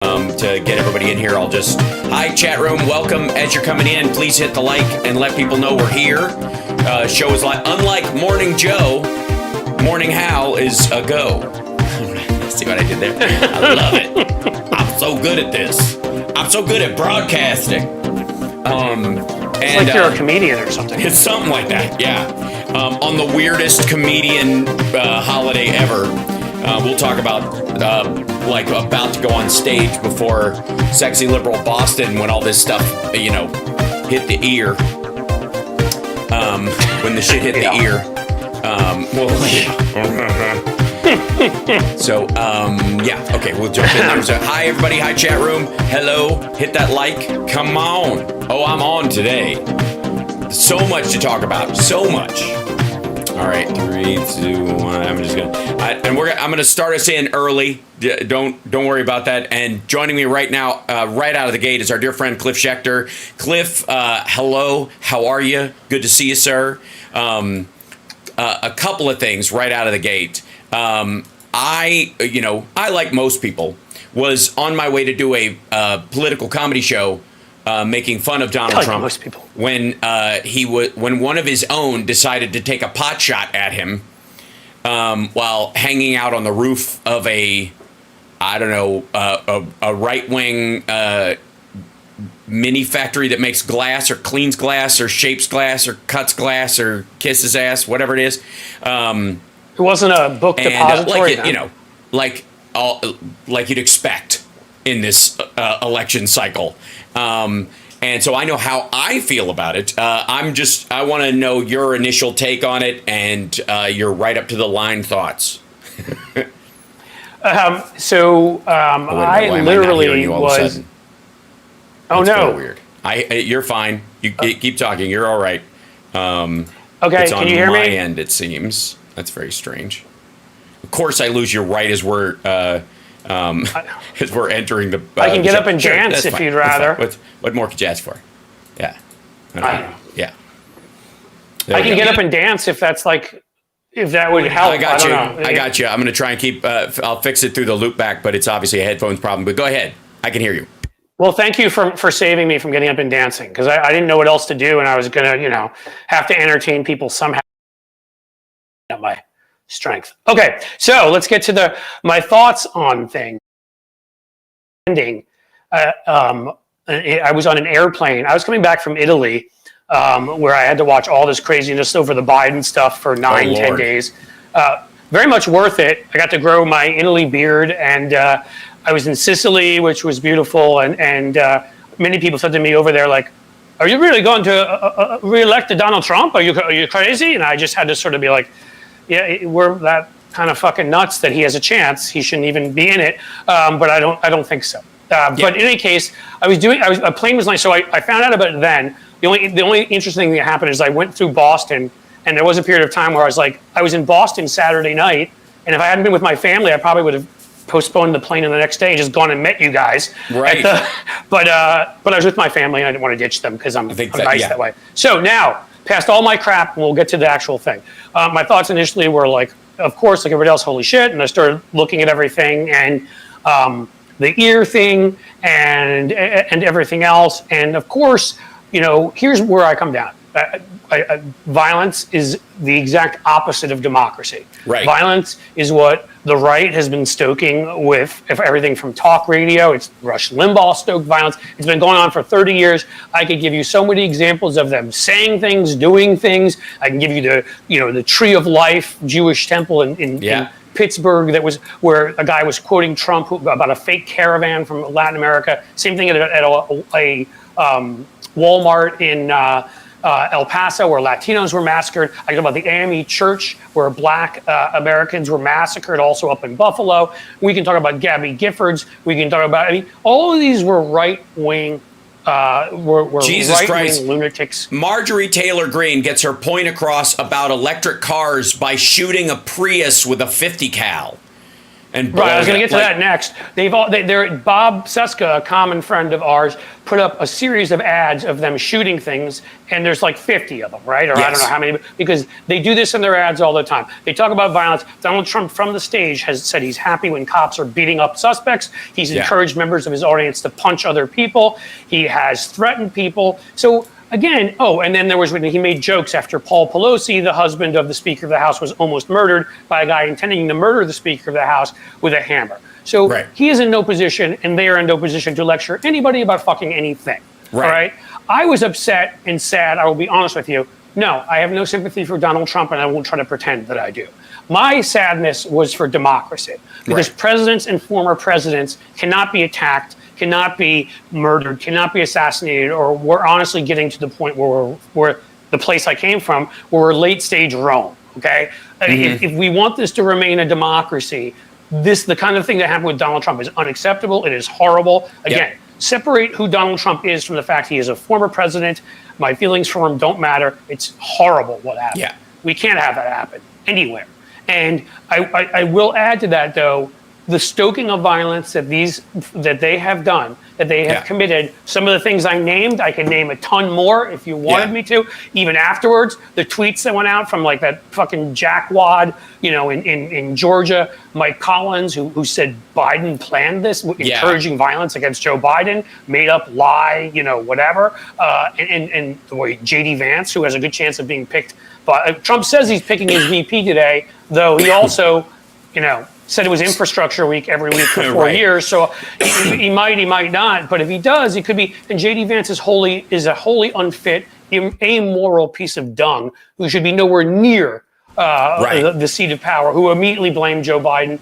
To get everybody in here, hi chat room, welcome. As you're coming in, please hit the like and let people know we're here. Show is unlike Morning Joe, Morning Hal is a go. See what I did there? I love it. I'm so good at this. I'm so good at broadcasting. It's like you're a comedian or something. It's something like that, yeah. On the weirdest comedian holiday ever. We'll talk about about to go on stage before Sexy Liberal Boston when all this stuff, hit the ear. When the shit hit the ear. Okay, we'll jump in there. So, hi, everybody. Hi, chat room. Hello. Hit that like. Come on. Oh, I'm on today. So much to talk about. So much. All right, 3, 2, 1. I'm gonna start us in early. Don't worry about that. And joining me right now, right out of the gate, is our dear friend Cliff Schecter. Cliff, hello. How are you? Good to see you, sir. A couple of things right out of the gate. I like most people, was on my way to do a political comedy show. Making fun of Donald Trump most people. When when one of his own decided to take a pot shot at him while hanging out on the roof of a right-wing mini factory that makes glass or cleans glass or shapes glass or cuts glass or kisses ass, whatever it is. It wasn't a book depository. Like you'd expect in this election cycle. And so I know how I feel about it. I want to know your initial take on it and your right up to the line thoughts. I literally was. Oh, no. Weird. You're fine. You keep talking. You're all right. Okay, can you hear me? On my end, it seems. That's very strange. Of course, I lose you right as we're entering the. I can get up and dance if you'd rather. What more could you ask for? Yeah. I don't know. Yeah. I can get up and dance if that would help. I got you. I'm going to try and keep. I'll fix it through the loop back, but it's obviously a headphones problem. But go ahead. I can hear you. Well, thank you for saving me from getting up and dancing, because I didn't know what else to do, and I was going to have to entertain people somehow. Not my strength. Okay, so let's get to my thoughts on things. I was on an airplane. I was coming back from Italy, where I had to watch all this craziness over the Biden stuff for 10 days. Very much worth it. I got to grow my Italy beard, and I was in Sicily, which was beautiful. And many people said to me over there, like, "Are you really going to re-elect Donald Trump? Are you crazy?" And I just had to sort of be like, "Yeah, we're that kind of fucking nuts that he has a chance. He shouldn't even be in it." But I don't think so. But in any case, a plane was nice. So I found out about it then. The only interesting thing that happened is I went through Boston, and there was a period of time where I was in Boston Saturday night, and if I hadn't been with my family, I probably would have postponed the plane in the next day and just gone and met you guys. Right. But I was with my family, and I didn't want to ditch them because I'm nice that way. So now, past all my crap, we'll get to the actual thing. My thoughts initially were like, of course, like everybody else, holy shit, and I started looking at everything, and the ear thing and everything else. And of course, here's where I come down. Violence is the exact opposite of democracy. Right. Violence is what the right has been stoking with everything from talk radio. It's Rush Limbaugh stoked violence. It's been going on for 30 years. I could give you so many examples of them saying things, doing things. I can give you the Tree of Life Jewish temple in Pittsburgh that was where a guy was quoting Trump about a fake caravan from Latin America. Same thing at a Walmart in El Paso where Latinos were massacred. I talk about the AME Church where Black Americans were massacred, also up in Buffalo. We can talk about Gabby Giffords. We can talk about all of these were right-wing. Were Jesus Christ, lunatics. Marjorie Taylor Greene gets her point across about electric cars by shooting a Prius with a 50 cal. And right, I was going to get to that next. Bob Seska, a common friend of ours, put up a series of ads of them shooting things, and there's like 50 of them, right? Or I don't know how many, because they do this in their ads all the time. They talk about violence. Donald Trump from the stage has said he's happy when cops are beating up suspects. He's encouraged members of his audience to punch other people. He has threatened people. So again, and then there was when he made jokes after Paul Pelosi, the husband of the Speaker of the House, was almost murdered by a guy intending to murder the Speaker of the House with a hammer. So he is in no position, and they are in no position to lecture anybody about fucking anything. All right? I was upset and sad, I will be honest with you. No, I have no sympathy for Donald Trump, and I won't try to pretend that I do. My sadness was for democracy, because presidents and former presidents cannot be attacked, cannot be murdered, cannot be assassinated, or we're honestly getting to the point where we're the place I came from, where we're late stage Rome, okay? If we want this to remain a democracy, the kind of thing that happened with Donald Trump is unacceptable. It is horrible. Again, separate who Donald Trump is from the fact he is a former president. My feelings for him don't matter. It's horrible what happened. Yeah. We can't have that happen anywhere. And I will add to that, though, the stoking of violence that they have done, that they have committed. Some of the things I named, I can name a ton more if you wanted me to. Even afterwards, the tweets that went out from like that fucking jackwad, in Georgia, Mike Collins, who said Biden planned this, encouraging violence against Joe Biden, made up lie, whatever. And the way JD Vance, who has a good chance of being picked, but Trump says he's picking his VP today, though he also, said it was infrastructure week every week for 4 years. So he might not. But if he does, it could be. And JD Vance is a wholly unfit, amoral piece of dung who should be nowhere near the seat of power, who immediately blamed Joe Biden.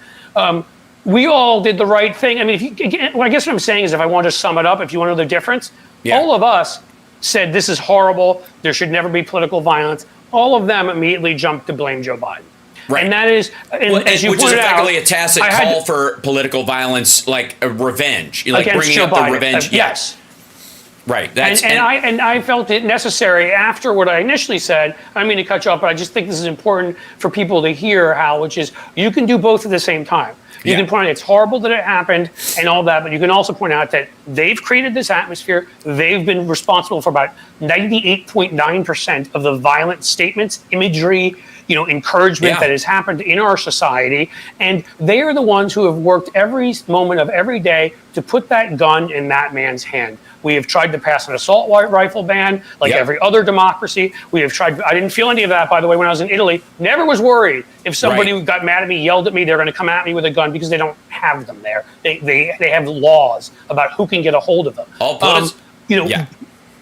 We all did the right thing. I mean, I guess what I'm saying is, if I want to sum it up, if you want to know the difference, all of us said this is horrible. There should never be political violence. All of them immediately jumped to blame Joe Biden. Right. And that is, as you which pointed is effectively out, a tacit call for political violence, like a revenge, like against bringing Joe up Biden. the revenge. Yes. Right. And I felt it necessary after what I initially said. I don't mean to cut you off, but I just think this is important for people to hear, Hal, which is you can do both at the same time. You can point out it's horrible that it happened and all that, but you can also point out that they've created this atmosphere. They've been responsible for about 98.9% of the violent statements, imagery, encouragement that has happened in our society. And they are the ones who have worked every moment of every day to put that gun in that man's hand. We have tried to pass an assault rifle ban, like every other democracy. We have tried. I didn't feel any of that, by the way, when I was in Italy. Never was worried if somebody who got mad at me, yelled at me, they're going to come at me with a gun, because they don't have them there. They have laws about who can get a hold of them.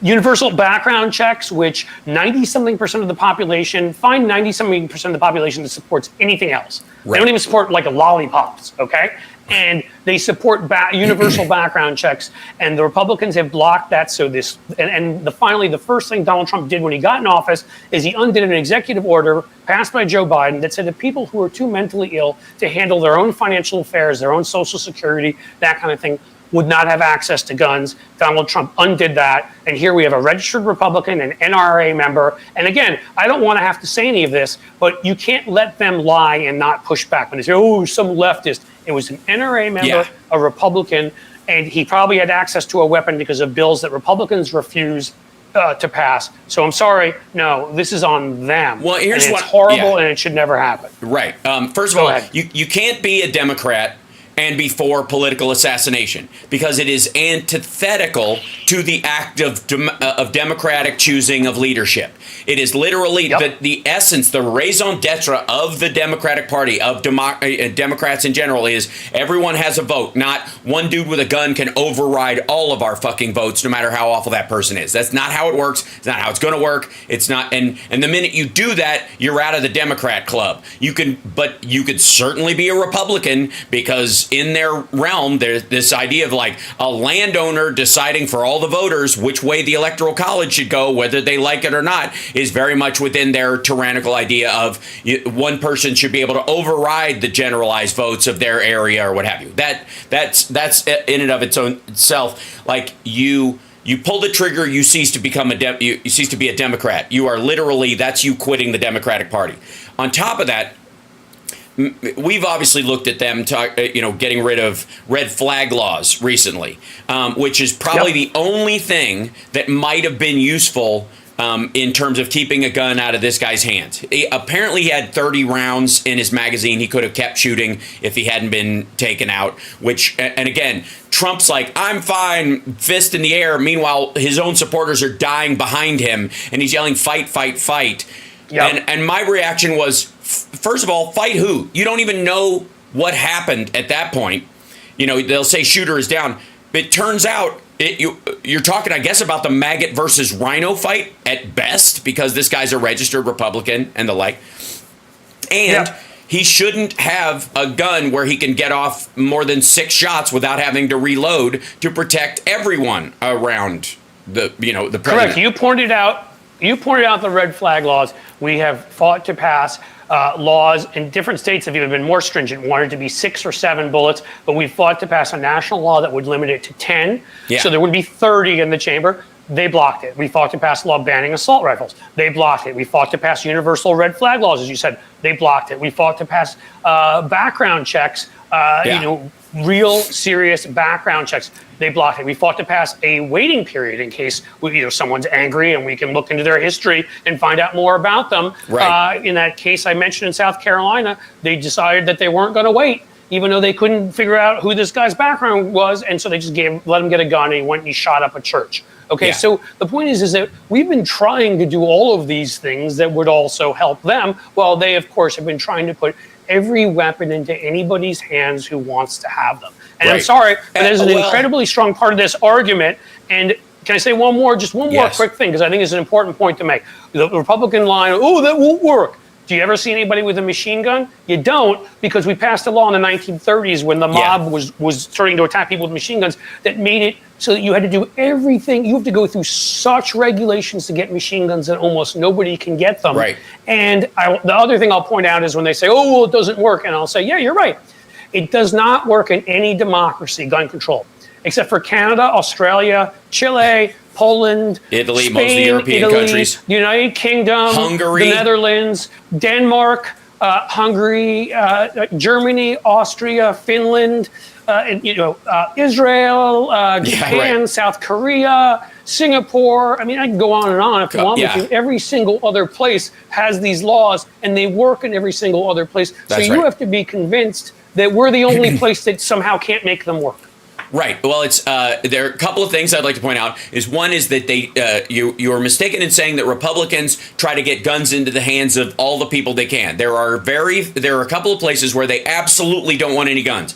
Universal background checks, which 90-something% of the population, find 90-something% of the population that supports anything else. They don't even support like lollipops, okay? And they support universal background checks, and the Republicans have blocked that. So finally, the first thing Donald Trump did when he got in office is he undid an executive order passed by Joe Biden that said that people who are too mentally ill to handle their own financial affairs, their own Social Security, that kind of thing, would not have access to guns. Donald Trump undid that. And here we have a registered Republican, an NRA member. And again, I don't want to have to say any of this, but you can't let them lie and not push back when they say, oh, some leftist. It was an NRA member, a Republican, and he probably had access to a weapon because of bills that Republicans refused to pass. So I'm sorry, no, this is on them. Well, it's horrible, and it should never happen. Right. First of all, you can't be a Democrat and be for political assassination, because it is antithetical to the act of democratic choosing of leadership. It is literally the essence, the raison d'etre of the Democratic Party, of Democrats in general, is everyone has a vote. Not one dude with a gun can override all of our fucking votes, no matter how awful that person is. That's not how it works. It's not how it's going to work. It's not. And the minute you do that, you're out of the Democrat club. But you could certainly be a Republican, because in their realm, there's this idea of like a landowner deciding for all the voters which way the Electoral College should go, whether they like it or not, is very much within their tyrannical idea of one person should be able to override the generalized votes of their area or what have you. That's in and of itself. Like you pull the trigger, you cease to become you cease to be a Democrat. You are literally, that's you quitting the Democratic Party. On top of that, we've obviously looked at them, getting rid of red flag laws recently, which is probably the only thing that might have been useful in terms of keeping a gun out of this guy's hands. Apparently, he had 30 rounds in his magazine. He could have kept shooting if he hadn't been taken out, and again, Trump's like, I'm fine, fist in the air. Meanwhile, his own supporters are dying behind him, and he's yelling, fight, fight, fight. Yep. And my reaction was, first of all, fight who? You don't even know what happened at that point. They'll say shooter is down. It turns out you're talking, I guess, about the maggot versus rhino fight at best, because this guy's a registered Republican and the like. And he shouldn't have a gun where he can get off more than 6 shots without having to reload to protect everyone around the president. Correct. You pointed out the red flag laws. We have fought to pass laws in different states have even been more stringent, wanted to be 6 or 7 bullets, but we fought to pass a national law that would limit it to 10. So there would be 30 in the chamber. They blocked it. We fought to pass a law banning assault rifles. They blocked it. We fought to pass universal red flag laws, as you said. They blocked it. We fought to pass background checks, real serious background checks. They blocked it. We fought to pass a waiting period in case someone's angry and we can look into their history and find out more about them. Right. In that case I mentioned in South Carolina, they decided that they weren't going to wait, even though they couldn't figure out who this guy's background was, and so they just let him get a gun, and he went and he shot up a church. Okay, so the point is that we've been trying to do all of these things that would also help them, while they, of course, have been trying to put every weapon into anybody's hands who wants to have them. And I'm sorry, but there's an incredibly strong part of this argument. And can I say one more quick thing, because I think it's an important point to make. The Republican line, that won't work. Do you ever see anybody with a machine gun? You don't, because we passed a law in the 1930s when the mob was starting to attack people with machine guns that made it so that you had to do everything. You have to go through such regulations to get machine guns that almost nobody can get them. Right. And the other thing I'll point out is when they say, it doesn't work. And I'll say, yeah, you're right. It does not work in any democracy, gun control, except for Canada, Australia, Chile, Poland, Italy, Spain, most of the European countries, the United Kingdom, Hungary, the Netherlands, Denmark, Hungary, Germany, Austria, Finland, Israel, Japan, South Korea, Singapore. I mean, I can go on and on if you want me to. Every single other place has these laws, and they work in every single other place. That's so you have to be convinced that we're the only place that somehow can't make them work. Right. Well, it's there are a couple of things I'd like to point out. One is that you are mistaken in saying that Republicans try to get guns into the hands of all the people they can. There are a couple of places where they absolutely don't want any guns.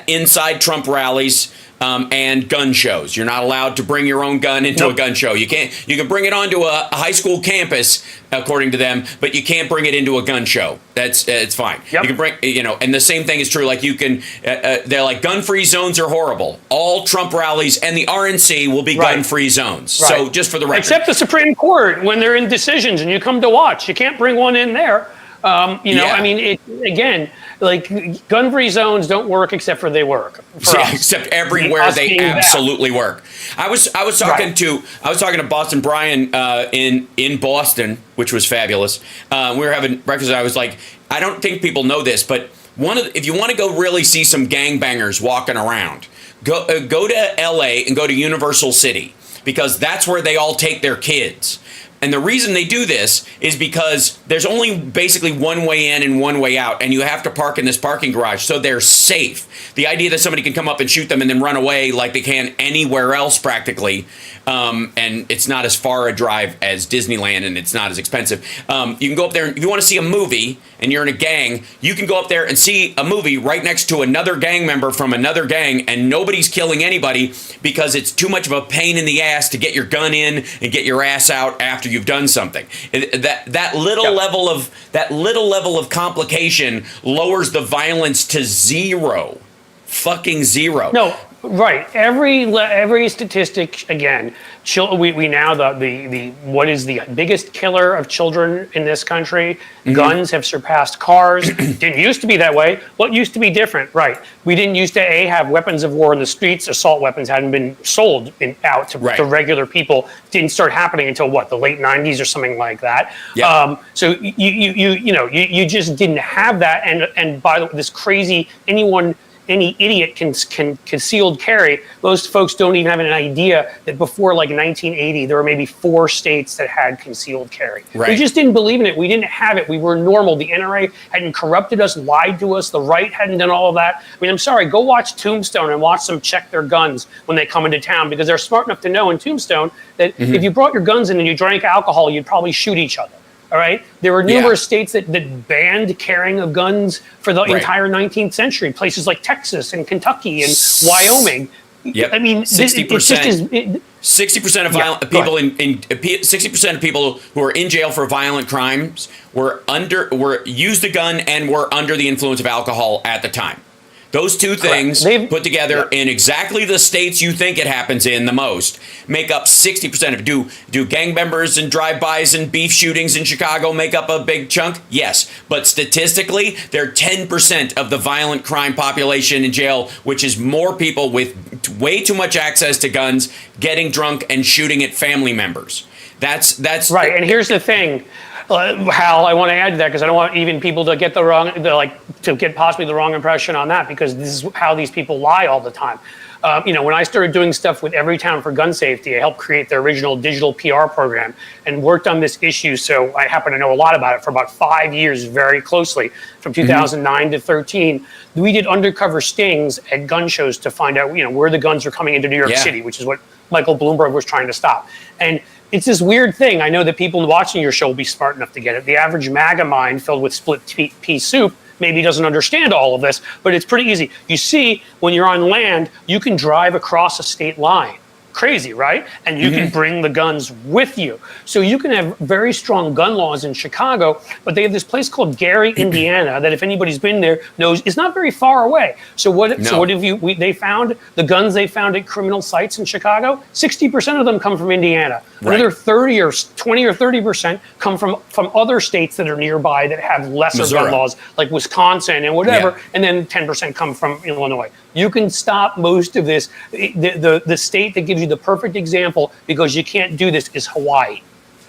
Inside Trump rallies and gun shows. You're not allowed to bring your own gun into a gun show. You can bring it onto a high school campus, according to them, but you can't bring it into a gun show. It's fine. Yep. You can bring, and the same thing is true. Like they're like gun-free zones are horrible. All Trump rallies and the RNC will be gun-free zones. Right. So just for the record. Except the Supreme Court, when they're in decisions and you come to watch, you can't bring one in there. I mean, again, like gun-free zones don't work except for they work. Except everywhere they absolutely work. I was talking to Boston Brian in Boston, which was fabulous. We were having breakfast. And I was like, I don't think people know this, but if you want to go really see some gangbangers walking around, go to LA and go to Universal City, because that's where they all take their kids. And the reason they do this is because there's only basically one way in and one way out, and you have to park in this parking garage, so they're safe. The idea that somebody can come up and shoot them and then run away like they can anywhere else practically, and it's not as far a drive as Disneyland, and it's not as expensive. You can go up there, and if you want to see a movie and you're in a gang, you can go up there and see a movie right next to another gang member from another gang, and nobody's killing anybody because it's too much of a pain in the ass to get your gun in and get your ass out after you've done something. That little level of complication lowers the violence to zero. Fucking zero. No, Right. Every statistic, again, we now the what is the biggest killer of children in this country? Guns have surpassed cars. Didn't used to be that way. What used to be different? Right. We didn't used to have weapons of war in the streets. Assault weapons hadn't been sold out to regular people. Didn't start happening until what, the late 90s or something like that. Yeah. So you just didn't have that, and by this crazy any idiot can concealed carry. Most folks don't even have an idea that before like 1980, there were maybe 4 states that had concealed carry. Right. We just didn't believe in it. We didn't have it. We were normal. The NRA hadn't corrupted us, lied to us. The right hadn't done all of that. I mean, I'm sorry, go watch Tombstone and watch them check their guns when they come into town, because they're smart enough to know in Tombstone that if you brought your guns in and you drank alcohol, you'd probably shoot each other. All right. There were numerous states that banned carrying of guns for the entire 19th century. Places like Texas and Kentucky and Wyoming. Yep. I mean, 60%. 60% of violent people 60% of people who are in jail for violent crimes were used a gun and were under the influence of alcohol at the time. Those two things put together in exactly the states you think it happens in the most make up 60% of it. Do gang members and drive-bys and beef shootings in Chicago make up a big chunk? Yes. But statistically, they're 10% of the violent crime population in jail, which is more people with way too much access to guns, getting drunk and shooting at family members. That's right. And here's the thing. Hal, I want to add to that because I don't want even people to get possibly the wrong impression on that, because this is how these people lie all the time. When I started doing stuff with Everytown for Gun Safety, I helped create their original digital PR program and worked on this issue. So I happen to know a lot about it for about 5 years, very closely, from 2009 to 13. We did undercover stings at gun shows to find out, where the guns were coming into New York City, which is what Michael Bloomberg was trying to stop. And it's this weird thing. I know that people watching your show will be smart enough to get it. The average MAGA mind filled with split pea soup maybe doesn't understand all of this, but it's pretty easy. You see, when you're on land, you can drive across a state line. Crazy, right? And you can bring the guns with you. So you can have very strong gun laws in Chicago, but they have this place called Gary, Indiana, that if anybody's been there knows is not very far away. So what have they found the guns they found at criminal sites in Chicago? 60% of them come from Indiana. Another 30 or 20 or 30% come from other states that are nearby that have lesser gun laws, like Wisconsin and whatever, and then 10% come from Illinois. You can stop most of this. The state that gives you the perfect example, because you can't do this, is Hawaii.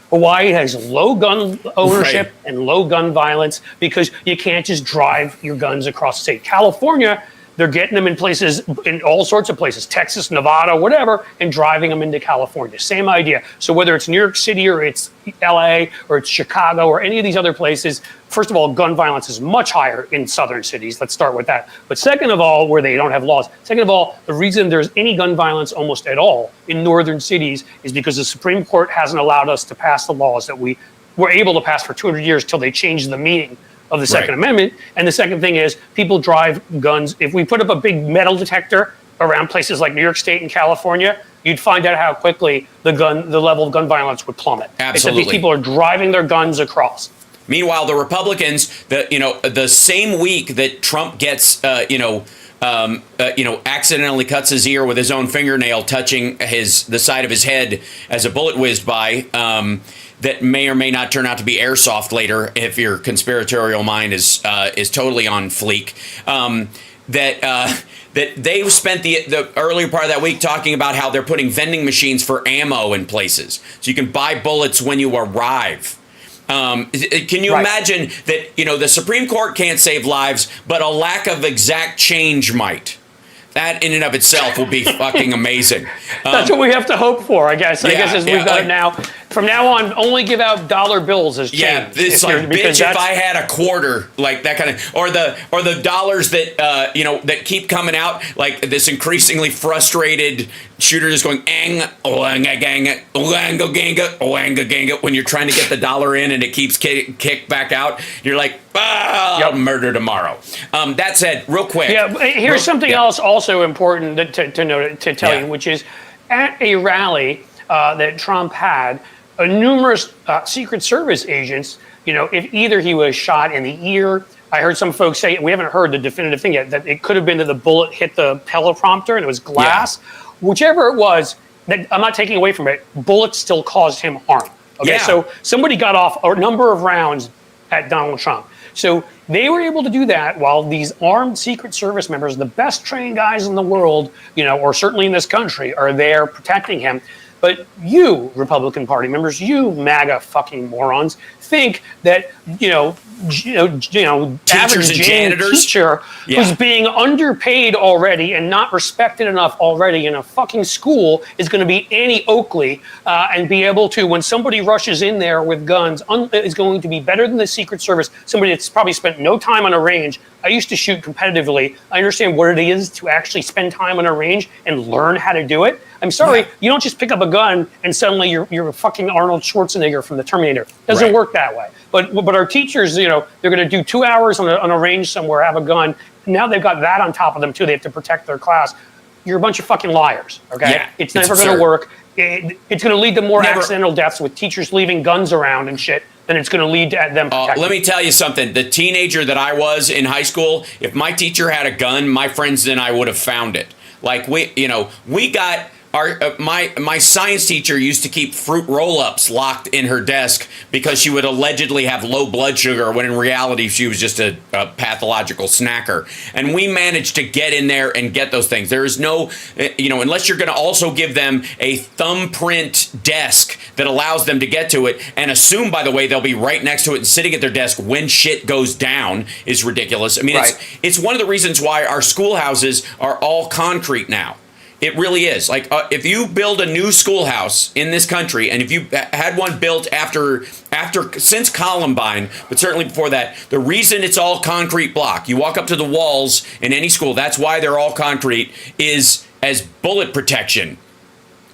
Hawaii has low gun ownership and low gun violence because you can't just drive your guns across the state. California, they're getting them in all sorts of places, Texas, Nevada, whatever, and driving them into California. Same idea. So whether it's New York City or it's LA or it's Chicago or any of these other places, first of all, gun violence is much higher in southern cities. Let's start with that. But second of all, where they don't have laws. Second of all, the reason there's any gun violence almost at all in northern cities is because the Supreme Court hasn't allowed us to pass the laws that we were able to pass for 200 years till they changed the meaning of the Second Amendment. And the second thing is people drive guns. If we put up a big metal detector around places like New York State and California, you'd find out how quickly the level of gun violence would plummet. Absolutely. Except these people are driving their guns across. Meanwhile, the Republicans, the same week that Trump gets, accidentally cuts his ear with his own fingernail touching the side of his head as a bullet whizzed by, that may or may not turn out to be airsoft later if your conspiratorial mind is totally on fleek. That they spent the earlier part of that week talking about how they're putting vending machines for ammo in places so you can buy bullets when you arrive. Can you imagine that, the Supreme Court can't save lives, but a lack of exact change might? That in and of itself will be fucking amazing. That's what we have to hope for, I guess. I guess we've got now. From now on, only give out dollar bills as change. Yeah, it's like, bitch, if I had a quarter, like that kind of, or the dollars that that keep coming out, like this increasingly frustrated shooter just going ang oanga ganga oanga ganga oanga ganga when you're trying to get the dollar in and it keeps kicked back out. You're like, I'll murder tomorrow. That said, real quick. Yeah, here's something else also important to tell you, which is at a rally that Trump had. Numerous Secret Service agents, if either he was shot in the ear I heard some folks say, we haven't heard the definitive thing yet, that it could have been that the bullet hit the teleprompter and it was glass. Yeah. Whichever it was, that I'm not taking away from it, bullets still caused him harm. Okay, so somebody got off a number of rounds at Donald Trump. So they were able to do that while these armed Secret Service members, the best trained guys in the world, or certainly in this country, are there protecting him. But you, Republican Party members, you MAGA fucking morons, think that, average janitors, teacher who's being underpaid already and not respected enough already in a fucking school is going to be Annie Oakley and be able to, when somebody rushes in there with guns, is going to be better than the Secret Service, somebody that's probably spent no time on a range. I used to shoot competitively. I understand what it is to actually spend time on a range and learn how to do it. I'm sorry, you don't just pick up a gun and suddenly you're a fucking Arnold Schwarzenegger from the Terminator. Doesn't work that way. But our teachers, they're going to do 2 hours on a range somewhere, have a gun. Now they've got that on top of them too. They have to protect their class. You're a bunch of fucking liars. Okay, it's never going to work. It's going to lead to more accidental deaths with teachers leaving guns around and shit than it's going to lead to them protecting. Let me tell you something. The teenager that I was in high school, if my teacher had a gun, my friends and I would have found it. Like we got. My science teacher used to keep fruit roll-ups locked in her desk because she would allegedly have low blood sugar when in reality she was just a pathological snacker. And we managed to get in there and get those things. There is no, unless you're going to also give them a thumbprint desk that allows them to get to it and assume, by the way, they'll be right next to it and sitting at their desk when shit goes down is ridiculous. I mean, it's one of the reasons why our schoolhouses are all concrete now. It really is. Like, if you build a new schoolhouse in this country, and if you had one built since Columbine, but certainly before that, the reason it's all concrete block, you walk up to the walls in any school, that's why they're all concrete, is as bullet protection.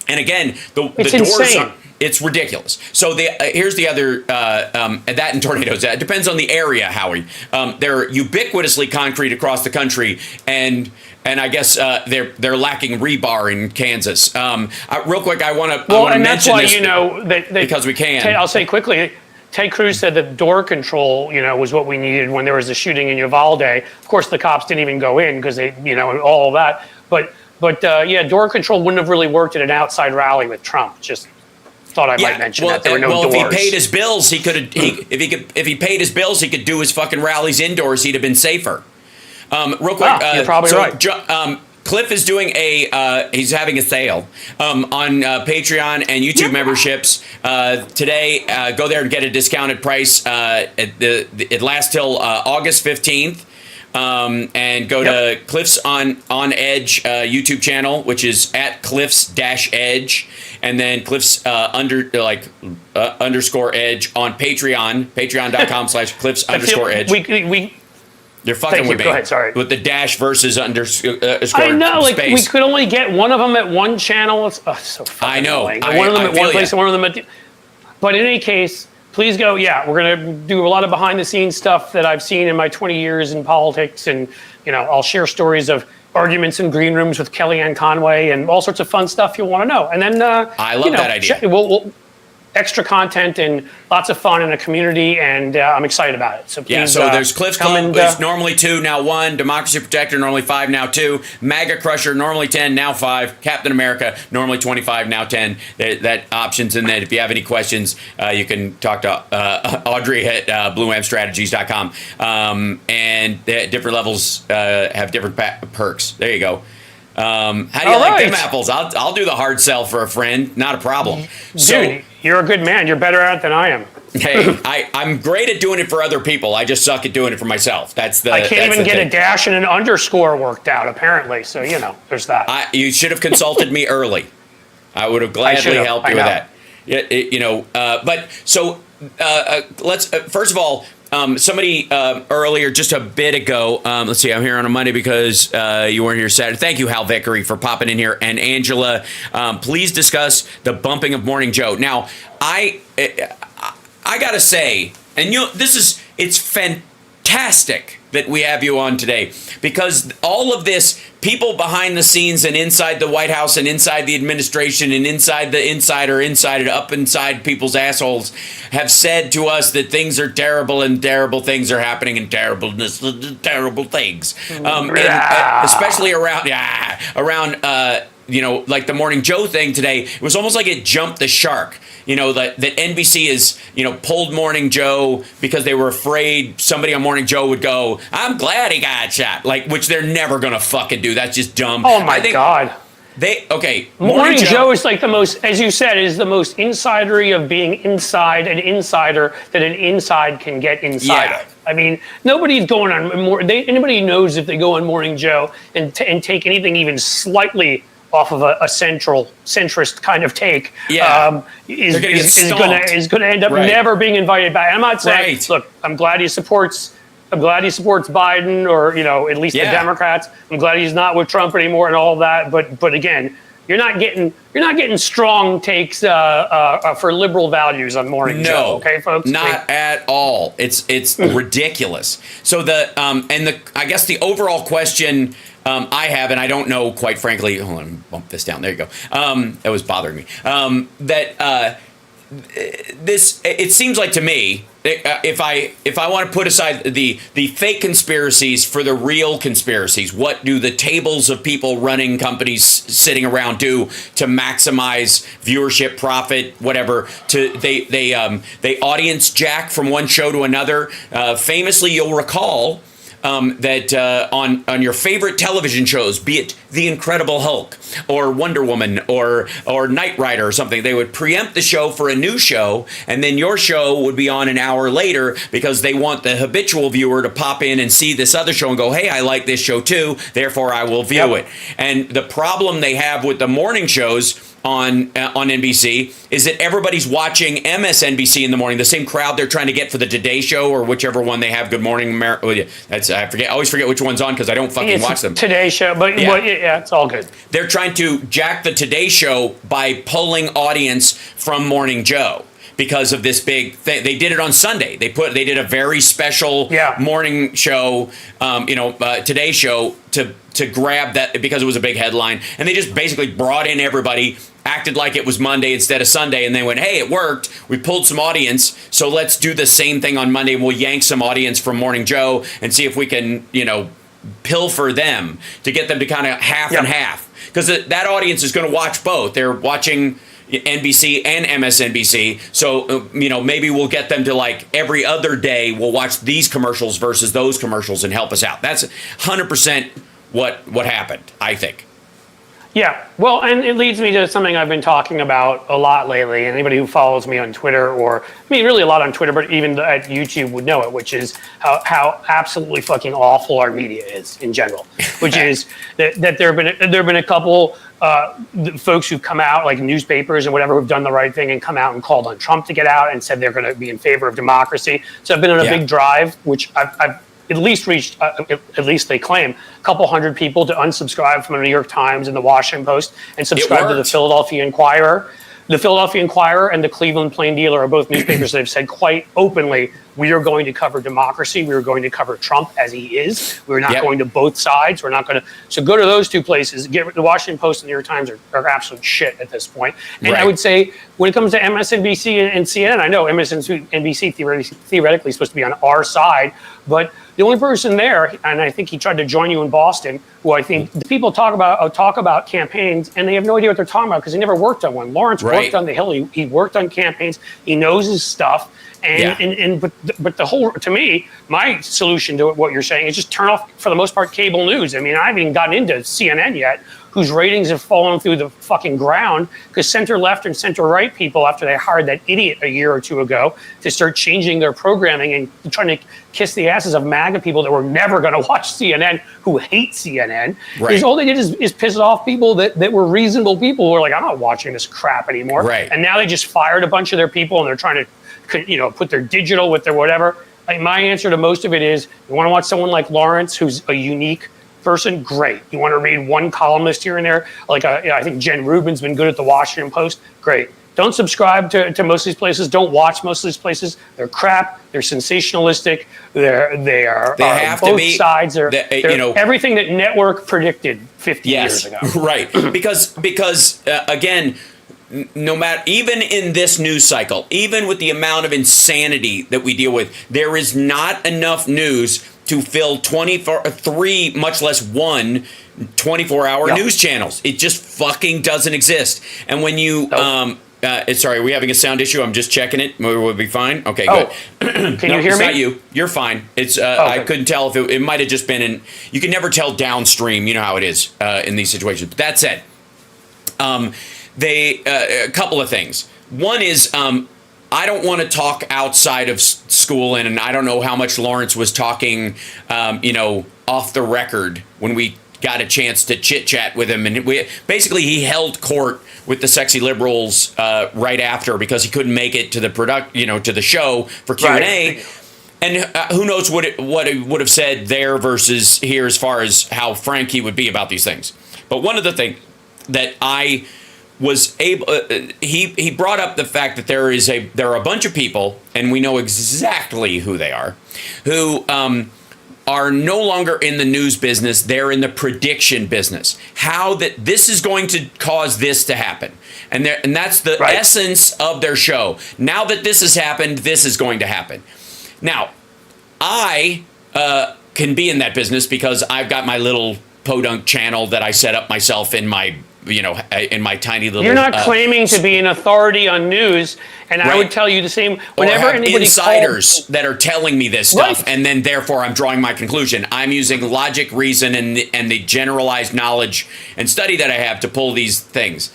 And again, the doors it's ridiculous. So here's the other, that and tornadoes. It depends on the area, Howie. They're ubiquitously concrete across the country, and I guess they're lacking rebar in Kansas. Real quick, I want to and that's why that because we can. I'll say quickly. Ted Cruz said that door control, was what we needed when there was a shooting in Uvalde. Of course, the cops didn't even go in because they, all of that. But door control wouldn't have really worked at an outside rally with Trump. Just thought I might mention that there were no doors. If he paid his bills, if he paid his bills, he could do his fucking rallies indoors. He'd have been safer. Real quick, you're probably right. Cliff is doing he's having a sale on Patreon and YouTube memberships today. Go there and get a discounted price. It lasts till August 15th. And go to Cliff's on Edge YouTube channel, which is at Cliff's-Edge, and then Cliff's underscore Edge on Patreon, patreon.com/Cliff's_Edge. You're fucking with me. Go ahead, sorry. With the dash versus underscore I know, space. We could only get one of them at one channel. It's so fucking annoying. One of them at one place and one of them at... But in any case... Please go. Yeah, we're going to do a lot of behind-the-scenes stuff that I've seen in my 20 years in politics, and I'll share stories of arguments in green rooms with Kellyanne Conway and all sorts of fun stuff you'll want to know. And then I love that idea. We'll extra content and lots of fun in a community, and I'm excited about it. So please, so there's Cliff's Club, it's normally 2, now 1. Democracy Protector, normally 5, now 2. MAGA Crusher, normally 10, now 5. Captain America, normally 25, now 10. That option's in there. If you have any questions, you can talk to Audrey at blueamstrategies.com. And different levels have different perks. There you go. How do you like them apples? I'll do the hard sell for a friend. Not a problem. Dude, you're a good man. You're better at it than I am. Hey, I'm great at doing it for other people. I just suck at doing it for myself. I can't even get a dash and an underscore worked out, apparently. So, there's that. You should have consulted me early. I would have gladly helped you with that. Let's first of all, somebody earlier, just a bit ago, let's see, I'm here on a Monday because you weren't here Saturday. Thank you, Hal Vickery, for popping in here. And Angela, please discuss the bumping of Morning Joe. Now, I got to say, and it's fantastic that we have you on today, because all of this, people behind the scenes and inside the White House and inside the administration and inside the inside up inside people's assholes have said to us that things are terrible and terrible things are happening and terrible things. And especially around like the Morning Joe thing today, it was almost like it jumped the shark. That NBC is, pulled Morning Joe because they were afraid somebody on Morning Joe would go, I'm glad he got shot. Which they're never going to fucking do. That's just dumb. Oh my God. Morning Joe is like the most, as you said, is the most insidery of being inside an insider that an inside can get inside of. I mean, nobody's going on anybody knows if they go on Morning Joe and take anything even slightly off of a centrist kind of take, is going to end up never being invited back. I'm not saying, look, I'm glad he supports Biden, or at least the Democrats. I'm glad he's not with Trump anymore and all of that. But again, you're not getting strong takes for liberal values on Morning Joe. Okay, folks. Not at all. It's ridiculous. So I guess the overall question I have, and I don't know, quite frankly. Hold on, bump this down. There you go. That was bothering me. It seems like to me, if I want to put aside the fake conspiracies for the real conspiracies, what do the tables of people running companies sitting around do to maximize viewership, profit, whatever? They audience jack from one show to another. Famously, you'll recall that on your favorite television shows, be it The Incredible Hulk or Wonder Woman or Knight Rider or something, they would preempt the show for a new show, and then your show would be on an hour later because they want the habitual viewer to pop in and see this other show and go, hey, I like this show too, therefore I will view it. And the problem they have with the morning shows on NBC is that everybody's watching MSNBC in the morning. The same crowd they're trying to get for the Today Show or whichever one they have. Good Morning America. I always forget which one's on because I don't fucking watch them. Today Show, but it's all good. They're trying to jack the Today Show by pulling audience from Morning Joe because of this big thing. They did it on Sunday. They did a very special morning show, Today Show to grab that because it was a big headline, and they just basically brought in everybody, acted like it was Monday instead of Sunday, and they went, hey, it worked. We pulled some audience, so let's do the same thing on Monday. We'll yank some audience from Morning Joe and see if we can, pilfer them to get them to kind of half and half. Because that audience is going to watch both. They're watching NBC and MSNBC. So, maybe we'll get them to like every other day we'll watch these commercials versus those commercials and help us out. That's 100% what happened, I think. Yeah, well, and it leads me to something I've been talking about a lot lately. Anybody who follows me on Twitter, really a lot on Twitter, but even at YouTube would know it, which is how absolutely fucking awful our media is in general. Which is that there have been a couple folks who come out, like newspapers and whatever, who've done the right thing and come out and called on Trump to get out and said they're going to be in favor of democracy. So I've been on a big drive, which I've at least reached, at least they claim, a couple hundred people to unsubscribe from the New York Times and the Washington Post and subscribe to the Philadelphia Inquirer. The Philadelphia Inquirer and the Cleveland Plain Dealer are both newspapers that have said quite openly, we are going to cover democracy. We are going to cover Trump as he is. We're not going to both sides. We're not going to. So go to those two places. The Washington Post and the New York Times are absolute shit at this point. And I would say when it comes to MSNBC and CNN, I know MSNBC theoretically is supposed to be on our side, but the only person there, and I think he tried to join you in Boston, who I think the people talk about campaigns, and they have no idea what they're talking about because he never worked on one. Lawrence worked on the Hill. He worked on campaigns. He knows his stuff. But the whole, to me, my solution to what you're saying is just turn off, for the most part, cable news. I mean, I haven't even gotten into CNN yet, whose ratings have fallen through the fucking ground because center left and center right people, after they hired that idiot a year or two ago to start changing their programming and trying to kiss the asses of MAGA people that were never going to watch CNN, who hate CNN, is all they did is piss off people that were reasonable people who were like, I'm not watching this crap anymore. And now they just fired a bunch of their people and they're trying to put their digital with their whatever. Like, my answer to most of it is, you want to watch someone like Lawrence, who's a unique person, great. You want to read one columnist here and there, like I think Jen Rubin's been good at the Washington Post, great. Don't subscribe to most of these places. Don't watch most of these places. They're crap. They're sensationalistic. They are have both to be, sides. They're everything that network predicted 50 years ago. Right. because again, no matter, even in this news cycle, even with the amount of insanity that we deal with, there is not enough news to fill 3, much less one 24-hour news channels. It just fucking doesn't exist. And when you, sorry, are we having a sound issue? I'm just checking it. We'll be fine. Okay, good. Can you hear it's me? Not you. You're fine. It's I couldn't tell if it might have just been in. You can never tell downstream. You know how it is in these situations. But that said, a couple of things. One is I don't want to talk outside of school, and I don't know how much Lawrence was talking, off the record when we got a chance to chit chat with him, and he held court with the sexy liberals right after because he couldn't make it to the to the show for Q&A. Right. And who knows what he would have said there versus here as far as how frank he would be about these things. But one of the things that I was able, he brought up the fact that there are a bunch of people, and we know exactly who they are, who are no longer in the news business. They're in the prediction business. How that this is going to cause this to happen. And that's the essence of their show. Now that this has happened, this is going to happen. Now, I can be in that business because I've got my little podunk channel that I set up myself in my in my tiny little. You're not claiming to be an authority on news, and I would tell you the same. Whenever anybody insiders that are telling me this stuff, and then therefore I'm drawing my conclusion. I'm using logic, reason, and the generalized knowledge and study that I have to pull these things.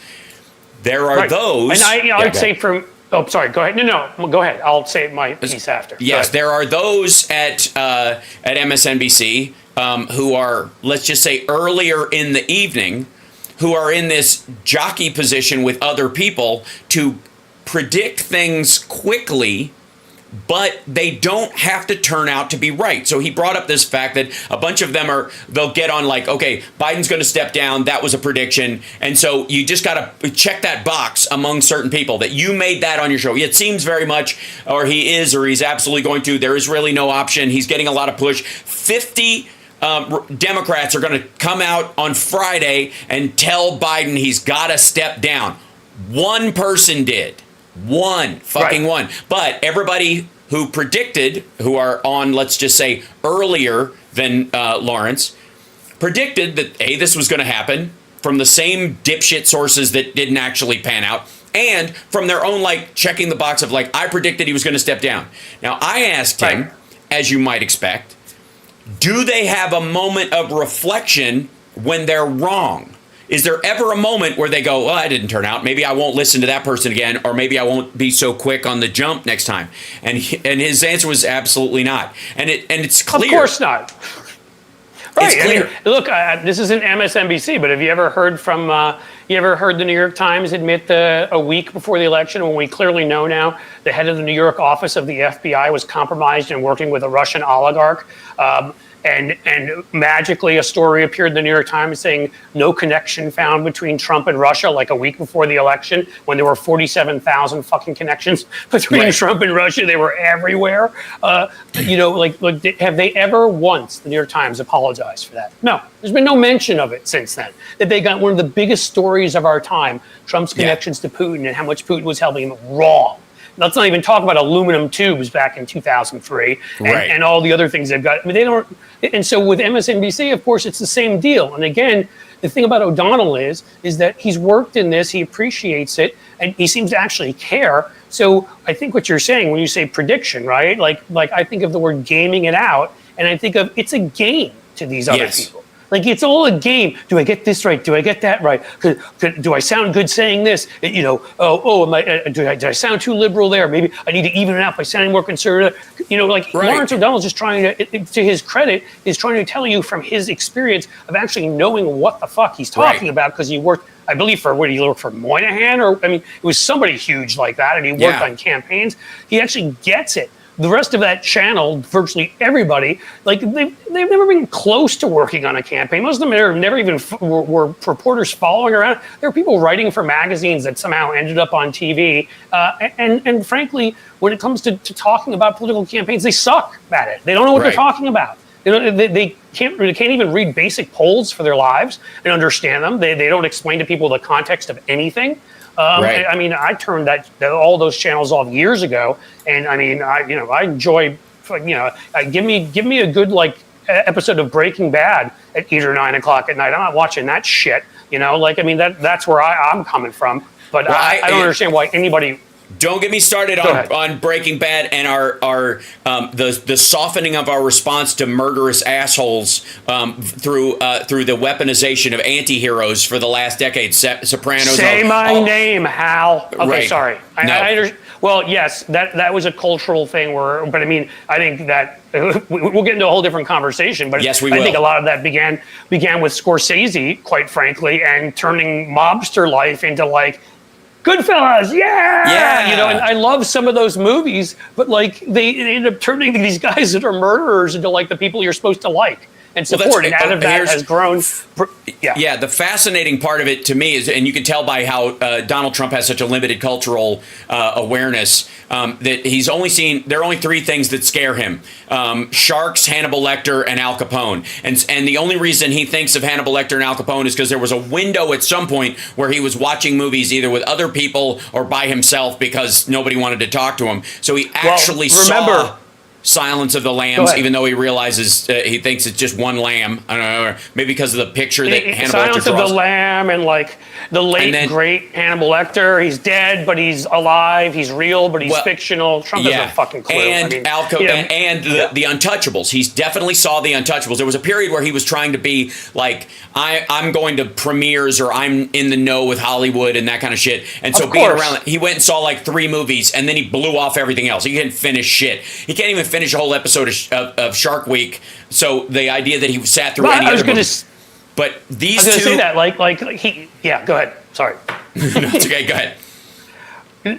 There are those, and I would say from. Oh, sorry. Go ahead. No, go ahead. I'll say my piece after. Yes, there are those at MSNBC who are, let's just say, earlier in the evening, who are in this jockey position with other people to predict things quickly, but they don't have to turn out to be right. So he brought up this fact that a bunch of them they'll get on like, okay, Biden's going to step down. That was a prediction. And so you just got to check that box among certain people that you made that on your show. It seems very much, or he's absolutely going to. There is really no option. He's getting a lot of push. 50 Democrats are going to come out on Friday and tell Biden he's got to step down. One person did. One. But everybody who predicted, who are on, let's just say, earlier than Lawrence, predicted that, hey, this was going to happen from the same dipshit sources that didn't actually pan out, and from their own, checking the box of, I predicted he was going to step down. Now, I asked him, as you might expect, do they have a moment of reflection when they're wrong? Is there ever a moment where they go, well, I didn't turn out. Maybe I won't listen to that person again, or maybe I won't be so quick on the jump next time? And his answer was absolutely not. And it's clear. Of course not. Right. It's clear. I mean, look, this isn't MSNBC, but have you ever heard from? You ever heard the New York Times admit a week before the election, when we clearly know now the head of the New York office of the FBI was compromised and working with a Russian oligarch? And magically a story appeared in the New York Times saying no connection found between Trump and Russia, like a week before the election, when there were 47,000 fucking connections between Trump and Russia. They were everywhere. Have they ever once, the New York Times, apologized for that? No, there's been no mention of it since then. That they got one of the biggest stories of our time, Trump's connections to Putin and how much Putin was helping him. Wrong. Let's not even talk about aluminum tubes back in 2003 and all the other things they've got. I mean, they don't. And so with MSNBC, of course, it's the same deal. And again, the thing about O'Donnell is that he's worked in this, he appreciates it, and he seems to actually care. So I think what you're saying when you say prediction, right? Like I think of the word gaming it out, and I think of it's a game to these other people. Like, it's all a game. Do I get this right? Do I get that right? Do I sound good saying this? Did I sound too liberal there? Maybe I need to even it out by sounding more conservative. Lawrence O'Donnell's just trying to his credit, is trying to tell you from his experience of actually knowing what the fuck he's talking about, because he worked, I believe, he worked for Moynihan, it was somebody huge like that, and he worked on campaigns. He actually gets it. the rest of that channel, virtually everybody, like they've never been close to working on a campaign. Most of them have never even were reporters following around. There are people writing for magazines that somehow ended up on TV. And frankly, when it comes to talking about political campaigns, they suck at it. They don't know what they're talking about. They can't even read basic polls for their lives and understand them. They don't explain to people the context of anything. I mean, I turned all those channels off years ago, and I mean, I enjoy, give me a good episode of Breaking Bad at 8 or 9 o'clock at night. I'm not watching that shit. That's where I'm coming from. But I don't understand why anybody. Don't get me started on Breaking Bad and the softening of our response to murderous assholes through the weaponization of anti-heroes for the last decade. Sopranos. Say my name, Hal. Okay, right. Sorry. No. Well, yes, that was a cultural thing but I mean, I think that we'll get into a whole different conversation. But yes, we will. I think a lot of that began with Scorsese, quite frankly, and turning mobster life into Goodfellas, yeah. And I love some of those movies, but they end up turning these guys that are murderers into the people you're supposed to like and support. And out of that has grown. Yeah, the fascinating part of it to me is, and you can tell by how Donald Trump has such a limited cultural awareness, that he's only seen, there are only 3 things that scare him: sharks, Hannibal Lecter, and Al Capone. And the only reason he thinks of Hannibal Lecter and Al Capone is because there was a window at some point where he was watching movies either with other people or by himself because nobody wanted to talk to him. So he actually saw Silence of the Lambs, even though he realizes he thinks it's just one lamb. I don't know, maybe because of the picture that Hannibal Lecter draws. Silence of the Lamb and the late great Hannibal Lecter. He's dead, but he's alive. He's real, but he's fictional. Trump doesn't have a fucking clue. And the Untouchables. He definitely saw the Untouchables. There was a period where he was trying to be I'm going to premieres or I'm in the know with Hollywood and that kind of shit. And so being around, he went and saw 3 movies and then he blew off everything else. He didn't finish shit. He can't even finish a whole episode of Shark Week. So the idea that he sat through any other movie. But these two. I was going to say that, go ahead. Sorry. No, it's okay. Go ahead.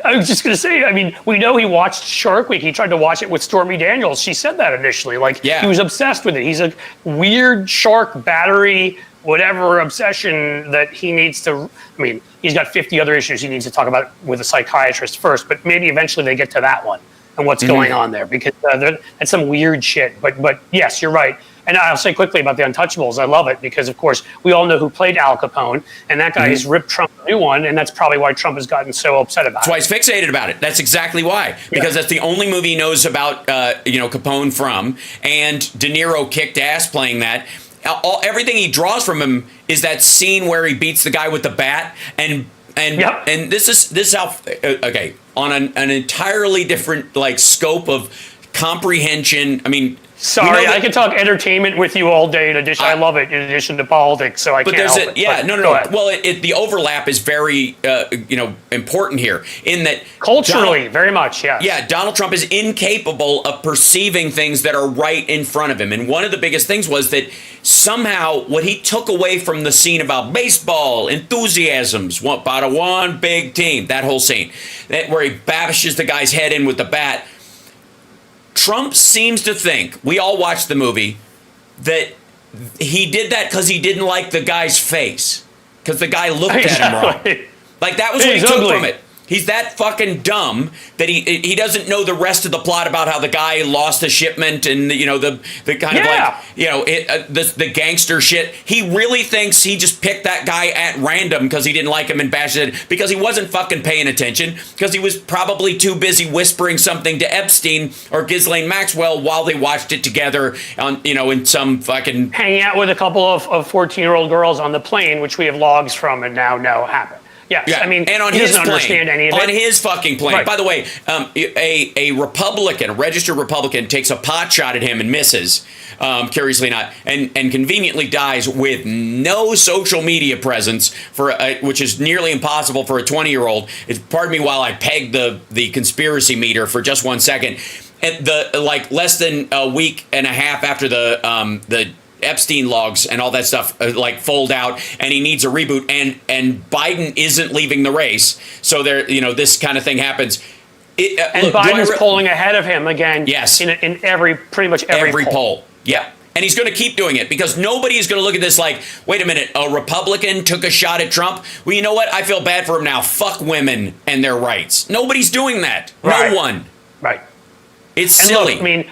I was just going to say, I mean, we know he watched Shark Week. He tried to watch it with Stormy Daniels. She said that initially. He was obsessed with it. He's a weird shark battery, whatever obsession that he needs to. I mean, he's got 50 other issues he needs to talk about with a psychiatrist first, but maybe eventually they get to that one and what's going on there, because that's some weird shit. But yes, you're right. And I'll say quickly about the Untouchables. I love it because, of course, we all know who played Al Capone, and that guy has ripped Trump a new one, and that's probably why Trump has gotten so upset about it. That's why he's fixated about it. That's exactly why. Because that's the only movie he knows about, Capone from, and De Niro kicked ass playing that. Everything he draws from him is that scene where he beats the guy with the bat, and this is how on an entirely different scope of comprehension. I mean, sorry, I can talk entertainment with you all day. I love it. In addition to politics, so I can't help it. Yeah, no. Well, the overlap is very important here in that culturally, very much. Yeah. Yeah, Donald Trump is incapable of perceiving things that are right in front of him, and one of the biggest things was that somehow what he took away from the scene about baseball enthusiasms, about a one big team, that whole scene, where he bashes the guy's head in with the bat. Trump seems to think, we all watched the movie, that he did that because he didn't like the guy's face. Because the guy looked at him wrong. That was what he took from it. He's that fucking dumb that he doesn't know the rest of the plot about how the guy lost a shipment and the kind of the gangster shit. He really thinks he just picked that guy at random because he didn't like him and bashed it because he wasn't fucking paying attention, because he was probably too busy whispering something to Epstein or Ghislaine Maxwell while they watched it together on in some fucking hanging out with a couple of 14-year-old girls on the plane, which we have logs from and now know happened. Yes, yeah, I mean, and on he his doesn't plane, understand any of it. on his fucking plane. Right. By the way, a Republican, a registered Republican, takes a pot shot at him and misses, curiously not, and conveniently dies with no social media presence, which is nearly impossible for a 20-year-old. Pardon me while I peg the conspiracy meter for just 1 second. At less than a week and a half after the Epstein logs and all that stuff fold out, and he needs a reboot, and Biden isn't leaving the race, so there this kind of thing happens. And Biden's polling ahead of him again. Yes. In pretty much every poll. Yeah. And he's going to keep doing it because nobody is going to look at this like, wait a minute, a Republican took a shot at Trump. Well, you know what? I feel bad for him now. Fuck women and their rights. Nobody's doing that. Right. No one. Right. It's silly. Look, I mean,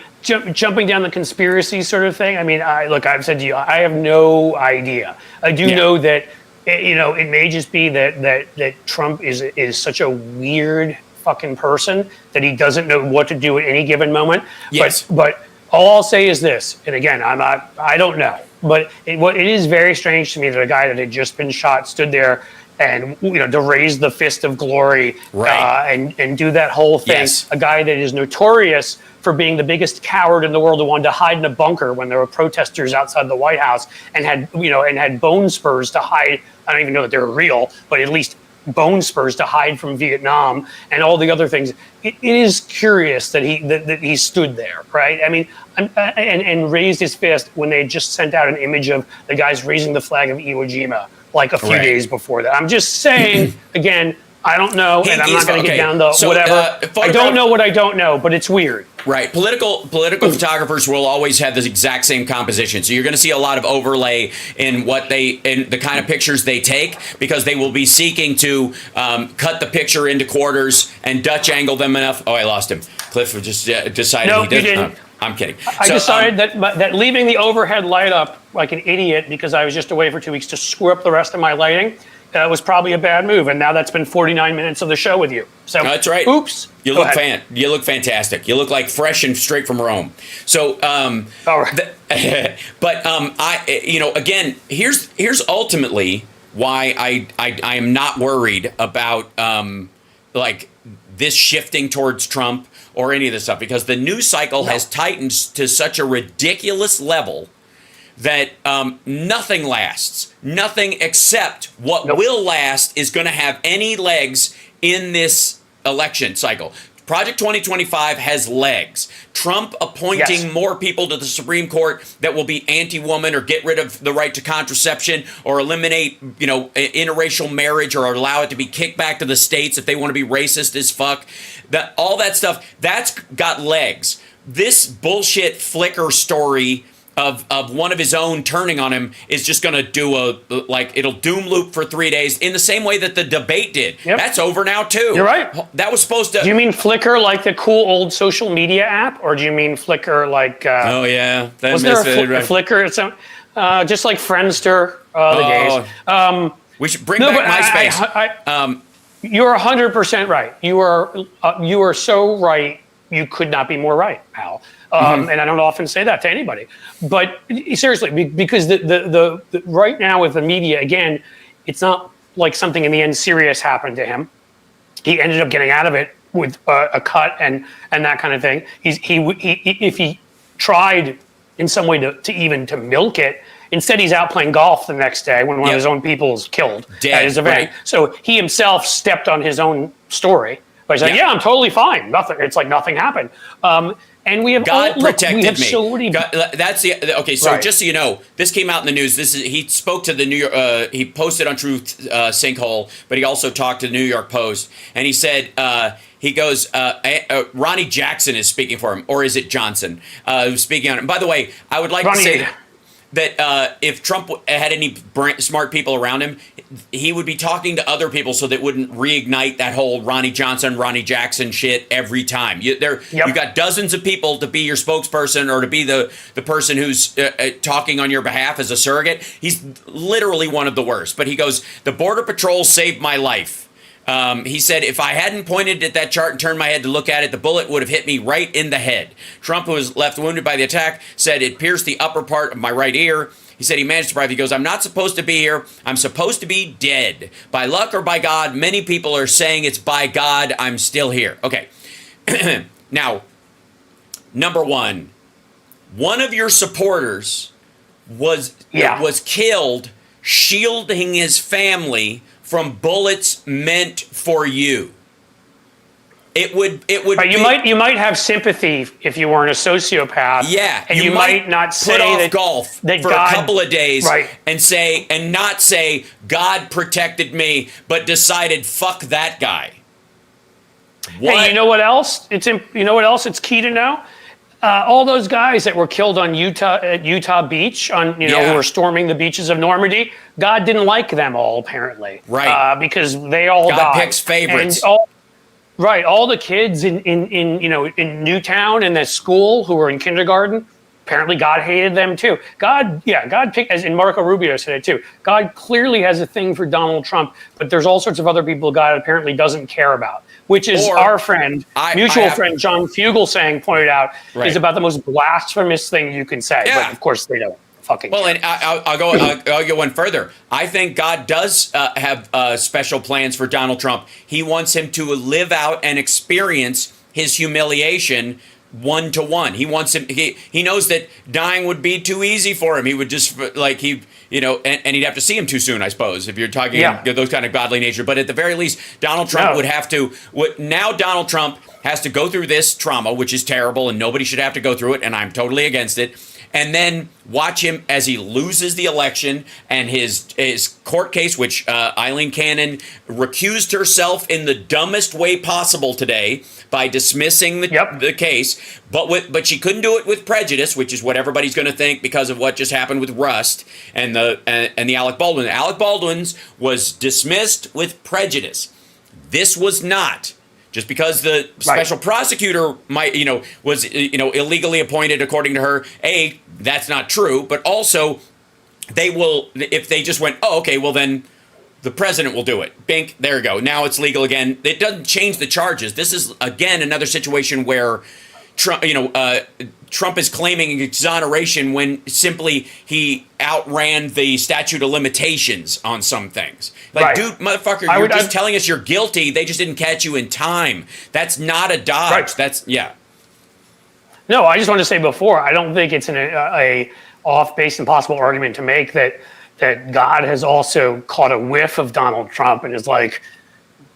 jumping down the conspiracy sort of thing. I mean, I've said to you, I have no idea. I do know that, it may just be that Trump is such a weird fucking person that he doesn't know what to do at any given moment. Yes. But all I'll say is this, and again, I don't know, but it is very strange to me that a guy that had just been shot stood there and to raise the fist of glory, and do that whole thing. Yes. A guy that is notorious for being the biggest coward in the world, who wanted to hide in a bunker when there were protesters outside the White House, and had bone spurs to hide. I don't even know that they were real, but at least bone spurs to hide from Vietnam and all the other things. It is curious that he stood there, right? I mean, and raised his fist when they just sent out an image of the guys raising the flag of Iwo Jima like a few days before that. I'm just saying, again, I don't know, and I'm not going to get down the whatever. I don't know what I don't know, but it's weird. Right. Political photographers will always have the exact same composition. So you're going to see a lot of overlay in the kind of pictures they take, because they will be seeking to cut the picture into quarters and Dutch angle them enough. Oh, I lost him. Cliff just decided no, he did. You didn't. I'm kidding. I decided that leaving the overhead light up like an idiot because I was just away for 2 weeks to screw up the rest of my lighting was probably a bad move, and now that's been 49 minutes of the show with you. So that's right. Oops. You look fantastic. You look like fresh and straight from Rome. So, all right. But again, here's ultimately why I am not worried about this shifting towards Trump or any of this stuff, because the news cycle has tightened to such a ridiculous level that nothing lasts. Nothing except what will last is going to have any legs in this election cycle. Project 2025 has legs. Trump appointing more people to the Supreme Court that will be anti-woman or get rid of the right to contraception or eliminate, interracial marriage or allow it to be kicked back to the states if they want to be racist as fuck. All that stuff, that's got legs. This bullshit Flickr story of one of his own turning on him is just going to do it'll doom loop for 3 days in the same way that the debate did. Yep. That's over now too. You're right. That was supposed to. Do you mean Flickr like the cool old social media app, or do you mean Flickr like? Oh yeah, was there a Flickr? It's just like Friendster. The days. We should bring back MySpace. You're 100% right. You are so right. You could not be more right, pal. And I don't often say that to anybody, but seriously, because the right now with the media, again, it's not like something in the end serious happened to him. He ended up getting out of it with a cut and that kind of thing. If he tried in some way to milk it, instead he's out playing golf the next day when one of his own people is killed at his event. Right. So he himself stepped on his own story by saying, "Yeah, I'm totally fine. Nothing. It's like nothing happened." And we have God protected me. So many, that's the okay. So just so you know, this came out in the news. He spoke to the New York. He posted on Truth Sinkhole, but he also talked to the New York Post, and he said he goes, Ronnie Jackson is speaking for him, or is it Johnson who's speaking on it? And by the way, I would like to say that if Trump had any smart people around him, he would be talking to other people so that wouldn't reignite that whole Ronnie Johnson, Ronnie Jackson shit every time. You got dozens of people to be your spokesperson or to be the person who's talking on your behalf as a surrogate. He's literally one of the worst. But he goes, the Border Patrol saved my life. He said, if I hadn't pointed at that chart and turned my head to look at it, the bullet would have hit me right in the head. Trump, who was left wounded by the attack, said it pierced the upper part of my right ear. He said he managed to survive. He goes, I'm not supposed to be here. I'm supposed to be dead. By luck or by God, many people are saying it's by God I'm still here. Okay. Now, number one of your supporters was killed shielding his family from bullets meant for you. It would. Right, you might have sympathy if you weren't a sociopath. Yeah, and you might not say put off that golf that for God, a couple of days, right. and not say God protected me, but decided fuck that guy. What? Hey, you know what else? You know what else? It's key to know. All those guys that were killed on Utah Beach, who were storming the beaches of Normandy. God didn't like them all, apparently, right? Because they all God died. picks favorites. Right, all the kids in Newtown in that school who were in kindergarten, apparently God hated them too. God picked, as in Marco Rubio said it too. God clearly has a thing for Donald Trump, but there's all sorts of other people God apparently doesn't care about, which is our friend, mutual friend John Fugelsang pointed out is about the most blasphemous thing you can say. Yeah. But of course they don't. Well, and I'll go one further. I think God does have special plans for Donald Trump. He wants him to live out and experience his humiliation one-to-one. He wants him. He knows that dying would be too easy for him. He would just and he'd have to see him too soon, I suppose, if you're talking those kind of godly nature. But at the very least, Donald Trump would have to. Now Donald Trump has to go through this trauma, which is terrible, and nobody should have to go through it. And I'm totally against it. And then watch him as he loses the election and his court case, which Eileen Cannon recused herself in the dumbest way possible today by dismissing the case. But she couldn't do it with prejudice, which is what everybody's going to think because of what just happened with Rust and the Alec Baldwin. Alec Baldwin's was dismissed with prejudice. This was not. Just because the special prosecutor was illegally appointed, according to her, that's not true. But also, they will, if they just went, well then, the president will do it. Bink, there you go. Now it's legal again. It doesn't change the charges. This is again another situation where Trump is claiming exoneration when simply he outran the statute of limitations on some things. Dude, motherfucker, you're just telling us you're guilty. They just didn't catch you in time. That's not a dodge. That's No, I just want to say before, I don't think it's a off-base impossible argument to make that God has also caught a whiff of Donald Trump and is like,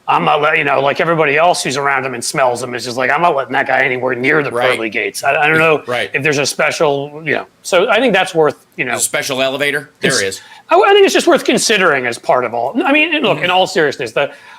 I'm not letting, like everybody else who's around him and smells him, is just like, I'm not letting that guy anywhere near the pearly gates. I don't know if there's a special, so I think that's worth, a special elevator? There is. I think it's just worth considering as part of all. I mean, look, in all seriousness,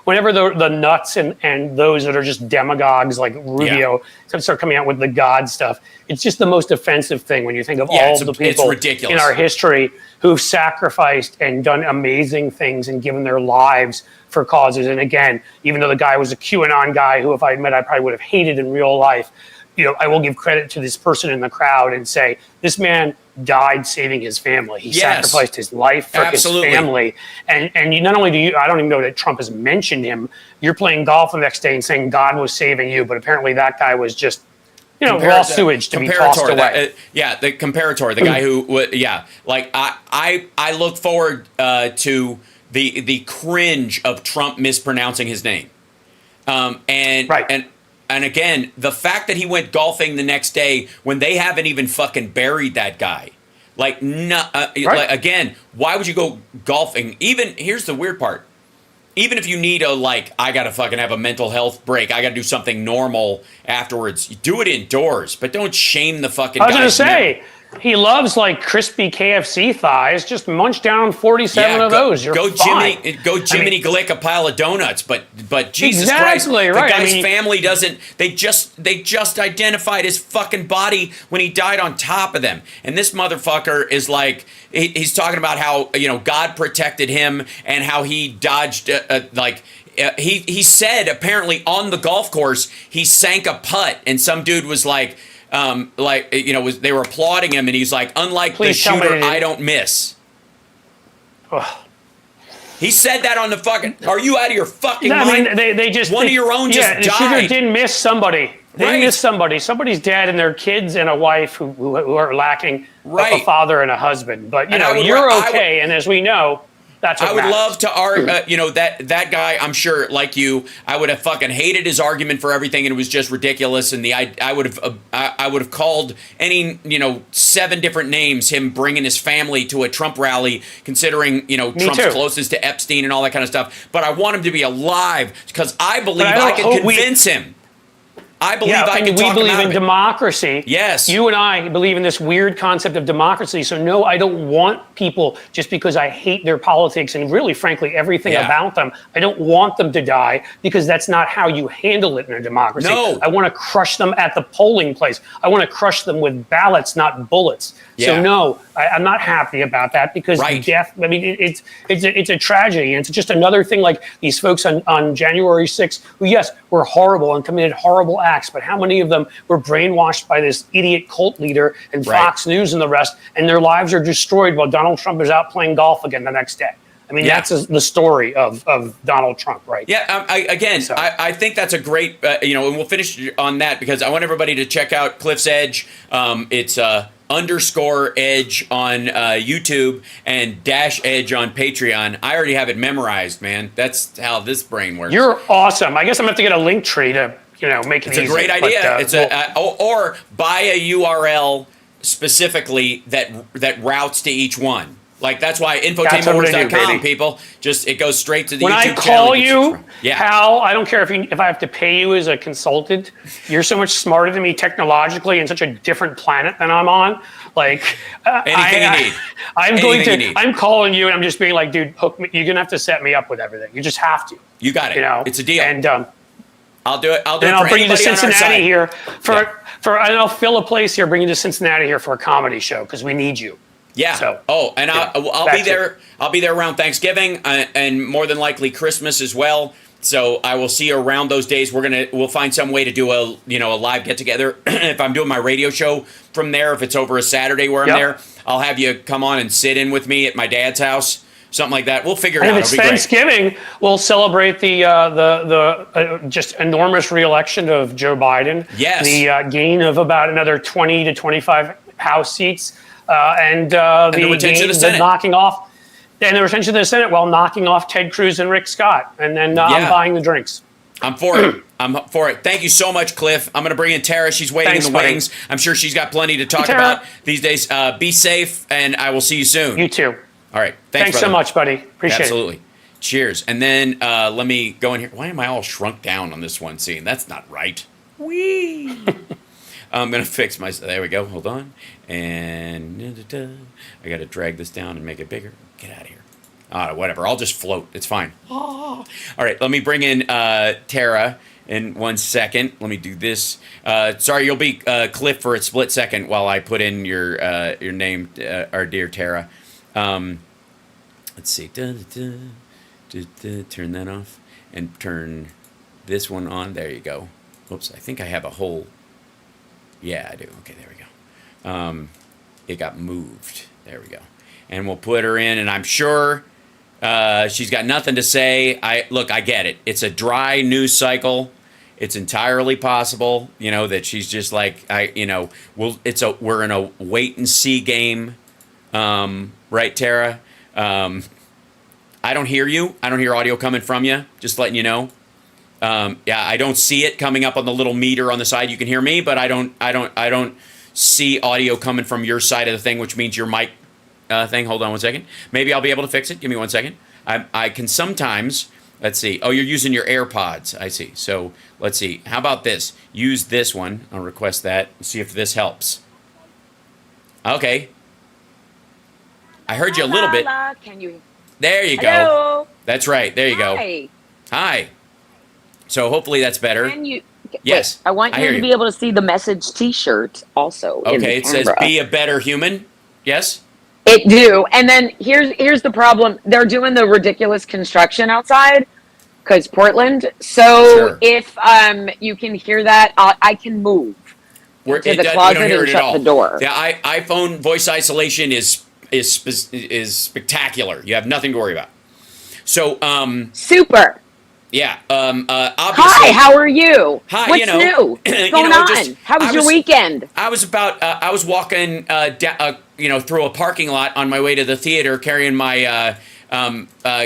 whenever the nuts and those that are just demagogues like Rubio start coming out with the God stuff, it's just the most offensive thing when you think of all the people in our history who've sacrificed and done amazing things and given their lives for causes. And again, even though the guy was a QAnon guy who, if I admit, I probably would have hated in real life, I will give credit to this person in the crowd and say, this man died saving his family. He sacrificed his life for his family. And you, not only do you, I don't even know that Trump has mentioned him. You're playing golf the next day and saying God was saving you, but apparently that guy was just, raw sewage to be tossed away. The comparator, the guy who, I look forward to the cringe of Trump mispronouncing his name. And again, the fact that he went golfing the next day when they haven't even fucking buried that guy. Again, why would you go golfing? Even, here's the weird part. Even if you need I got to fucking have a mental health break, I got to do something normal afterwards, you do it indoors, but don't shame the fucking guy. I was going to say, he loves crispy KFC thighs. Just munch down 47 of those. You're fine. Jiminy Glick a pile of donuts, but Jesus Christ, the guy's family doesn't. They just identified his fucking body when he died on top of them, and this motherfucker is he's talking about how God protected him and how he dodged he said apparently on the golf course he sank a putt and some dude was like. They were applauding him, and he's like, unlike the shooter, I don't miss. Ugh. He said that on the fucking. Are you out of your fucking mind? I mean, they just one of your own just died. The shooter didn't miss somebody. They missed somebody. Somebody's dead, and their kids and a wife who are lacking a father and a husband. But you're okay, and as we know. I would love to argue, that guy, I'm sure, like you, I would have fucking hated his argument for everything, and it was just ridiculous. And I would have called any, 7 different names, him bringing his family to a Trump rally, considering, Trump's closest to Epstein and all that kind of stuff. But I want him to be alive because I believe I can convince him. I believe Yeah, I and can we talk believe them out in of it. democracy. Yes. You and I believe in this weird concept of democracy. So no, I don't want people, just because I hate their politics and really, frankly, everything Yeah. about them, I don't want them to die, because that's not how you handle it in a democracy. No. I want to crush them at the polling place. I want to crush them with ballots, not bullets. Yeah. So no, I'm not happy about that, because Right. death, I mean, it's a tragedy. And it's just another thing, like these folks on January 6th, who, yes, were horrible and committed horrible acts, but how many of them were brainwashed by this idiot cult leader and Right. Fox News and the rest, and their lives are destroyed while Donald Trump is out playing golf again the next day? I mean, Yeah. that's the story of Donald Trump, right? Yeah, I think that's a great, and we'll finish on that, because I want everybody to check out Cliff's Edge. It's underscore edge on YouTube and dash edge on Patreon. I already have it memorized, man. That's how this brain works. You're awesome. I guess I'm going to have to get a link tree to, make it It's a easier, great idea. but, It's or buy a URL specifically that routes to each one. Like, that's why That's what I'm gonna do, infotainmentwars.com, baby. people, just, it goes straight to the when YouTube I channel. call you, Yeah. Hal, I don't care if I have to pay you as a consultant. You're so much smarter than me technologically, and such a different planet than I'm on. Like, Anything you need. I'm calling you, and I'm just being like, dude, hook me. You're gonna have to set me up with everything. You just have to. You got it. It's a deal. And I'll do it. I'll do it and for I'll bring you to anybody on our Cincinnati side. here and I'll fill a place here. Bring you to Cincinnati here for a comedy show, because we need you. Yeah. So, and I'll be there. I'll be there around Thanksgiving and more than likely Christmas as well. So I will see you around those days. We'll find some way to do a live get together. If I'm doing my radio show from there, if it's over a Saturday where I'm there, I'll have you come on and sit in with me at my dad's house. Something like that. We'll figure it out. If it's Thanksgiving, we'll celebrate the just enormous reelection of Joe Biden. Yes. The gain of about another 20 to 25 House seats, and the retention of the Senate. knocking off, and the retention of the Senate, while knocking off Ted Cruz and Rick Scott. And then I'm buying the drinks. I'm for it. I'm for it. Thank you so much, Cliff. I'm going to bring in Tara. She's waiting in the wings. I'm sure she's got plenty to talk about these days. Be safe, and I will see you soon. You too. All right. Thanks so much, buddy. Appreciate it. Absolutely. Cheers. And then let me go in here. Why am I all shrunk down on this one scene? That's not right. Whee! I'm going to fix my... There we go. Hold on. And I got to drag this down and make it bigger. Get out of here. Whatever. I'll just float. It's fine. All right. Let me bring in Tara in 1 second. Let me do this. Sorry, you'll be Cliff for a split second while I put in your name, our dear Tara. Let's see. Turn that off and turn this one on. There you go. Oops, I think I have a whole... Yeah, I do. Okay, there we go. It got moved. There we go. And we'll put her in, and I'm sure she's got nothing to say. I get it. It's a dry news cycle. It's entirely possible, that she's just like, we're in a wait and see game. Right, Tara? I don't hear you. I don't hear audio coming from you. Just letting you know. I don't see it coming up on the little meter on the side. You can hear me, but I don't see audio coming from your side of the thing, which means your mic thing. Hold on 1 second. Maybe I'll be able to fix it. Give me 1 second. I can sometimes. Let's see. Oh, you're using your AirPods. I see. So let's see. How about this? Use this one. I'll request that. See if this helps. Okay. I heard you a little bit. Can you? There you go. Hello? That's right. There you go. Hi. So hopefully that's better. Can you? Yes. Wait, I want you to be able to see the message T-shirt also. Okay. It says "Be a better human." Yes. It do. And then here's the problem. They're doing the ridiculous construction outside because Portland. So if you can hear that, I can move to the closet and shut the door. The iPhone voice isolation is spectacular. You have nothing to worry about. So super. Yeah. Obviously. Hi. How are you? Hi. What's new? What's going on? How was your weekend? I was walking through a parking lot on my way to the theater, carrying my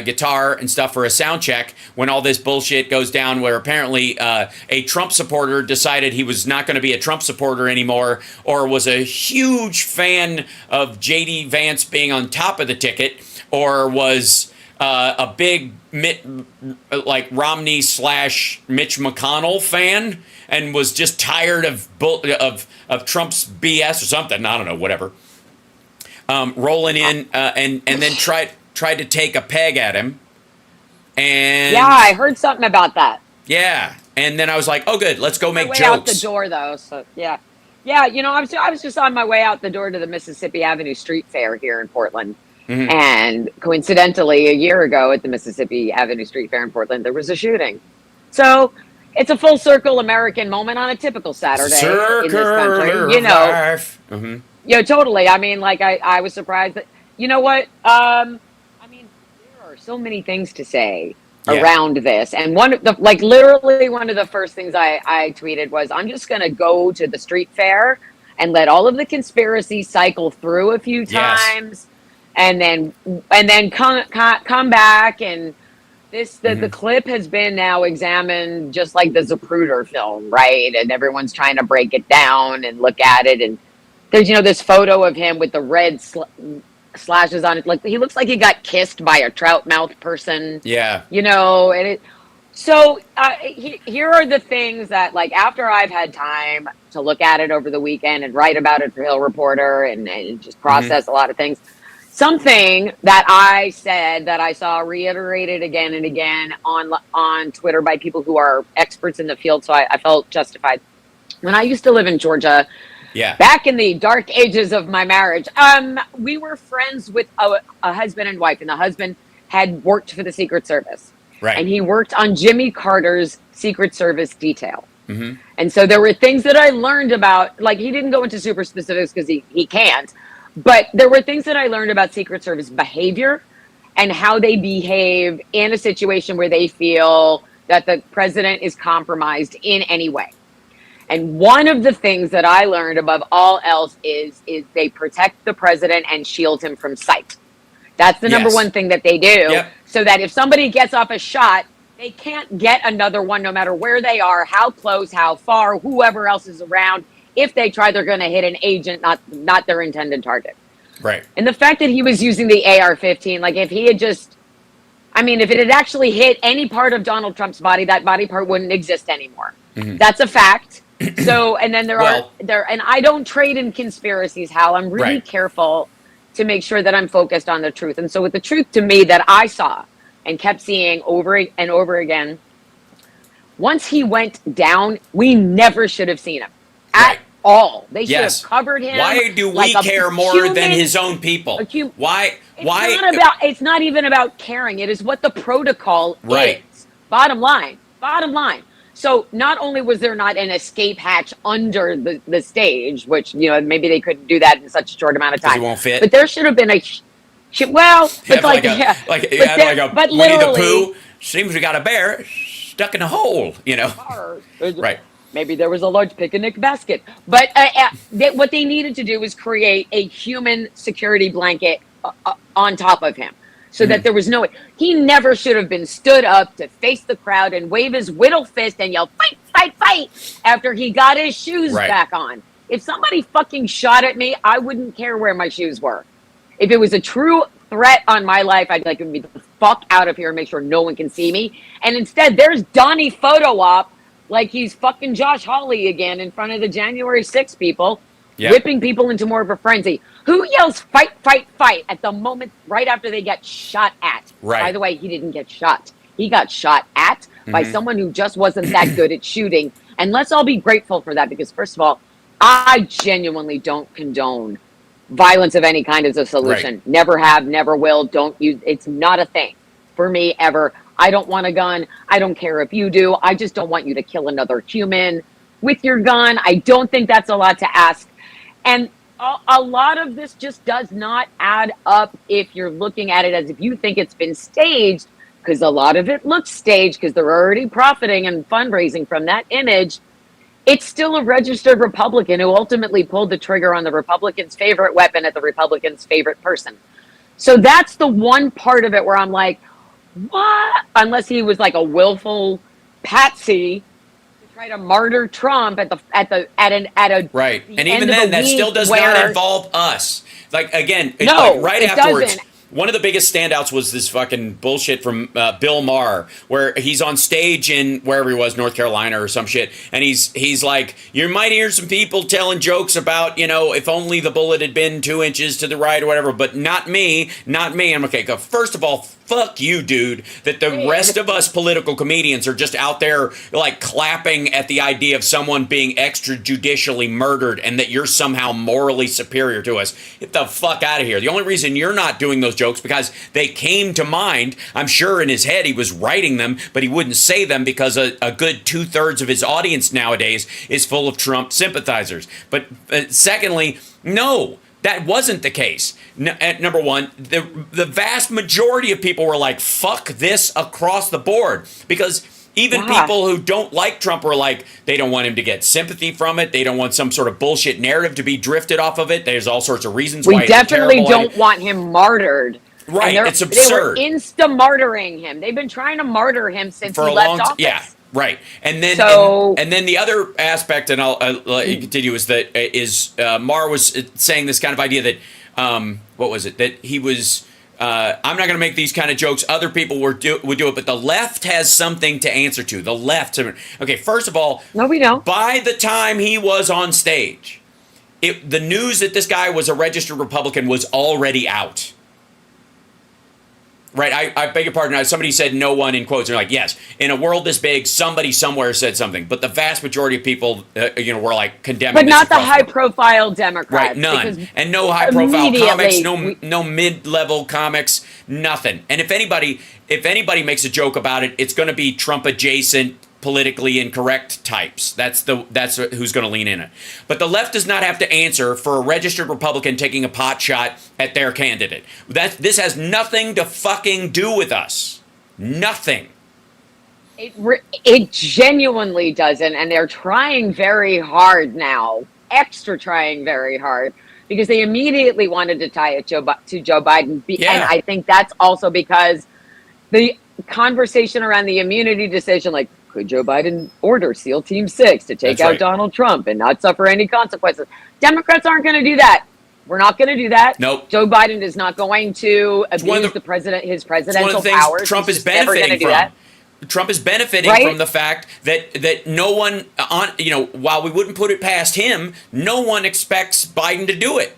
guitar and stuff for a sound check, when all this bullshit goes down where apparently a Trump supporter decided he was not going to be a Trump supporter anymore, or was a huge fan of J.D. Vance being on top of the ticket, or was a big like Romney / Mitch McConnell fan, and was just tired of Trump's BS or something. I don't know, whatever. Rolling in and then tried to take a peg at him. And yeah, I heard something about that. Yeah, and then I was like, "Oh, good, let's go make way jokes." Out the door, though. So yeah. You know, I was just on my way out the door to the Mississippi Avenue Street Fair here in Portland, and coincidentally, a year ago at the Mississippi Avenue Street Fair in Portland, there was a shooting. So it's a full circle American moment on a typical Saturday in this country. You know, yeah, totally. I mean, like I was surprised that you know what. I mean, there are so many things to say around this, and literally one of the first things I tweeted was, I'm just going to go to the street fair and let all of the conspiracy cycle through a few times, and then come back. And the clip has been now examined just like the Zapruder film, right? And everyone's trying to break it down and look at it, and there's this photo of him with the red slashes on it, like he looks like he got kissed by a trout mouth person. Yeah. And so here are the things that, like, after I've had time to look at it over the weekend and write about it for Hill Reporter and just process a lot of things, something that I said that I saw reiterated again and again on Twitter by people who are experts in the field, so I felt justified. When I used to live in Georgia, back in the dark ages of my marriage, we were friends with a husband and wife, and the husband had worked for the Secret Service. Right. And he worked on Jimmy Carter's Secret Service detail. And so there were things that I learned about, like, he didn't go into super specifics because he can't, but there were things that I learned about Secret Service behavior and how they behave in a situation where they feel that the president is compromised in any way. And one of the things that I learned above all else is they protect the president and shield him from sight. That's the number one thing that they do, so that if somebody gets off a shot, they can't get another one no matter where they are, how close, how far, whoever else is around. If they try, they're going to hit an agent, not their intended target. Right. And the fact that he was using the AR-15, like, if he had just, I mean, if it had actually hit any part of Donald Trump's body, that body part wouldn't exist anymore. That's a fact. So, and then and I don't trade in conspiracies, Hal. I'm really careful to make sure that I'm focused on the truth. And so with the truth to me that I saw and kept seeing over and over again, once he went down, we never should have seen him at all. They should have covered him. Why do we care more than his own people? Why? It's not even about caring. It is what the protocol is. Bottom line. So not only was there not an escape hatch under the stage, which, maybe they couldn't do that in such a short amount of time. It won't fit. But there should have been a Winnie the Pooh. Seems we got a bear stuck in a hole, Right. Maybe there was a large picnic basket. But what they needed to do was create a human security blanket on top of him. So that there was no way. He never should have been stood up to face the crowd and wave his whittle fist and yell, "Fight, fight, fight," after he got his shoes back on. If somebody fucking shot at me, I wouldn't care where my shoes were. If it was a true threat on my life, I'd like to be the fuck out of here and make sure no one can see me. And instead, there's Donnie photo op like he's fucking Josh Hawley again in front of the January 6th people, whipping people into more of a frenzy. Who yells "fight, fight, fight" at the moment right after they get shot at? Right. By the way, he didn't get shot. He got shot at by someone who just wasn't that good at shooting. And let's all be grateful for that, because first of all, I genuinely don't condone violence of any kind as a solution. Right. Never have, never will. Don't use. It's not a thing for me ever. I don't want a gun. I don't care if you do. I just don't want you to kill another human with your gun. I don't think that's a lot to ask. And a lot of this just does not add up if you're looking at it as if you think it's been staged, because a lot of it looks staged because they're already profiting and fundraising from that image. It's still a registered Republican who ultimately pulled the trigger on the Republicans' favorite weapon at the Republicans' favorite person. So that's the one part of it where I'm like, what? Unless he was like a willful patsy to try to martyr Trump at a right. The And end even of then, a that week still does where, not involve us. Like, again, no, like right it afterwards, doesn't. one of the biggest standouts was this fucking bullshit from Bill Maher, where he's on stage in wherever he was, North Carolina or some shit, and he's like, you might hear some people telling jokes about, if only the bullet had been 2 inches to the right or whatever, but not me. I'm okay. First of all, fuck you, dude, that the rest of us political comedians are just out there like clapping at the idea of someone being extrajudicially murdered and that you're somehow morally superior to us. Get the fuck out of here. The only reason you're not doing those jokes because they came to mind. I'm sure in his head he was writing them, but he wouldn't say them because a good 2/3 of his audience nowadays is full of Trump sympathizers. But secondly, no. That wasn't the case. Number one, the vast majority of people were like, fuck this across the board. Because even people who don't like Trump were like, they don't want him to get sympathy from it. They don't want some sort of bullshit narrative to be drifted off of it. There's all sorts of reasons why. We definitely don't want him martyred. Right, it's absurd. They were insta-martyring him. They've been trying to martyr him since he left office. Yeah. Right, and then and then the other aspect, and I'll continue, is that Maher was saying this kind of idea that what was it, that he was I'm not going to make these kind of jokes. Other people would do it, but the left has something to answer to. The left, okay. First of all, no, we don't. By the time he was on stage, the news that this guy was a registered Republican was already out. Right, I beg your pardon. Somebody said no one in quotes. They're like, yes, in a world this big, somebody somewhere said something. But the vast majority of people, were like condemning. But not the high-profile Democrats. Right, none, and no high-profile comics, no mid-level comics, nothing. And if anybody makes a joke about it, it's going to be Trump-adjacent, politically incorrect types. That's who's going to lean in it. But the left does not have to answer for a registered Republican taking a pot shot at their candidate. This has nothing to fucking do with us. Nothing. It genuinely doesn't, and they're trying very hard now, trying very hard, because they immediately wanted to tie it to Joe Biden. And I think that's also because the conversation around the immunity decision, like, could Joe Biden order SEAL Team 6 to take out Donald Trump and not suffer any consequences? Democrats aren't going to do that. We're not going to do that. Nope. Joe Biden is not going to abuse the president, his presidential powers. Trump is benefiting from. Trump is benefiting from the fact that no one while we wouldn't put it past him, no one expects Biden to do it.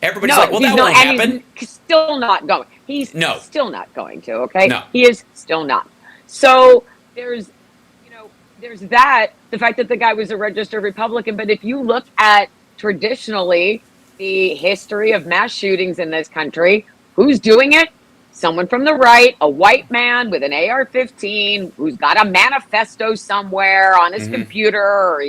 Everybody's like, well, that won't happen. He's still not going. He's still not going to. Okay. No. He is still not. So there's that, the fact that the guy was a registered Republican. But if you look at traditionally the history of mass shootings in this country, who's doing it? Someone from the right, a white man with an AR-15 who's got a manifesto somewhere on his computer,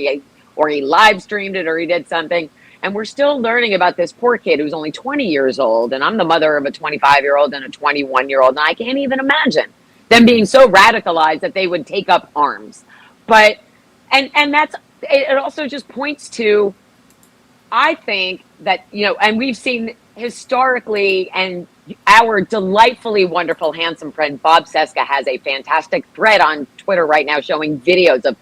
or he live streamed it, or he did something. And we're still learning about this poor kid who's only 20 years old. And I'm the mother of a 25-year-old and a 21-year-old. And I can't even imagine them being so radicalized that they would take up arms. But, and that's, it also just points to, I think that, and we've seen historically, and our delightfully wonderful, handsome friend Bob Seska has a fantastic thread on Twitter right now showing videos of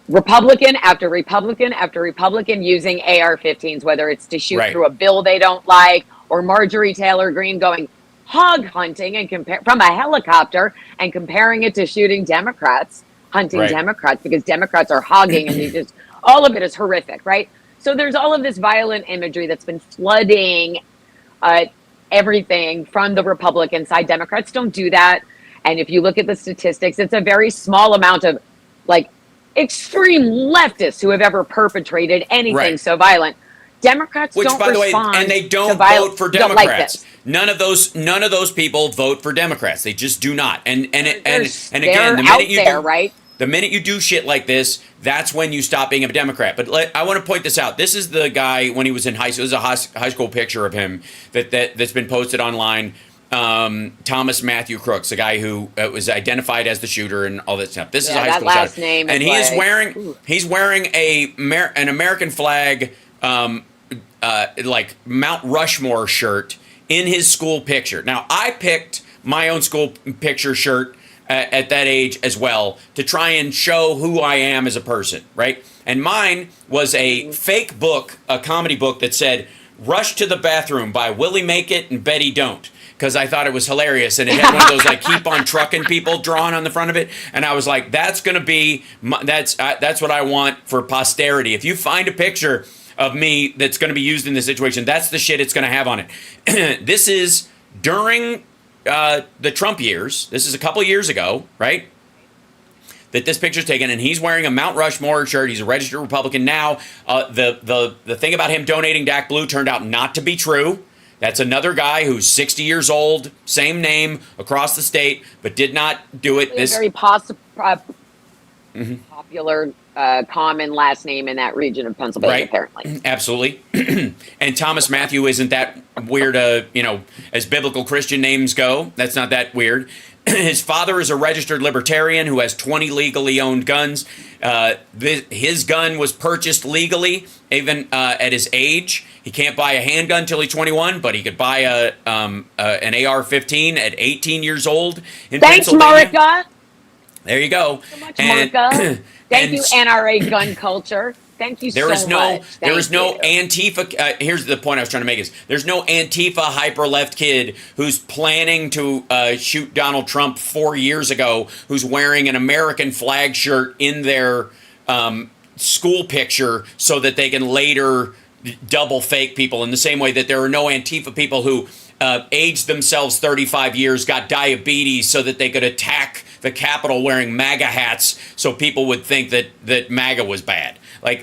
Republican after Republican after Republican using AR-15s, whether it's to shoot through a bill they don't like, or Marjorie Taylor Greene going hog hunting and from a helicopter and comparing it to shooting Democrats, hunting Democrats, because Democrats are hogging, and all of it is horrific, right? So there's all of this violent imagery that's been flooding everything from the Republican side. Democrats don't do that. And if you look at the statistics, it's a very small amount of extreme leftists who have ever perpetrated anything so violent. Democrats don't respond. Which, by the way, and they don't vote for Democrats. None of those people vote for Democrats. They just do not. And again, the minute you do shit like this, that's when you stop being a Democrat. But I want to point this out. This is the guy when he was in high school. There's a high school picture of him that's been posted online. Thomas Matthew Crooks, the guy who was identified as the shooter and all that stuff. This is a high school shot, and he is wearing an American flag, like Mount Rushmore shirt in his school picture. Now, I picked my own school picture shirt at that age as well to try and show who I am as a person, right? And mine was a fake book, a comedy book that said, Rush to the Bathroom by Willie Make It and Betty Don't, because I thought it was hilarious, and it had one of those like keep on trucking people drawn on the front of it, and I was like, that's gonna be that's what I want for posterity. If you find a picture of me that's gonna be used in this situation, that's the shit it's gonna have on it. This is during the Trump years. This is a couple years ago, right? That this picture's taken, and he's wearing a Mount Rushmore shirt. He's a registered Republican now. The thing about him donating DAC Blue turned out not to be true. That's another guy who's 60 years old, same name across the state, but did not do it. This very popular, common last name in that region of Pennsylvania, right. Apparently. Absolutely. And Thomas Matthew isn't that weird, as biblical Christian names go. That's not that weird. His father is a registered libertarian who has 20 legally owned guns. His gun was purchased legally, even at his age. He can't buy a handgun till he's 21, but he could buy an AR-15 at 18 years old in Thanks, Pennsylvania. Marika. There you go. So much, Marika. Thank you, NRA gun culture. Thank you so much. There is no Antifa. Here's the point I was trying to make: is there's no Antifa hyper left kid who's planning to shoot Donald Trump 4 years ago, who's wearing an American flag shirt in their school picture so that they can later double fake people. In the same way that there are no Antifa people who aged themselves 35 years, got diabetes so that they could attack the Capitol wearing MAGA hats, so people would think that MAGA was bad. Like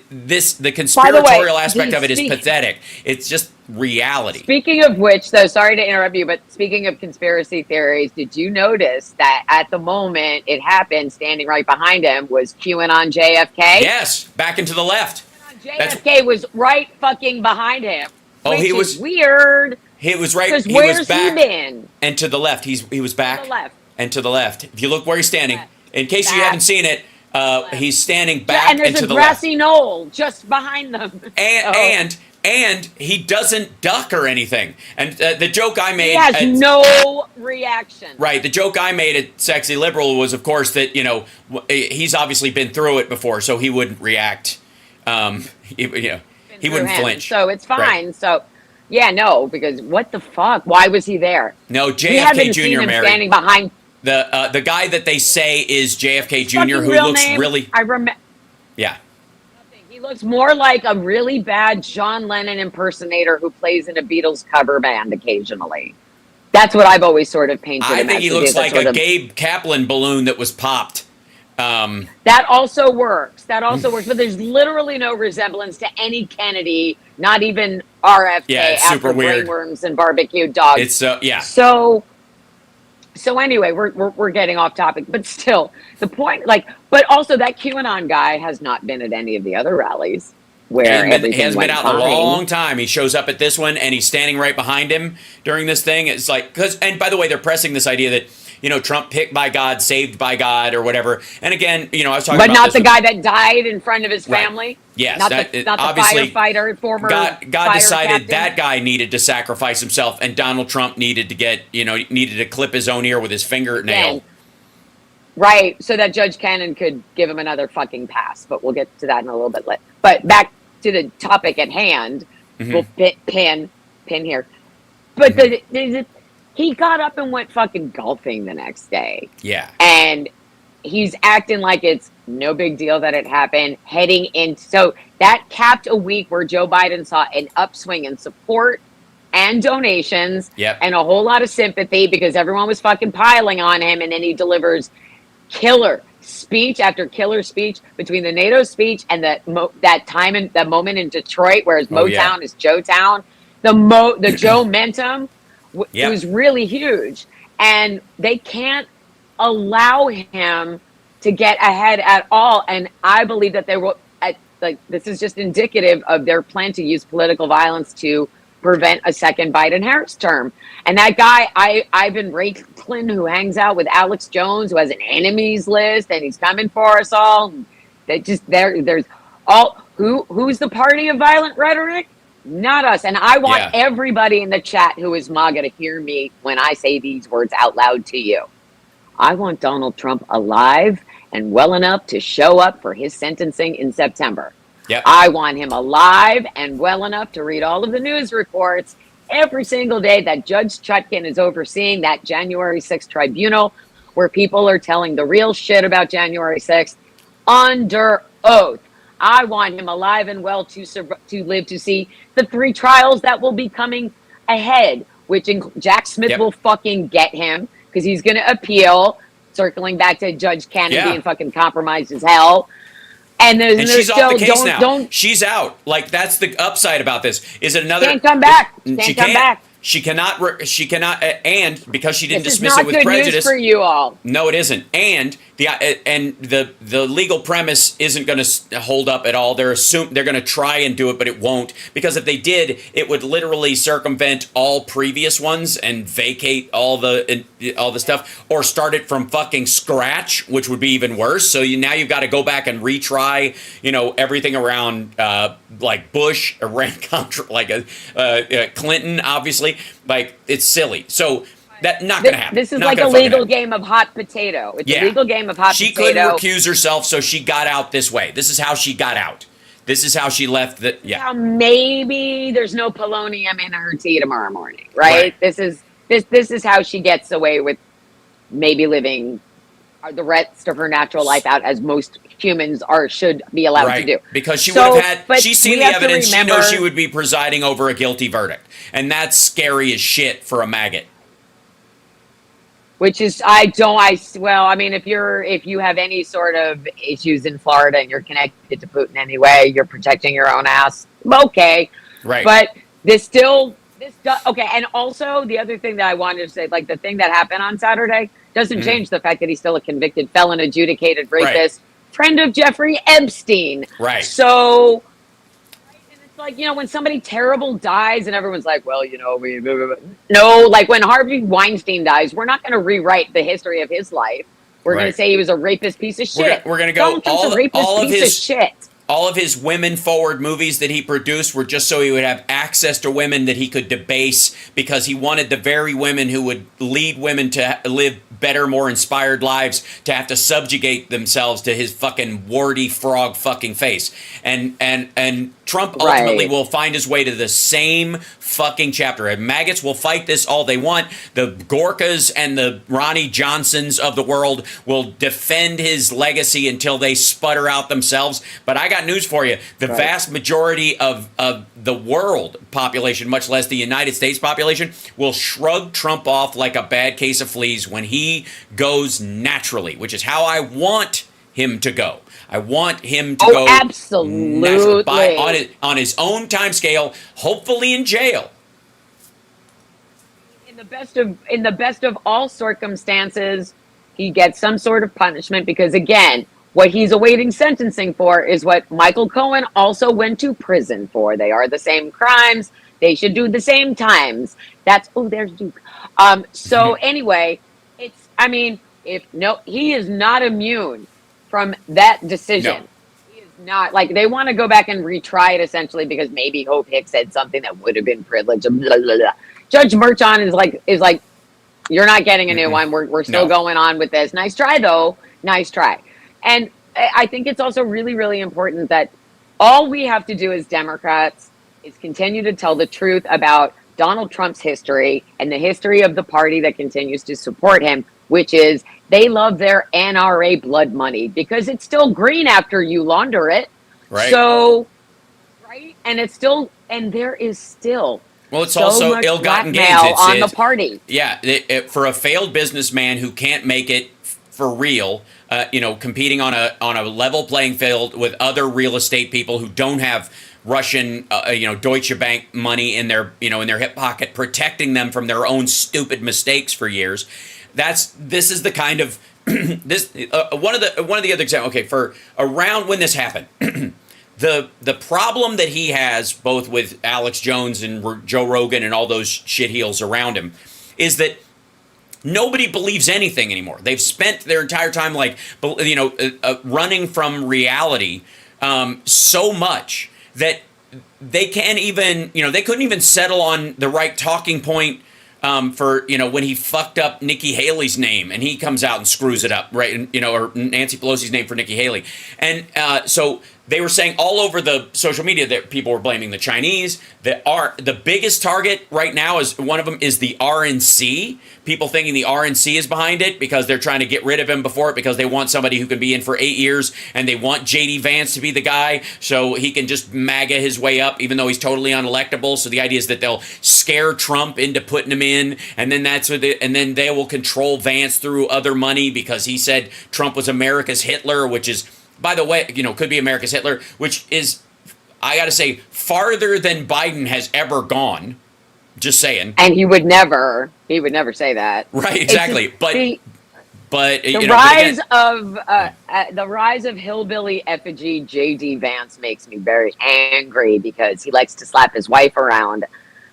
the conspiratorial aspect of it is pathetic. It's just reality. Speaking of which, though, sorry to interrupt you, but speaking of conspiracy theories, did you notice that at the moment it happened, standing right behind him was QAnon JFK? Yes, back and to the left. JFK was right fucking behind him. Oh, he was weird. He was right. Because where's he been? And to the left. He was back. To the left. And to the left. If you look where he's standing, in case you haven't seen it, he's standing back and there's to the a left. grassy knoll just behind them. And he doesn't duck or anything. And the joke I made, he has no reaction. Right. The joke I made at Sexy Liberal was, of course, that he's obviously been through it before, so he wouldn't react. He wouldn't flinch. So it's fine. Right. So. Yeah, no, because what the fuck? Why was he there? No, JFK Jr. We haven't seen him standing behind the guy that they say is JFK Jr. who looks really. I remember. Yeah. He looks more like a really bad John Lennon impersonator who plays in a Beatles cover band occasionally. That's what I've always sort of painted him as. I think he looks like a Gabe Kaplan balloon that was popped. That also works. But there's literally no resemblance to any Kennedy, not even RFK after brainworms and barbecued dogs. It's So anyway, we're getting off topic, but still, the point, but also that QAnon guy has not been at any of the other rallies where he hasn't been out in a long time. He shows up at this one and he's standing right behind him during this thing. It's like, and by the way, they're pressing this idea that, Trump picked by God, saved by God, or whatever. And again, I was talking about not the guy that died in front of his family. Right. Yes, not the firefighter, former God fire decided captain. that guy needed to sacrifice himself, and Donald Trump needed to clip his own ear with his fingernail. Right, so that Judge Cannon could give him another fucking pass. But we'll get to that in a little bit later. But back to the topic at hand. We'll pin here. But he got up and went fucking golfing the next day. Yeah. And he's acting like it's no big deal that it happened, heading in. So that capped a week where Joe Biden saw an upswing in support and donations and a whole lot of sympathy because everyone was fucking piling on him. And then he delivers killer speech after killer speech between the NATO speech and that moment in Detroit where his Motown is Joe-town. The Joe Mentum. It was really huge, and they can't allow him to get ahead at all. And I believe that they will. This is just indicative of their plan to use political violence to prevent a second Biden-Harris term. And that guy, Ivan Raiklin, who hangs out with Alex Jones, who has an enemies list, and he's coming for us all. There's all who's the party of violent rhetoric. Not us. And I want everybody in the chat who is MAGA to hear me when I say these words out loud to you. I want Donald Trump alive and well enough to show up for his sentencing in September. Yep. I want him alive and well enough to read all of the news reports every single day that Judge Chutkin is overseeing that January 6th tribunal where people are telling the real shit about January 6th under oath. I want him alive and well to live to see the 3 trials that will be coming ahead, which Jack Smith will fucking get him because he's going to appeal, circling back to Judge Kennedy and fucking compromised as hell. And she's off the case now. She's out. Like, that's the upside about this. Is it another? Can't come back. Can't come back. She cannot, and because she didn't this dismiss it with prejudice. News for you all. No, it isn't. And the legal premise isn't going to hold up at all. They're going to try and do it, but it won't, because if they did, it would literally circumvent all previous ones and vacate all the stuff, or start it from fucking scratch, which would be even worse. So now you've got to go back and retry, everything around like Bush, Iran-Contra, like Clinton, obviously. Like, it's silly. So that not going to happen. This is like a legal game of hot potato. It's a legal game of hot potato. She couldn't recuse herself, so she got out this way. This is how she got out. This is how she left the. Yeah. Now maybe there's no polonium in her tea tomorrow morning, right? This is how she gets away with maybe living the rest of her natural life out as most humans should be allowed to do. Because she would have had, she's seen the evidence, she knows she would be presiding over a guilty verdict. And that's scary as shit for a maggot. Which is, if you have any sort of issues in Florida and you're connected to Putin anyway, you're protecting your own ass, okay. Right. But okay, and also the other thing that I wanted to say, like the thing that happened on Saturday, doesn't change the fact that he's still a convicted felon, adjudicated rapist, friend of Jeffrey Epstein. Right. So, and it's like, when somebody terrible dies and everyone's like, well, no, like when Harvey Weinstein dies, we're not going to rewrite the history of his life. We're going to say he was a rapist piece of shit. We're going to go all of his women-forward movies that he produced were just so he would have access to women that he could debase, because he wanted the very women who would lead women to live better, more inspired lives to have to subjugate themselves to his fucking warty frog fucking face. And Trump ultimately will find his way to the same fucking chapter. And maggots will fight this all they want. The Gorkas and the Ronnie Johnsons of the world will defend his legacy until they sputter out themselves. But I got news for you. The vast majority of the world population, much less the United States population, will shrug Trump off like a bad case of fleas when he goes naturally, which is how I want him to go. I want him to go absolutely on his own time scale, hopefully in jail. In the best of all circumstances, he gets some sort of punishment, because again, what he's awaiting sentencing for is what Michael Cohen also went to prison for. They are the same crimes. They should do the same times. There's Duke. Anyway, he is not immune from that decision. No. He is not. Like, they want to go back and retry it essentially because maybe Hope Hicks said something that would have been privileged. Blah, blah, blah. Judge Merchan is like, you're not getting a new one. We're still going on with this. Nice try though. Nice try. And I think it's also really, really important that all we have to do as Democrats is continue to tell the truth about Donald Trump's history and the history of the party that continues to support him, which is they love their NRA blood money because it's still green after you launder it. Right. So, and it's still, and there is still Well, it's also ill-gotten gains. On the party. Yeah, for a failed businessman who can't make it for real, competing on a level playing field with other real estate people who don't have Russian, Deutsche Bank money in their hip pocket, protecting them from their own stupid mistakes for years. This is the kind of one of the other examples. Okay, for around when this happened. The problem that he has, both with Alex Jones and Joe Rogan and all those shitheels around him, is that nobody believes anything anymore. They've spent their entire time running from reality so much that they can't even, they couldn't even settle on the right talking point for, when he fucked up Nikki Haley's name and he comes out and screws it up, right? Or Nancy Pelosi's name for Nikki Haley. And so they were saying all over the social media that people were blaming the Chinese. The biggest target right now is one of them is the RNC. People thinking the RNC is behind it because they're trying to get rid of him before it because they want somebody who can be in for 8 years, and they want JD Vance to be the guy so he can just MAGA his way up even though he's totally unelectable. So the idea is that they'll scare Trump into putting him in, and then and then they will control Vance through other money because he said Trump was America's Hitler, which is, by the way, could be America's Hitler, which is, I got to say, farther than Biden has ever gone. Just saying. And he would never say that. Right, exactly. The rise of hillbilly effigy JD Vance makes me very angry because he likes to slap his wife around.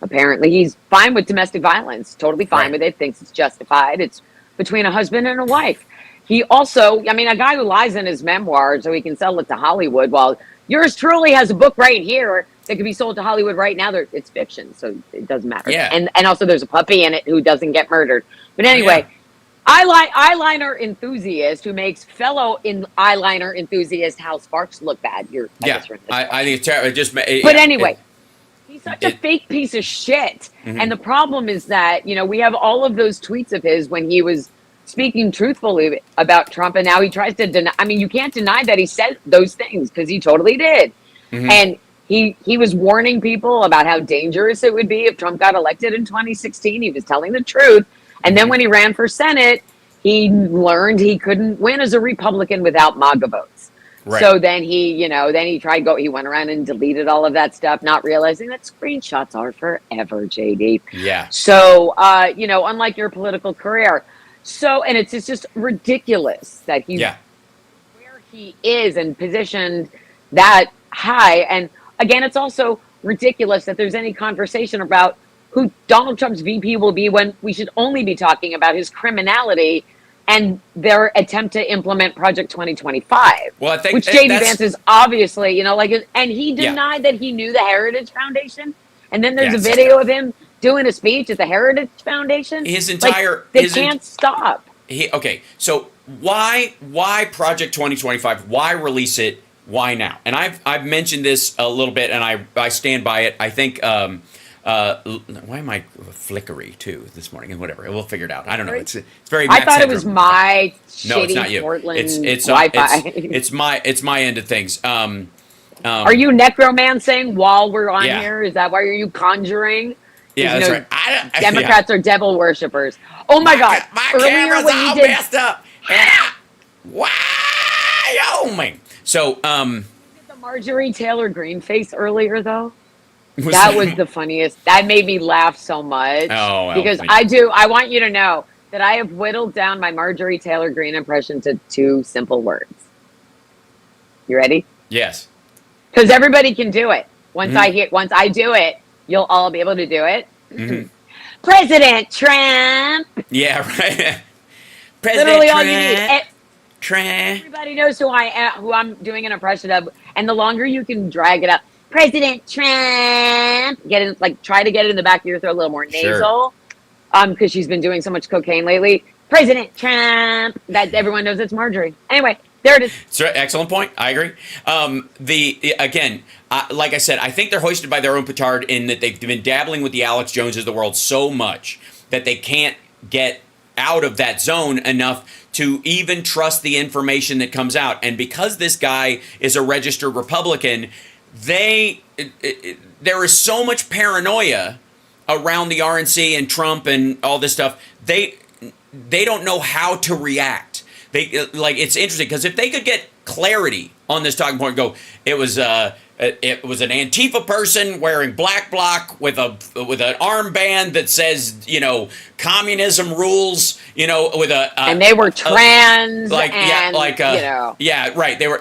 Apparently, he's fine with domestic violence, totally fine with it, thinks it's justified. It's between a husband and a wife. He also, a guy who lies in his memoir so he can sell it to Hollywood, while yours truly has a book right here that could be sold to Hollywood right now. It's fiction, so it doesn't matter. Yeah. And also there's a puppy in it who doesn't get murdered. But anyway, eyeliner enthusiast who makes fellow eyeliner enthusiast Hal Sparks look bad. I think it's terrible. But anyway, he's such a fake piece of shit. Mm-hmm. And the problem is that, we have all of those tweets of his when he was speaking truthfully about Trump, and now he tries to deny. You can't deny that he said those things because he totally did. Mm-hmm. And he was warning people about how dangerous it would be if Trump got elected in 2016. He was telling the truth. And then when he ran for Senate, he learned he couldn't win as a Republican without MAGA votes. Right. So then he went around and deleted all of that stuff, not realizing that screenshots are forever, JD. Yeah. So, unlike your political career. So, and it's just ridiculous that he's where he is and positioned that high. And again, it's also ridiculous that there's any conversation about who Donald Trump's VP will be when we should only be talking about his criminality and their attempt to implement Project 2025. Well, I think which JD Vance is obviously, and he denied that he knew the Heritage Foundation. And then there's a video of him doing a speech at the Heritage Foundation. His entire they can't stop. So why Project 2025? Why release it? Why now? And I've mentioned this a little bit, and I stand by it. I think why am I flickery too this morning? And whatever, we'll figure it out. I don't know. It's very. I thought it was my shitty Portland Wi-Fi. It's my end of things. Are you necromancing while we're on here? Is that why you conjuring? Yeah, that's right. Democrats are devil worshippers. Oh my God! My earlier camera's when all you did messed up. Wyoming. So, the Marjorie Taylor Greene face earlier though. That was the funniest. That made me laugh so much. Oh, well, because I want you to know that I have whittled down my Marjorie Taylor Greene impression to 2 simple words. You ready? Yes. Because everybody can do it. Once I do it, you'll all be able to do it. Mm-hmm. President Trump. Yeah, right. President Literally Trump. All you need. Trump. Everybody knows who I am, who I'm doing an impression of, and the longer you can drag it up, President Trump. Try to get it in the back of your throat a little more nasal, because she's been doing so much cocaine lately. President Trump. That everyone knows it's Marjorie. Anyway. There it is. Excellent point. I agree. Like I said, I think they're hoisted by their own petard in that they've been dabbling with the Alex Joneses of the world so much that they can't get out of that zone enough to even trust the information that comes out. And because this guy is a registered Republican, there is so much paranoia around the RNC and Trump and all this stuff. They don't know how to react. It's interesting because if they could get clarity on this talking point, it was an Antifa person wearing black bloc with an armband that says communism rules, and they were trans, right.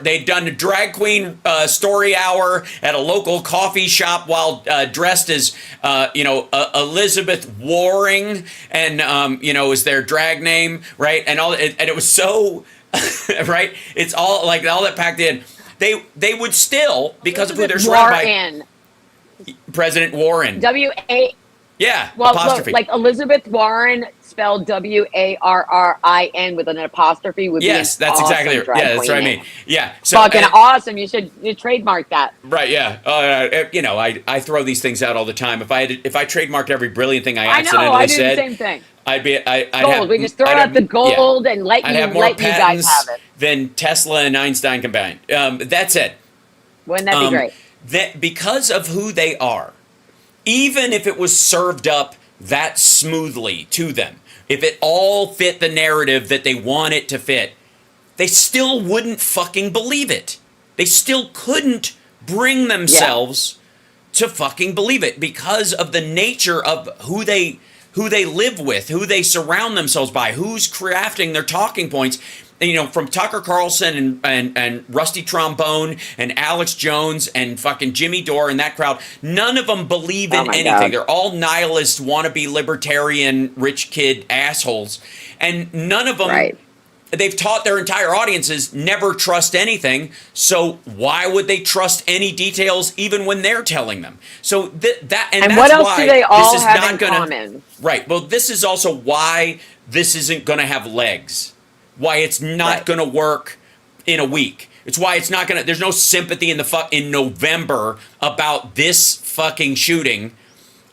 They'd done a drag queen story hour at a local coffee shop while dressed as Elizabeth Waring, and is their drag name, right? And it was so right. It's all all that packed in. They would still, because of who they're surrounded by. President Warren. W-A. Yeah. Well, apostrophe. look, Elizabeth Warren spelled WARRIN with an apostrophe would be Yes, that's awesome exactly it. drag Yeah, that's what I queen mean. name. Yeah. So, Fucking awesome. You trademark that. Right, yeah. I throw these things out all the time. If I trademarked every brilliant thing I accidentally I do said, the same thing. I'd Gold. have, We just throw I'd out have, the gold and I'd have more let you guys patents have it. than Tesla and Einstein combined. That's it. Wouldn't that be great? That because of who they are, even if it was served up that smoothly to them, if it all fit the narrative that they want it to fit, they still wouldn't fucking believe it. They still couldn't bring themselves to fucking believe it because of the nature of who they live with, who they surround themselves by, who's crafting their talking points. You know, from Tucker Carlson and Rusty Trombone and Alex Jones and fucking Jimmy Dore and that crowd, none of them believe in anything. God. They're all nihilist, wannabe libertarian, rich kid assholes. And none of them, they've taught their entire audiences never trust anything. So why would they trust any details even when they're telling them? So and that's what else why do they all this is have not in gonna, common? Right. Well, this is also why this isn't going to have legs. Why it's not going to work in a week. It's why it's not going to. There's no sympathy in November about this fucking shooting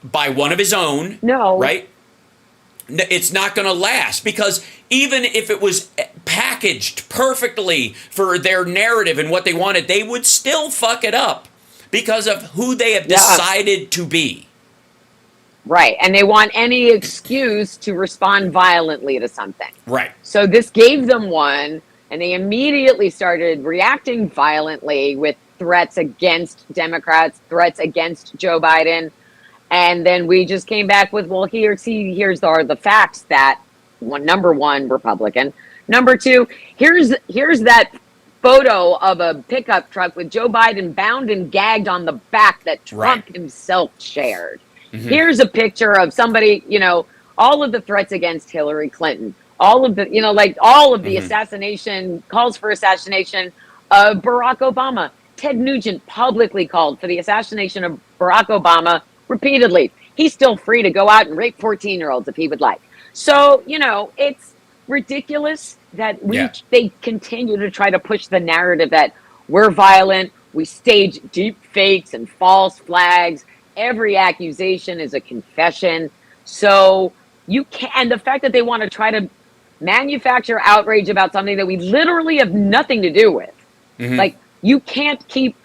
by one of his own. No. Right. It's not going to last because even if it was packaged perfectly for their narrative and what they wanted, they would still fuck it up because of who they have decided to be. Right. And they want any excuse to respond violently to something. Right. So this gave them one, and they immediately started reacting violently with threats against Democrats, threats against Joe Biden. And then we just came back with, well, here's the facts that number one, Republican. Number two, here's that photo of a pickup truck with Joe Biden bound and gagged on the back that Trump himself shared. Mm-hmm. Here's a picture of somebody, all of the threats against Hillary Clinton, all of the, all of the assassination, calls for assassination of Barack Obama. Ted Nugent publicly called for the assassination of Barack Obama repeatedly. He's still free to go out and rape 14-year-olds if he would like. So, it's ridiculous that they continue to try to push the narrative that we're violent, we stage deep fakes and false flags. Every accusation is a confession. So and the fact that they want to try to manufacture outrage about something that we literally have nothing to do with. Mm-hmm. You can't keep,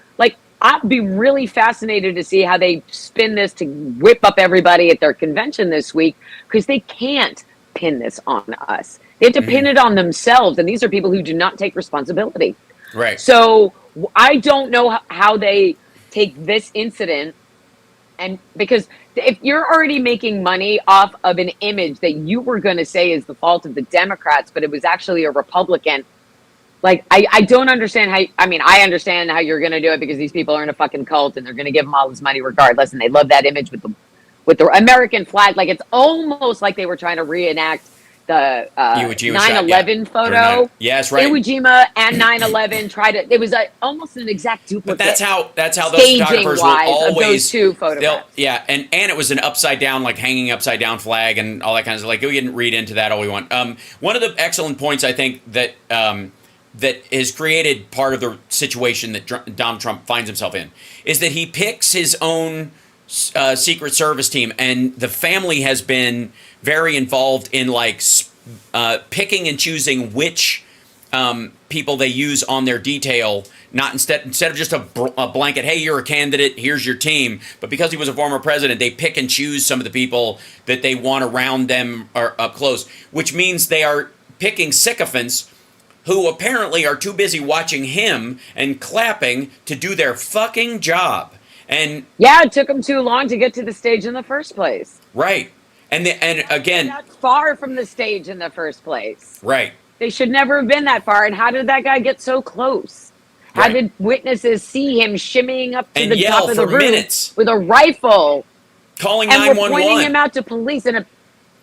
I'd be really fascinated to see how they spin this to whip up everybody at their convention this week, because they can't pin this on us. They have to pin it on themselves. And these are people who do not take responsibility. Right. So I don't know how they take this incident. And because if you're already making money off of an image that you were going to say is the fault of the Democrats, but it was actually a Republican, I don't understand how, I understand how you're going to do it because these people are in a fucking cult and they're going to give them all this money regardless. And they love that image with the American flag. It's almost like they were trying to reenact the 9/11 photo. Yes, right. Iwo Jima and 9/11 it was almost an exact duplicate. But that's how those photographers will always of those two photographs. And it was an upside down, hanging upside down flag and all that kind of stuff. We didn't read into that all we want. One of the excellent points I think that has created part of the situation that Donald Trump finds himself in is that he picks his own Secret Service team, and the family has been very involved in picking and choosing which people they use on their detail. Not instead of just a blanket, hey, you're a candidate, here's your team. But because he was a former president, they pick and choose some of the people that they want around them or up close, which means they are picking sycophants who apparently are too busy watching him and clapping to do their fucking job. And it took them too long to get to the stage in the first place. Right. And again, that's far from the stage in the first place. Right. They should never have been that far. And how did that guy get so close? How did witnesses see him shimmying up to the top of the roof with a rifle, calling 911, and we're pointing him out to police? And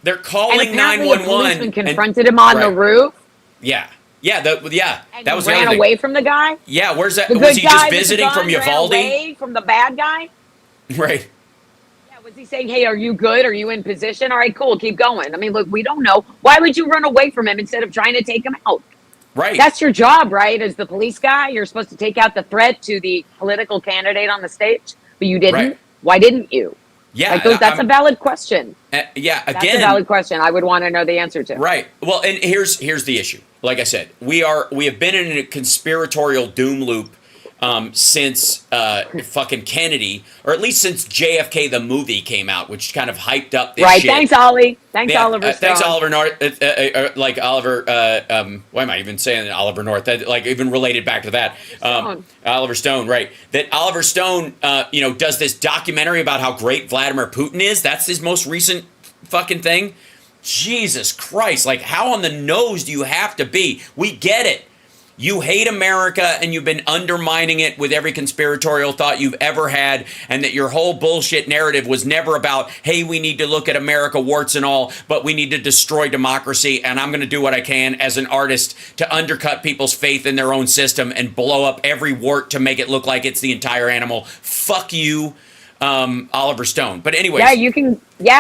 they're calling 911. A policeman confronted him on the roof. Yeah. Yeah, that was the ran other away thing. from the guy. Yeah, where's that? Was he just visiting from Uvalde? Ran away from the bad guy. Right. Yeah, Was he saying, hey, are you good? Are you in position? All right, cool. Keep going. I mean, look, we don't know. Why would you run away from him instead of trying to take him out? Right. That's your job, right? As the police guy, you're supposed to take out the threat to the political candidate on the stage, but you didn't. Right. Why didn't you? Yeah. That's a valid question. Yeah. Again, that's a valid question. I would want to know the answer to. Right. Well, and here's the issue. Like I said, we have been in a conspiratorial doom loop since fucking Kennedy, or at least since JFK the movie came out, which kind of hyped up this shit. Thanks, Ollie. Thanks, Oliver Stone. Thanks, Oliver North. Like Oliver, why am I even saying Oliver North? Like even related back to that. Oliver Stone, right. That Oliver Stone, does this documentary about how great Vladimir Putin is. That's his most recent fucking thing. Jesus Christ. Like, how on the nose do you have to be? We get it. You hate America and you've been undermining it with every conspiratorial thought you've ever had, and that your whole bullshit narrative was never about, hey, we need to look at America warts and all, but we need to destroy democracy, and I'm going to do what I can as an artist to undercut people's faith in their own system and blow up every wart to make it look like it's the entire animal. Fuck you, Oliver Stone. But anyways. Yeah,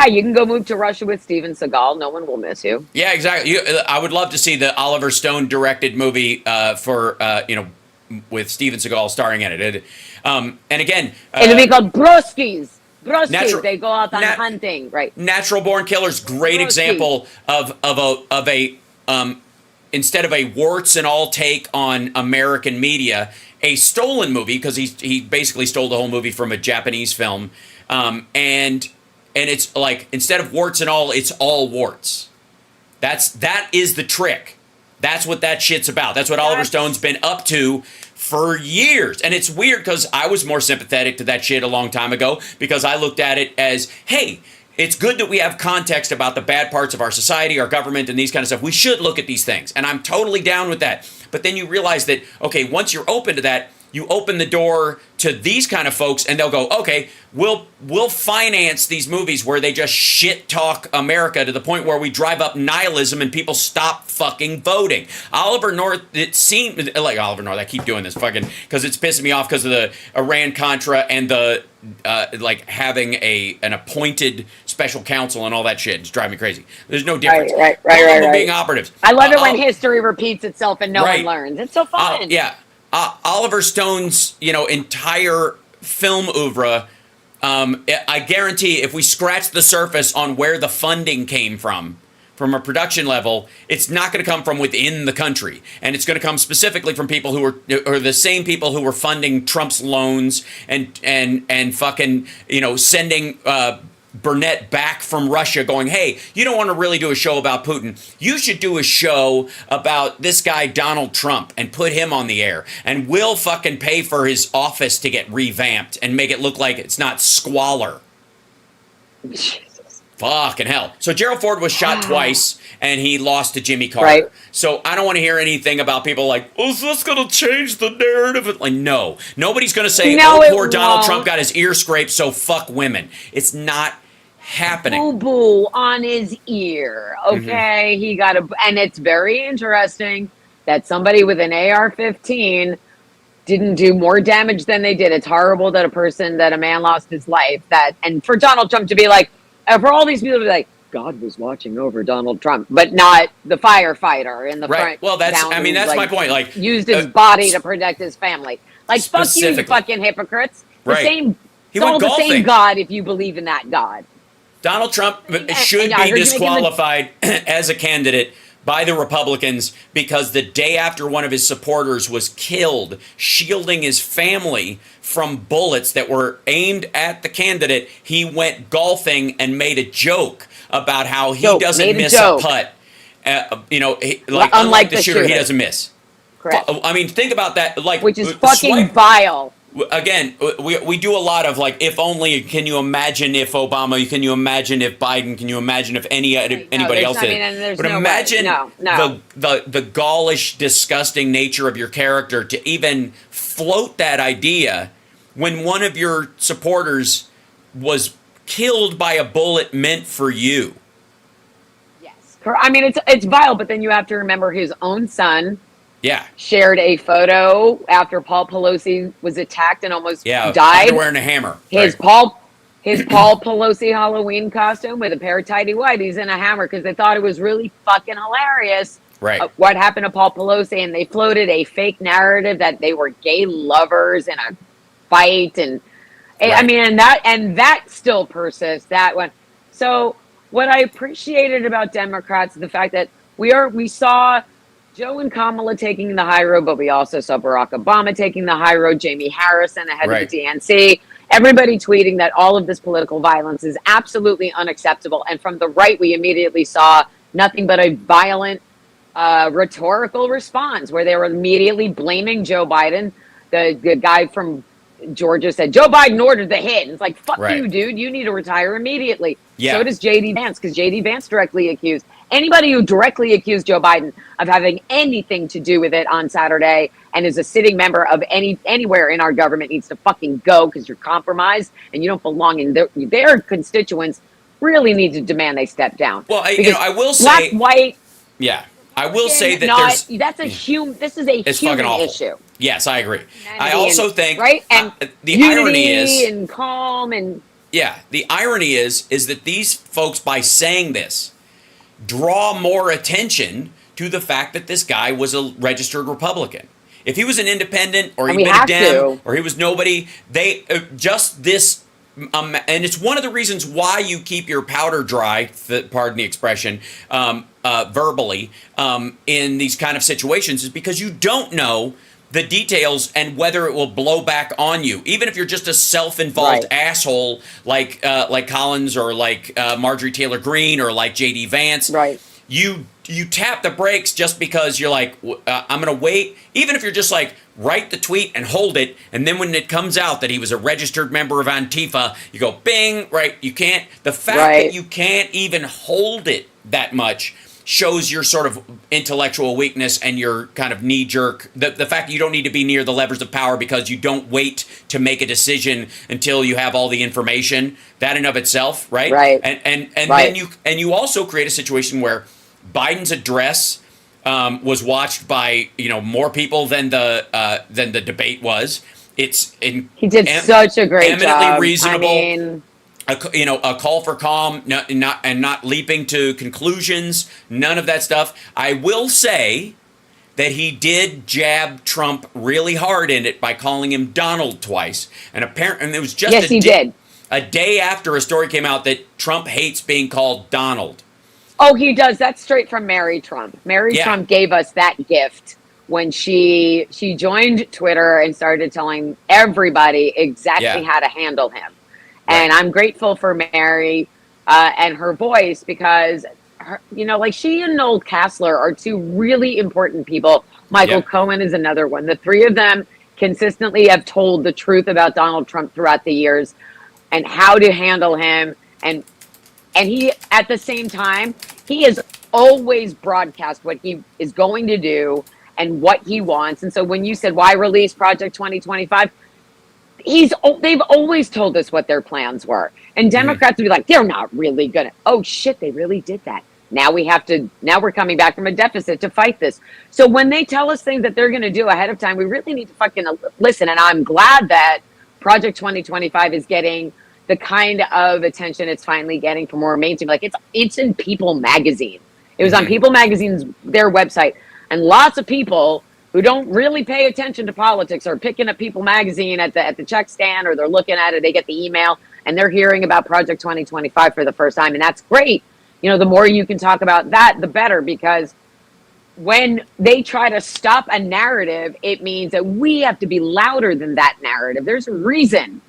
you can go move to Russia with Steven Seagal. No one will miss you. Yeah, exactly. I would love to see the Oliver Stone directed movie with Steven Seagal starring in it. And again, it'll be called Broskies. They go out on hunting, right? Natural Born Killers, great example of a instead of a warts and all take on American media, a stolen movie, because he basically stole the whole movie from a Japanese film, and it's like, instead of warts and all, it's all warts. That is the trick. That's what that shit's about. That's what Oliver Stone's been up to for years. And it's weird because I was more sympathetic to that shit a long time ago, because I looked at it as, hey, it's good that we have context about the bad parts of our society, our government, and these kind of stuff. We should look at these things. And I'm totally down with that. But then you realize that, okay, once you're open to that, you open the door to these kind of folks, and they'll go, okay, we'll finance these movies where they just shit talk America to the point where we drive up nihilism and people stop fucking voting. Oliver North, it seemed like Oliver North. I keep doing this fucking because it's pissing me off because of the Iran Contra and the having an appointed special counsel and all that shit. It's driving me crazy. There's no difference. Right. Being operatives. I love it when history repeats itself and no one learns. It's so fun. Yeah. Oliver Stone's, entire film oeuvre, I guarantee if we scratch the surface on where the funding came from a production level, it's not going to come from within the country. And it's going to come specifically from people who are the same people who were funding Trump's loans and fucking, sending Burnett back from Russia going, hey, you don't want to really do a show about Putin. You should do a show about this guy, Donald Trump, and put him on the air. And we'll fucking pay for his office to get revamped and make it look like it's not squalor. Jesus. Fucking hell. So Gerald Ford was shot twice, and he lost to Jimmy Carter. Right. So I don't want to hear anything about people like, oh, is this going to change the narrative? Like, no. Nobody's going to say, poor Donald Trump got his ear scraped, so fuck women. It's not happening. Boo-boo on his ear. Okay, he got and it's very interesting that somebody with an AR-15 didn't do more damage than they did. It's horrible that a man lost his life. And for Donald Trump to be like, for all these people to be like, God was watching over Donald Trump, but not the firefighter in the front. Well, that's my point. Like, used his body to protect his family. Like, fuck you, you fucking hypocrites. It's all the same God if you believe in that God. Donald Trump should be disqualified as a candidate by the Republicans because the day after one of his supporters was killed, shielding his family from bullets that were aimed at the candidate, he went golfing and made a joke about how he doesn't miss a putt. Unlike the shooter, he doesn't miss. Correct. I mean, think about that. Which is fucking vile. Again, we do a lot of like, if only, can you imagine if Obama, can you imagine if Biden, can you imagine if anybody else did? But imagine the gallish, disgusting nature of your character to even float that idea when one of your supporters was killed by a bullet meant for you. Yes. I mean, it's vile, but then you have to remember his own son shared a photo after Paul Pelosi was attacked and almost died. Wearing a hammer. his Paul Pelosi Halloween costume with a pair of tidy whities and a hammer because they thought it was really fucking hilarious. Right. What happened to Paul Pelosi, and they floated a fake narrative that they were gay lovers in a fight, and right. I mean, and that still persists. That one. So what I appreciated about Democrats is the fact that we saw Joe and Kamala taking the high road, but we also saw Barack Obama taking the high road, Jamie Harrison, the head of the DNC, everybody tweeting that all of this political violence is absolutely unacceptable. And from the right, we immediately saw nothing but a violent rhetorical response where they were immediately blaming Joe Biden. The guy from Georgia said, Joe Biden ordered the hit. And it's like, fuck you, dude. You need to retire immediately. Yeah. So does J.D. Vance, because J.D. Vance directly accused anybody who directly accused Joe Biden of having anything to do with it on Saturday and is a sitting member of anywhere in our government needs to fucking go because you're compromised and you don't belong in their constituents really need to demand they step down. Well, I will say, black, white. Yeah. I will say that this is a human issue. Yes, I agree. I also think and the irony is and calm and the irony is that these folks, by saying this, draw more attention to the fact that this guy was a registered Republican. If he was an independent or he'd been a Dem or he was nobody, they just this. And it's one of the reasons why you keep your powder dry, pardon the expression, verbally in these kind of situations is because you don't know the details and whether it will blow back on you. Even if you're just a self-involved asshole like Collins or like Marjorie Taylor Greene or like J.D. Vance, you tap the brakes just because you're like, I'm going to wait. Even if you're just like, write the tweet and hold it, and then when it comes out that he was a registered member of Antifa, you go, bing, right? You can't, the fact that you can't even hold it that much shows your sort of intellectual weakness and your kind of knee-jerk, the fact that you don't need to be near the levers of power because you don't wait to make a decision until you have all the information, that in of itself, right? And then you also create a situation where Biden's address was watched by more people than the debate was. He did such a great job. Eminently reasonable. I mean, a call for calm, not leaping to conclusions. None of that stuff. I will say that he did jab Trump really hard in it by calling him Donald twice, and apparently it was just a day after a story came out that Trump hates being called Donald. Oh, he does. That's straight from Mary Trump. Mary Trump gave us that gift when she joined Twitter and started telling everybody exactly how to handle him. And I'm grateful for Mary and her voice because, she and Noel Castler are two really important people. Michael Cohen is another one. The three of them consistently have told the truth about Donald Trump throughout the years and how to handle him. And he, at the same time, he has always broadcast what he is going to do and what he wants. And so when you said, why release Project 2025? They've always told us what their plans were. And Democrats would be like, they're not really going to. Oh, shit, they really did that. Now we're coming back from a deficit to fight this. So when they tell us things that they're going to do ahead of time, we really need to fucking listen. And I'm glad that Project 2025 is getting the kind of attention it's finally getting from more mainstream. Like it's in People magazine. It was on People magazine's their website, and lots of people who don't really pay attention to politics are picking up People magazine at the check stand, or they're looking at it. They get the email and they're hearing about Project 2025 for the first time, and that's great. The more you can talk about that, the better, because when they try to stop a narrative, it means that we have to be louder than that narrative. There's a reason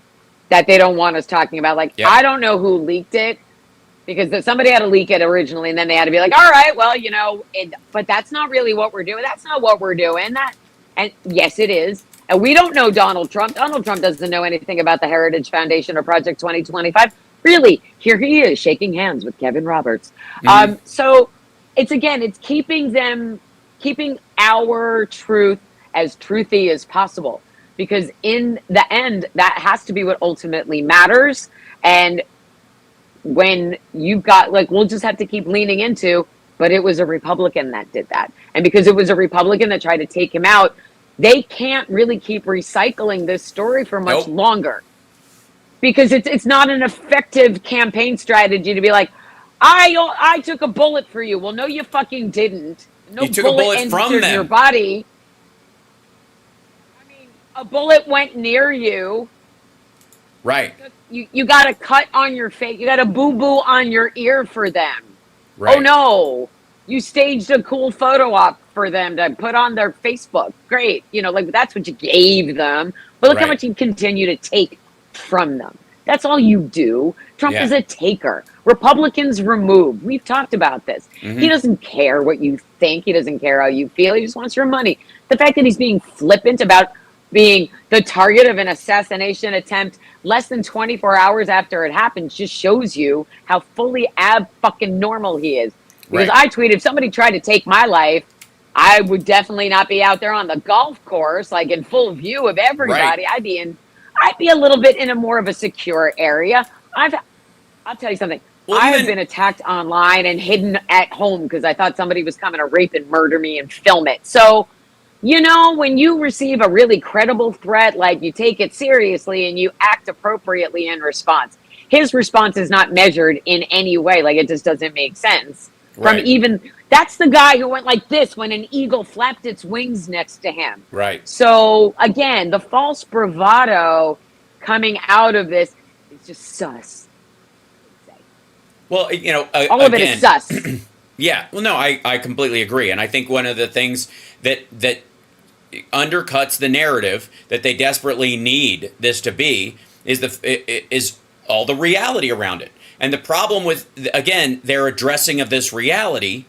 that they don't want us talking about. I don't know who leaked it, because somebody had to leak it originally, and then they had to be like, all right, well, but that's not really what we're doing. That's not what we're doing. And yes, it is. And we don't know Donald Trump. Donald Trump doesn't know anything about the Heritage Foundation or Project 2025. Really, here he is shaking hands with Kevin Roberts. So it's keeping our truth as truthy as possible. Because in the end, that has to be what ultimately matters. And when you've got, we'll just have to keep leaning into, but it was a Republican that did that. And because it was a Republican that tried to take him out, they can't really keep recycling this story for much longer. because it's not an effective campaign strategy to be like, I took a bullet for you. Well, no, you fucking didn't. No You took a bullet from entered them. your body. I mean, a bullet went near you. Right. You got a cut on your face. You got a boo-boo on your ear for them. Right. Oh, no. You staged a cool photo op for them to put on their Facebook. Great. You know, like, that's what you gave them. But look how much you continue to take from them. That's all you do. Trump is a taker. Republicans removed. We've talked about this. He doesn't care what you think. He doesn't care how you feel. He just wants your money. The fact that he's being flippant about being the target of an assassination attempt less than 24 hours after it happens just shows you how fully fucking normal he is. Because I tweeted, if somebody tried to take my life, I would definitely not be out there on the golf course, like in full view of everybody. I'd be a little bit in a more of a secure area. I'll tell you something. Well, I have been attacked online and hidden at home because I thought somebody was coming to rape and murder me and film it. So, you know, when you receive a really credible threat, like, you take it seriously and you act appropriately in response. His response is not measured in any way. Like, it just doesn't make sense. From even, that's the guy who went like this when an eagle flapped its wings next to him. Right. So again, the false bravado coming out of this is just sus. Well, you know, all of it is sus. Yeah. Well, no, I completely agree. And I think one of the things that undercuts the narrative that they desperately need this to be is all the reality around it. And the problem with, again, their addressing of this reality,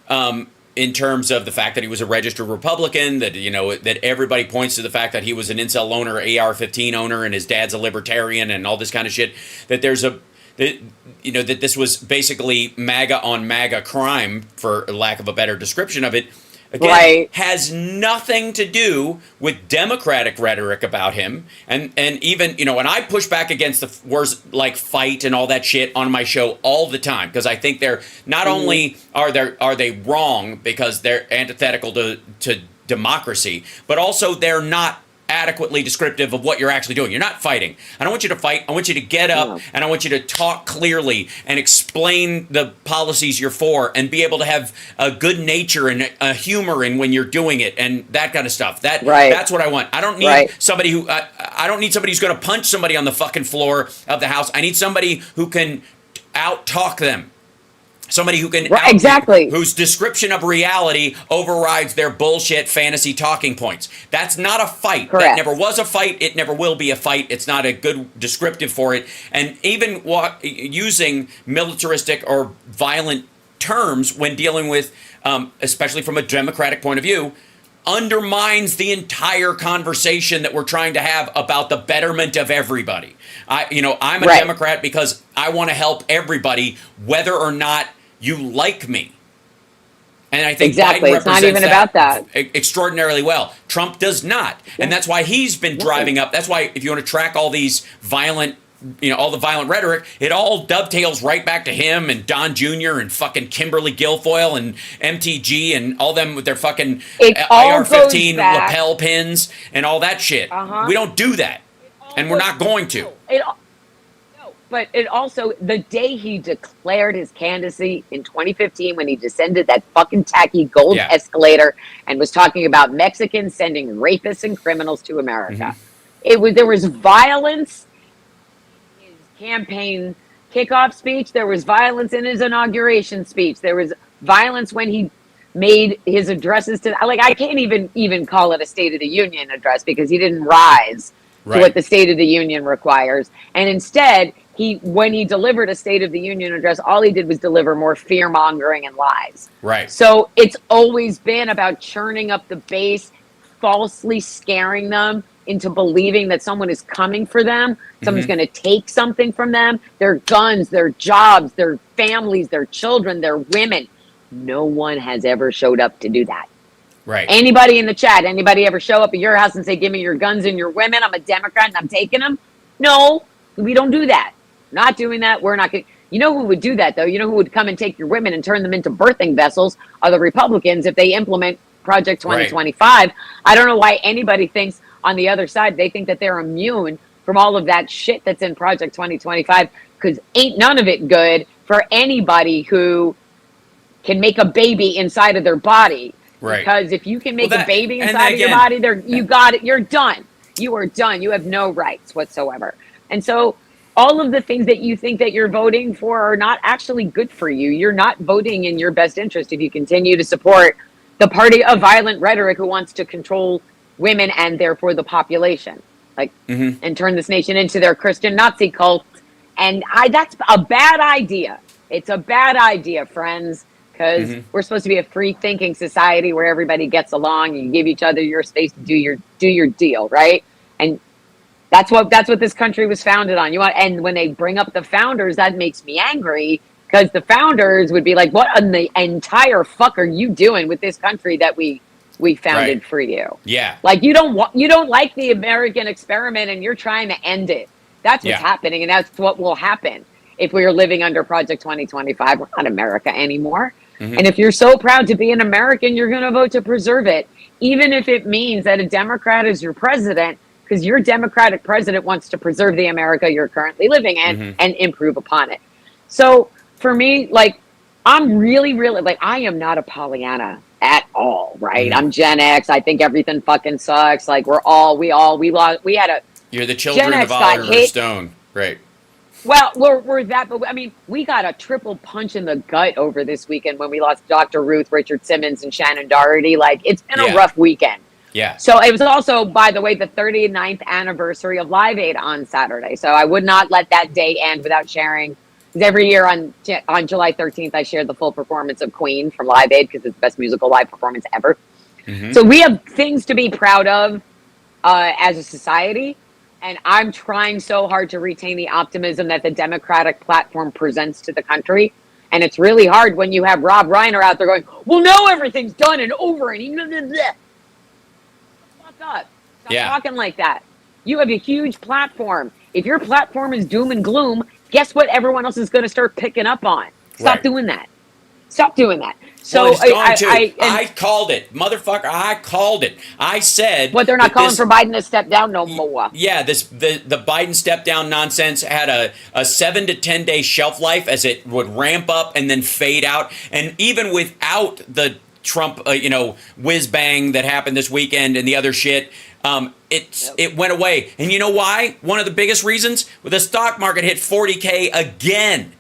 in terms of the fact that he was a registered Republican, that, you know, that everybody points to the fact that he was an incel owner, AR-15 owner, and his dad's a libertarian, and all this kind of shit. That there's that this was basically MAGA on MAGA crime, for lack of a better description of it. Again, has nothing to do with Democratic rhetoric about him, and even, you know, and I push back against the words like fight and all that shit on my show all the time, because I think they're not only are they wrong because they're antithetical to democracy, but also they're not adequately descriptive of what you're actually doing. You're not fighting. I don't want you to fight. I want you to get up and I want you to talk clearly and explain the policies you're for and be able to have a good nature and a humor in when you're doing it and that kind of stuff. That's what I want. I don't need somebody who I don't need somebody who's going to punch somebody on the fucking floor of the House. I need somebody who can out-talk them. Somebody who can whose description of reality overrides their bullshit fantasy talking points. That's not a fight. That never was a fight. It never will be a fight. It's not a good descriptive for it. And even using militaristic or violent terms when dealing with, especially from a Democratic point of view, undermines the entire conversation that we're trying to have about the betterment of everybody. I'm a Democrat because I want to help everybody, whether or not you like me. And I think Biden represents it's not even about that extraordinarily well. Trump does not. And that's why he's been driving up. That's why if you want to track all these violent, all the violent rhetoric, it all dovetails right back to him and Don Jr. and fucking Kimberly Guilfoyle and MTG and all them with their fucking AR-15 lapel pins and all that shit. We don't do that. And we're not going to. But it also, the day he declared his candidacy in 2015, when he descended that fucking tacky gold escalator and was talking about Mexicans sending rapists and criminals to America, there was violence in his campaign kickoff speech. There was violence in his inauguration speech. There was violence when he made his addresses to, like, I can't even call it a State of the Union address because he didn't rise to what the State of the Union requires. And instead, when he delivered a State of the Union address, all he did was deliver more fear-mongering and lies. So it's always been about churning up the base, falsely scaring them into believing that someone is coming for them, someone's going to take something from them, their guns, their jobs, their families, their children, their women. No one has ever showed up to do that. Anybody in the chat, anybody ever show up at your house and say, give me your guns and your women, I'm a Democrat and I'm taking them? No, we don't do that. Not doing that. We're not going to. You know who would do that, though? You know who would come and take your women and turn them into birthing vessels are the Republicans if they implement Project 2025. I don't know why anybody thinks on the other side, they think that they're immune from all of that shit that's in Project 2025, because ain't none of it good for anybody who can make a baby inside of their body. Right. Because if you can make a baby and inside of your again- body, you got it. You're done. You are done. You have no rights whatsoever. And so all of the things that you think that you're voting for are not actually good for you. You're not voting in your best interest if you continue to support the party of violent rhetoric who wants to control women and therefore the population, like, and turn this nation into their Christian Nazi cult. And that's a bad idea. It's a bad idea, friends, because we're supposed to be a free thinking society where everybody gets along and you give each other your space to do your deal, right? And that's what this country was founded on. And when they bring up the founders, that makes me angry, because the founders would be like, "What in the entire fuck are you doing with this country that we founded for you?" Yeah. Like you don't like the American experiment, and you're trying to end it. That's what's happening, and that's what will happen if we are living under Project 2025. We're not America anymore. And if you're so proud to be an American, you're going to vote to preserve it, even if it means that a Democrat is your president, because your Democratic president wants to preserve the America you're currently living in and improve upon it. So for me, like, I'm really, really, like, I am not a Pollyanna at all, right? I'm Gen X. I think everything fucking sucks. Like, we had a... You're the children of Oliver Stone. Right. Well, we're that, but I mean, we got a triple punch in the gut over this weekend when we lost Dr. Ruth, Richard Simmons, and Shannon Doherty. Like, it's been a rough weekend. Yeah. So it was also, by the way, the 39th anniversary of Live Aid on Saturday. So I would not let that day end without sharing. Because every year on July 13th, I share the full performance of Queen from Live Aid, because it's the best musical live performance ever. So we have things to be proud of as a society. And I'm trying so hard to retain the optimism that the Democratic platform presents to the country. And it's really hard when you have Rob Reiner out there going, "Well, no, everything's done and over." And blah, blah, blah. Fuck up. Stop talking like that. You have a huge platform. If your platform is doom and gloom, guess what everyone else is going to start picking up on? Stop doing that. Stop doing that. So I called it, motherfucker. I called it. I said, "What, they're not calling for Biden to step down no more." Yeah, the Biden step down nonsense had a 7 to 10 day shelf life as it would ramp up and then fade out. And even without the Trump, whiz bang that happened this weekend and the other shit, it went away. And you know why? One of the biggest reasons, the stock market hit 40K again.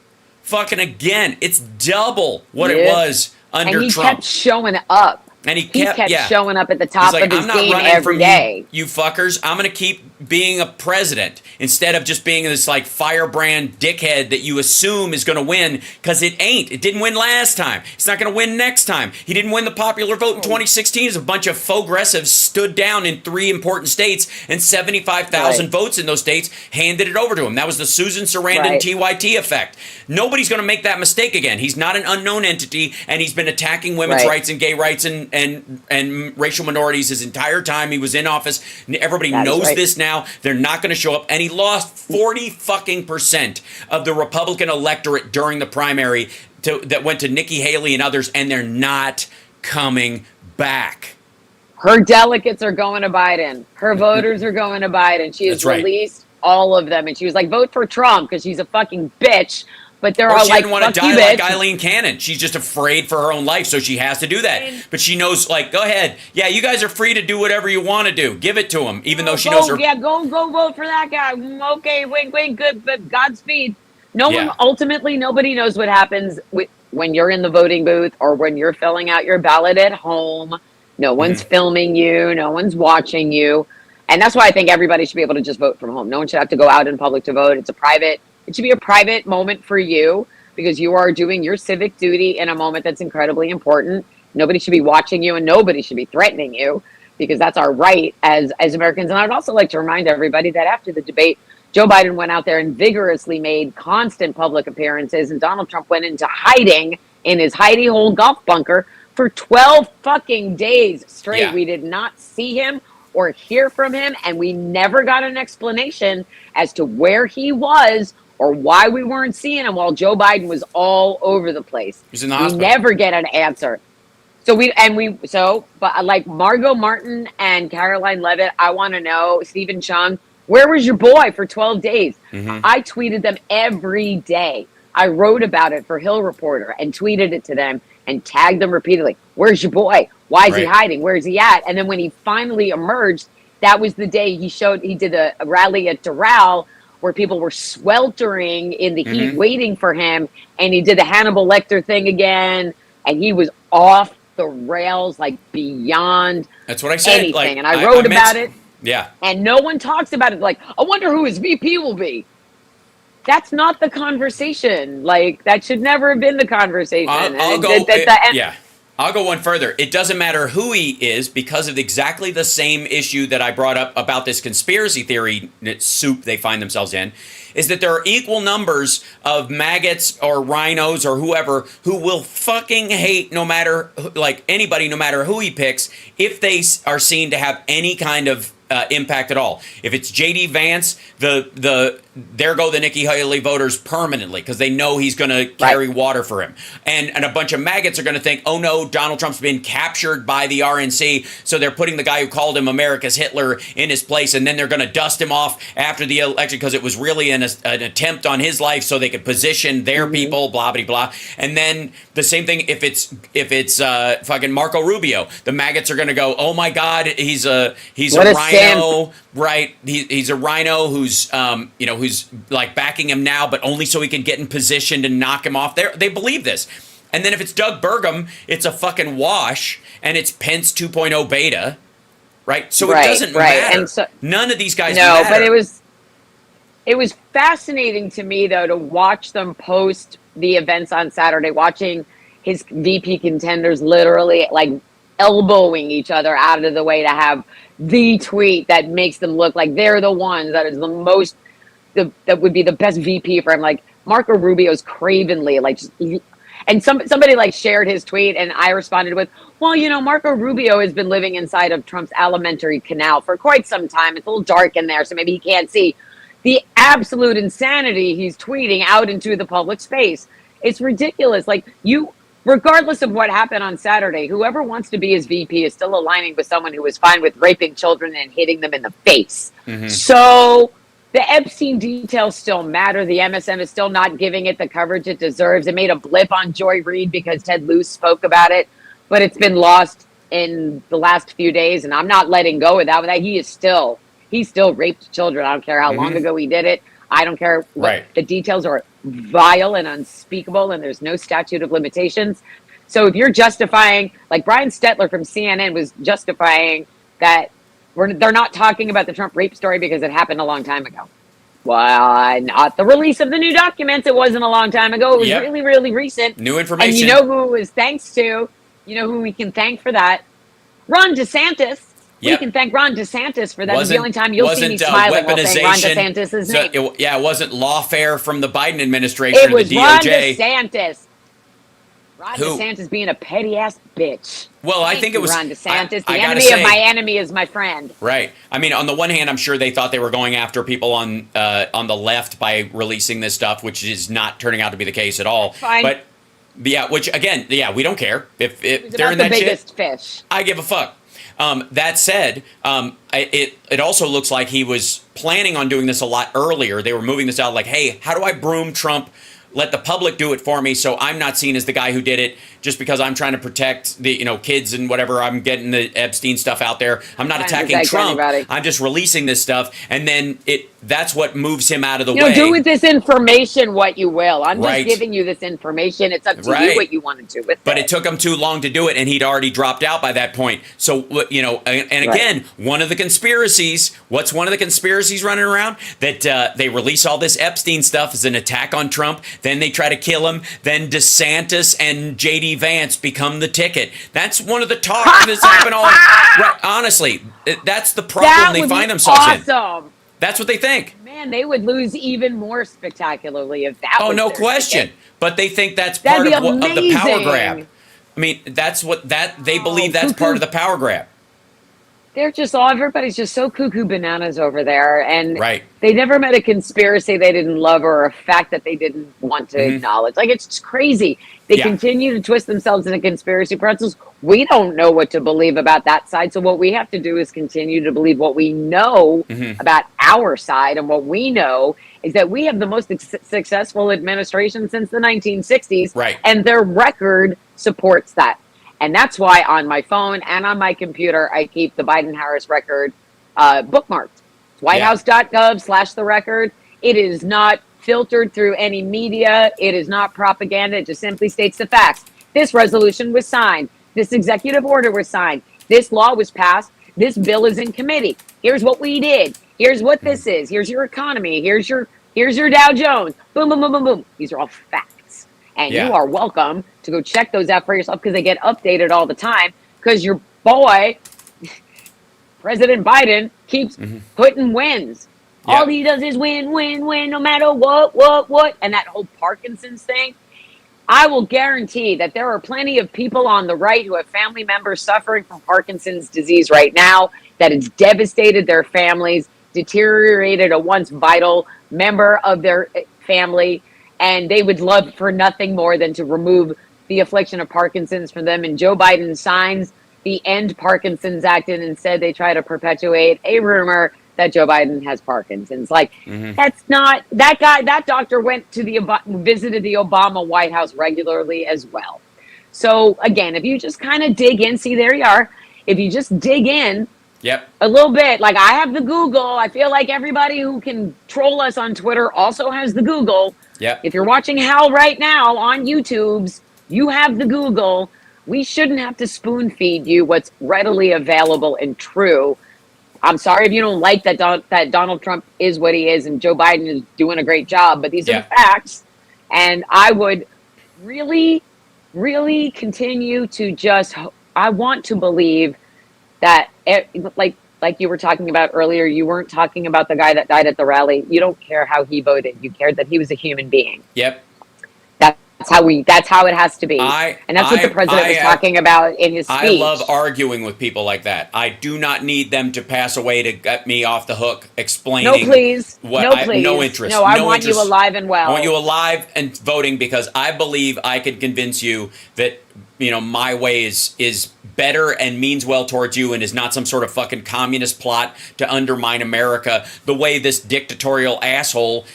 Fucking again. It's double what it was under Trump. And he kept showing up. And he kept showing up at the top of his game every day. You fuckers. I'm going to keep being a president instead of just being this like firebrand dickhead that you assume is going to win, because it ain't. It didn't win last time. It's not going to win next time. He didn't win the popular vote in 2016 as a bunch of faux-gressives stood down in 3 important states, and 75,000 votes in those states handed it over to him. That was the Susan Sarandon TYT effect. Nobody's going to make that mistake again. He's not an unknown entity, and he's been attacking women's rights and gay rights and racial minorities his entire time he was in office. Everybody knows this now. They're not going to show up. And he lost 40% of the Republican electorate during the primary that went to Nikki Haley and others, and they're not coming back. Her delegates are going to Biden. Her voters are going to Biden. She has released all of them. And she was like, "Vote for Trump," because she's a fucking bitch. But they're all like, "She didn't want to die like Eileen Cannon. She's just afraid for her own life, so she has to do that." But she knows, like, go ahead. Yeah, you guys are free to do whatever you want to do. Give it to him, even though she knows her. Yeah, go vote for that guy. Okay, wait, good, but Godspeed. Ultimately, nobody knows what happens when you're in the voting booth or when you're filling out your ballot at home. No one's filming you. No one's watching you. And that's why I think everybody should be able to just vote from home. No one should have to go out in public to vote. It should be a private moment for you, because you are doing your civic duty in a moment that's incredibly important. Nobody should be watching you, and nobody should be threatening you, because that's our right as Americans. And I'd also like to remind everybody that after the debate, Joe Biden went out there and vigorously made constant public appearances, and Donald Trump went into hiding in his hidey hole golf bunker for 12 fucking days straight. Yeah. We did not see him or hear from him, and we never got an explanation as to where he was or why we weren't seeing him while Joe Biden was all over the place. He's in the hospital. We never get an answer. But like Margot Martin and Caroline Levitt, I want to know, Stephen Chung, Where was your boy for 12 days? Mm-hmm. I tweeted them every day. I wrote about it for Hill Reporter and tweeted it to them and tagged them repeatedly. Where's your boy? Why is he hiding? Where is he at? And then when he finally emerged, that was the day he did a rally at Doral where people were sweltering in the heat waiting for him. And he did the Hannibal Lecter thing again. And he was off the rails, like beyond That's what I said. anything. Like, and I wrote about it. Yeah. And no one talks about it. Like, I wonder who his VP will be. That's not the conversation. Like, that should never have been the conversation. I'll go one further. It doesn't matter who he is because of exactly the same issue that I brought up about this conspiracy theory soup they find themselves in, is that there are equal numbers of maggots or rhinos or whoever who will fucking hate no matter, like anybody, no matter who he picks, if they are seen to have any kind of impact at all. If it's J.D. Vance, there go the Nikki Haley voters permanently because they know he's going to carry water for him. And a bunch of maggots are going to think, oh no, Donald Trump's been captured by the RNC, so they're putting the guy who called him America's Hitler in his place, and then they're going to dust him off after the election because it was really an attempt on his life so they could position their people, blah, blah, blah. And then the same thing if it's fucking Marco Rubio. The maggots are going to go, oh my God, he's a rhino, right? He's a rhino who's who's like backing him now, but only so he can get in position to knock him off. They believe this. And then if it's Doug Burgum, it's a fucking wash, and it's Pence 2.0 beta, right? So it doesn't matter. And so, none of these guys matter. But it was fascinating to me, though, to watch them post the events on Saturday, watching his VP contenders literally like elbowing each other out of the way to have the tweet that makes them look like they're the ones that is the most, that would be the best VP for him. Like Marco Rubio's cravenly, like, and somebody like shared his tweet and I responded with, well, Marco Rubio has been living inside of Trump's alimentary canal for quite some time. It's a little dark in there, so maybe he can't see the absolute insanity he's tweeting out into the public space. It's ridiculous. Like regardless of what happened on Saturday, whoever wants to be his VP is still aligning with someone who was fine with raping children and hitting them in the face. So the Epstein details still matter. The MSM is still not giving it the coverage it deserves. It made a blip on Joy Reid because Ted Luce spoke about it, but it's been lost in the last few days, and I'm not letting go of that. He still raped children. I don't care how long ago he did it. I don't care what the details are vile and unspeakable, and there's no statute of limitations. So if you're justifying, like Brian Stetler from CNN was justifying that they're not talking about the Trump rape story because it happened a long time ago. Well, not the release of the new documents. It wasn't a long time ago. It was really, really recent. New information. And you know who it was thanks to? You know who we can thank for that? Ron DeSantis. We can thank Ron DeSantis for that. It's the only time you'll see me smiling while saying Ron DeSantis' name. It wasn't lawfare from the Biden administration or the DOJ. Ron DeSantis. Ron DeSantis being a petty-ass bitch. Well, I think it was Ron DeSantis. The enemy of my enemy is my friend. Right. I mean, on the one hand, I'm sure they thought they were going after people on the left by releasing this stuff, which is not turning out to be the case at all. Fine. But which again, we don't care if they're in that shit. Biggest fish. I give a fuck. That said, it also looks like he was planning on doing this a lot earlier. They were moving this out like, hey, how do I broom Trump? Let the public do it for me so I'm not seen as the guy who did it just because I'm trying to protect the kids and whatever. I'm getting the Epstein stuff out there. I'm not attacking Trump. I'm just releasing this stuff. And then that's what moves him out of the way. Do with this information what you will. I'm just giving you this information. It's up to you what you want to do with it. But it took him too long to do it, and he'd already dropped out by that point. So, again, one of the conspiracies, what's one of the conspiracies running around? That they release all this Epstein stuff as an attack on Trump, then they try to kill him, then DeSantis and J.D. Vance become the ticket. That's one of the talk that's happened all. Right, honestly, that's the problem they find themselves in. That's what they think. Man, they would lose even more spectacularly if that was no question. Ticket. But they think that's part of the power grab. I mean, that's what they believe that's part of the power grab. they're just all, everybody's just so cuckoo bananas over there. And Right. they never met a conspiracy they didn't love or a fact that they didn't want to acknowledge. Like, it's just crazy. They continue to twist themselves into conspiracy pretzels. We don't know what to believe about that side. So what we have to do is continue to believe what we know about our side. And what we know is that we have the most successful administration since the 1960s. Right. And their record supports that. And that's why on my phone and on my computer, I keep the Biden-Harris record bookmarked. Whitehouse.gov/the record. It is not filtered through any media. It is not propaganda. It just simply states the facts. This resolution was signed. This executive order was signed. This law was passed. This bill is in committee. Here's what we did. Here's what this is. Here's your economy. Here's your Dow Jones. Boom, boom, boom, boom, boom. These are all facts. And you are welcome to go check those out for yourself because they get updated all the time because your boy, President Biden, keeps putting wins. All he does is win, win, win, no matter what. And that whole Parkinson's thing, I will guarantee that there are plenty of people on the right who have family members suffering from Parkinson's disease right now, that it's devastated their families, deteriorated a once vital member of their family, and they would love for nothing more than to remove the affliction of Parkinson's from them. And Joe Biden signs the End Parkinson's Act, and instead they try to perpetuate a rumor that Joe Biden has Parkinson's. Like, that's not, that guy, that doctor went to visited the Obama White House regularly as well. So again, if you just kind of dig in, see, there you are. If you just dig in a little bit, like I have the Google, I feel like everybody who can troll us on Twitter also has the Google. If you're watching Hal right now on YouTube's, you have the Google. We shouldn't have to spoon feed you what's readily available and true. I'm sorry if you don't like that Donald Trump is what he is and Joe Biden is doing a great job, but these are the facts. And I would really, really continue to I want to believe that, like you were talking about earlier, you weren't talking about the guy that died at the rally. You don't care how he voted. You cared that he was a human being. That's how it has to be. And that's what the president was talking about in his speech. I love arguing with people like that. I do not need them to pass away to get me off the hook explaining. No, please. No, please. No interest. No, I want you alive and well. I want you alive and voting because I believe I can convince you that, you know, my way is better and means well towards you and is not some sort of fucking communist plot to undermine America the way this dictatorial asshole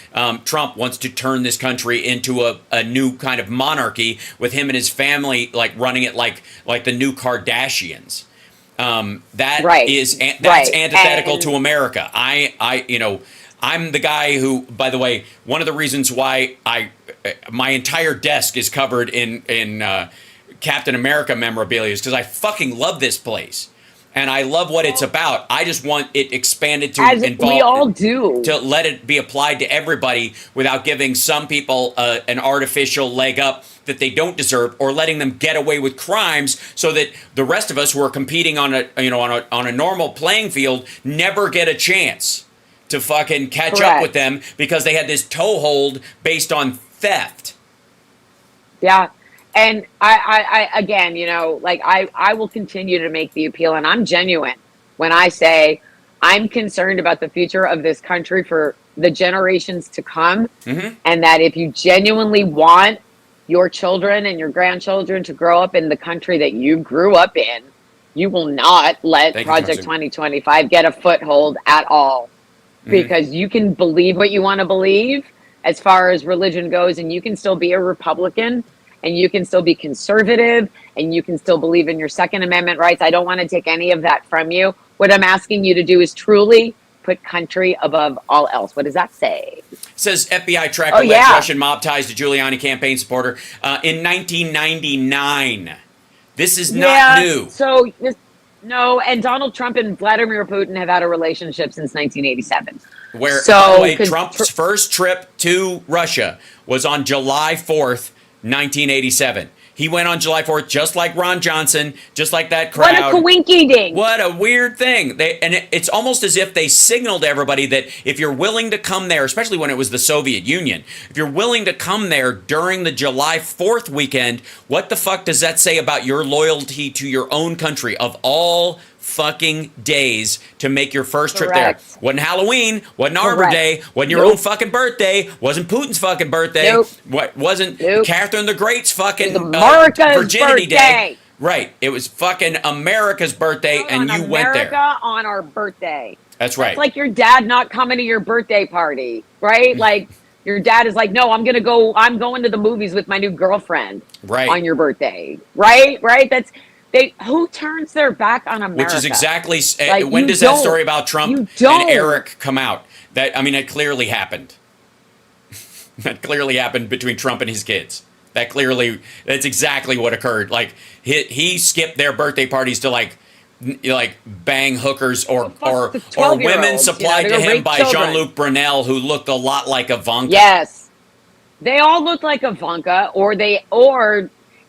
Trump wants to turn this country into a new kind of monarchy with him and his family like running it like the new Kardashians. That's antithetical to America. I'm the guy who, by the way, one of the reasons why my entire desk is covered in Captain America memorabilia is because I fucking love this place. And I love what it's about. I just want it expanded to involve. We all do. To let it be applied to everybody without giving some people an artificial leg up that they don't deserve, or letting them get away with crimes, so that the rest of us who are competing on a normal playing field never get a chance to fucking catch up with them because they had this toehold based on theft. Yeah. And I again, I will continue to make the appeal, and I'm genuine when I say I'm concerned about the future of this country for the generations to come. And that if you genuinely want your children and your grandchildren to grow up in the country that you grew up in, you will not let Project 2025 get a foothold at all. Because you can believe what you want to believe as far as religion goes, and you can still be a Republican, and you can still be conservative, and you can still believe in your Second Amendment rights. I don't want to take any of that from you. What I'm asking you to do is truly put country above all else. What does that say? It says FBI tracker alleged Russian mob ties to Giuliani campaign supporter in 1999. This is not new. No, and Donald Trump and Vladimir Putin have had a relationship since 1987. By the way, Trump's first trip to Russia was on July 4th, 1987. He went on July 4th, just like Ron Johnson, just like that crowd. What a coinky ding. What a weird thing. It's almost as if they signaled to everybody that if you're willing to come there, especially when it was the Soviet Union, if you're willing to come there during the July 4th weekend, what the fuck does that say about your loyalty to your own country? Of all fucking days to make your first trip Correct. there. Wasn't Halloween, wasn't Arbor Correct. Day, wasn't your own fucking birthday, wasn't Putin's fucking birthday, wasn't Catherine the Great's fucking America's virginity birthday. day. Right. It was fucking America's birthday, and you went there. America on our birthday. That's right. It's like your dad not coming to your birthday party, right? Like your dad is like, no, I'm going to the movies with my new girlfriend on your birthday. Right? Who turns their back on America? Which is exactly, like, when does that story about Trump and Eric come out? It clearly happened. That clearly happened between Trump and his kids. That's exactly what occurred. Like, he skipped their birthday parties to like bang hookers or women supplied to him by Jean-Luc Brunel, who looked a lot like Ivanka. Yes, they all look like Ivanka, or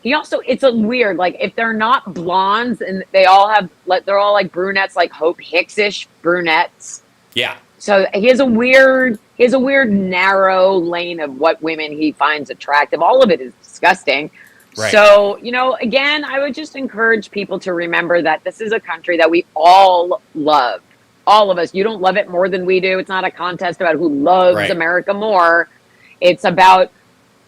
he also. It's a weird, like, if they're not blondes and they're all like brunettes, like Hope Hicks-ish brunettes. Yeah. So he has a weird narrow lane of what women he finds attractive. All of it is disgusting. Right. So, again, I would just encourage people to remember that this is a country that we all love. All of us. You don't love it more than we do. It's not a contest about who loves America more. It's about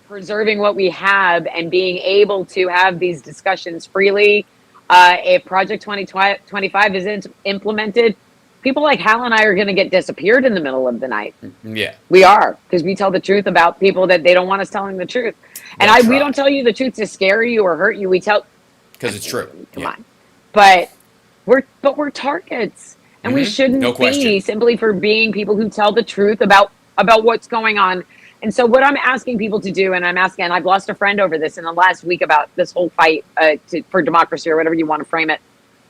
preserving what we have and being able to have these discussions freely. If Project 2025 isn't implemented, people like Hal and I are going to get disappeared in the middle of the night. Yeah. We are, because we tell the truth about people that they don't want us telling the truth. And we don't tell you the truth to scare you or hurt you. We tell, because it's true. Come on. But we're targets, and we shouldn't be simply for being people who tell the truth about what's going on. And so what I'm asking people to do, and I've lost a friend over this in the last week about this whole fight for democracy or whatever you want to frame it.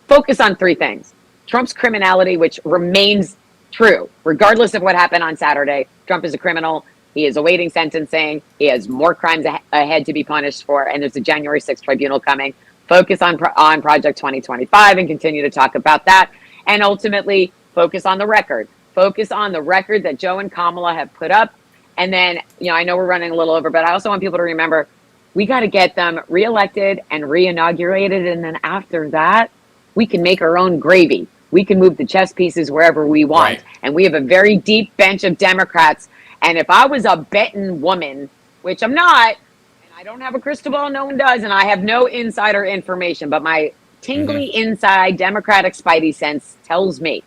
Focus on three things. Trump's criminality, which remains true, regardless of what happened on Saturday. Trump is a criminal. He is awaiting sentencing. He has more crimes ahead to be punished for, and there's a January 6th tribunal coming. Focus on Project 2025 and continue to talk about that. And ultimately, focus on the record. Focus on the record that Joe and Kamala have put up. And then, I know we're running a little over, but I also want people to remember, we got to get them reelected and re-inaugurated. And then after that, we can make our own gravy. We can move the chess pieces wherever we want. Right. And we have a very deep bench of Democrats. And if I was a betting woman, which I'm not, and I don't have a crystal ball, no one does, and I have no insider information, but my tingly inside Democratic spidey sense tells me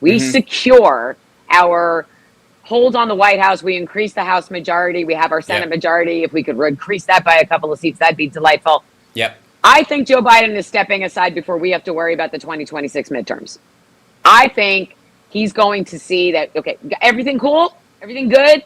we secure our hold on the White House. We increase the House majority. We have our Senate majority. If we could increase that by a couple of seats, that'd be delightful. Yep. I think Joe Biden is stepping aside before we have to worry about the 2026 midterms. I think he's going to see that, okay, everything cool? Everything good? You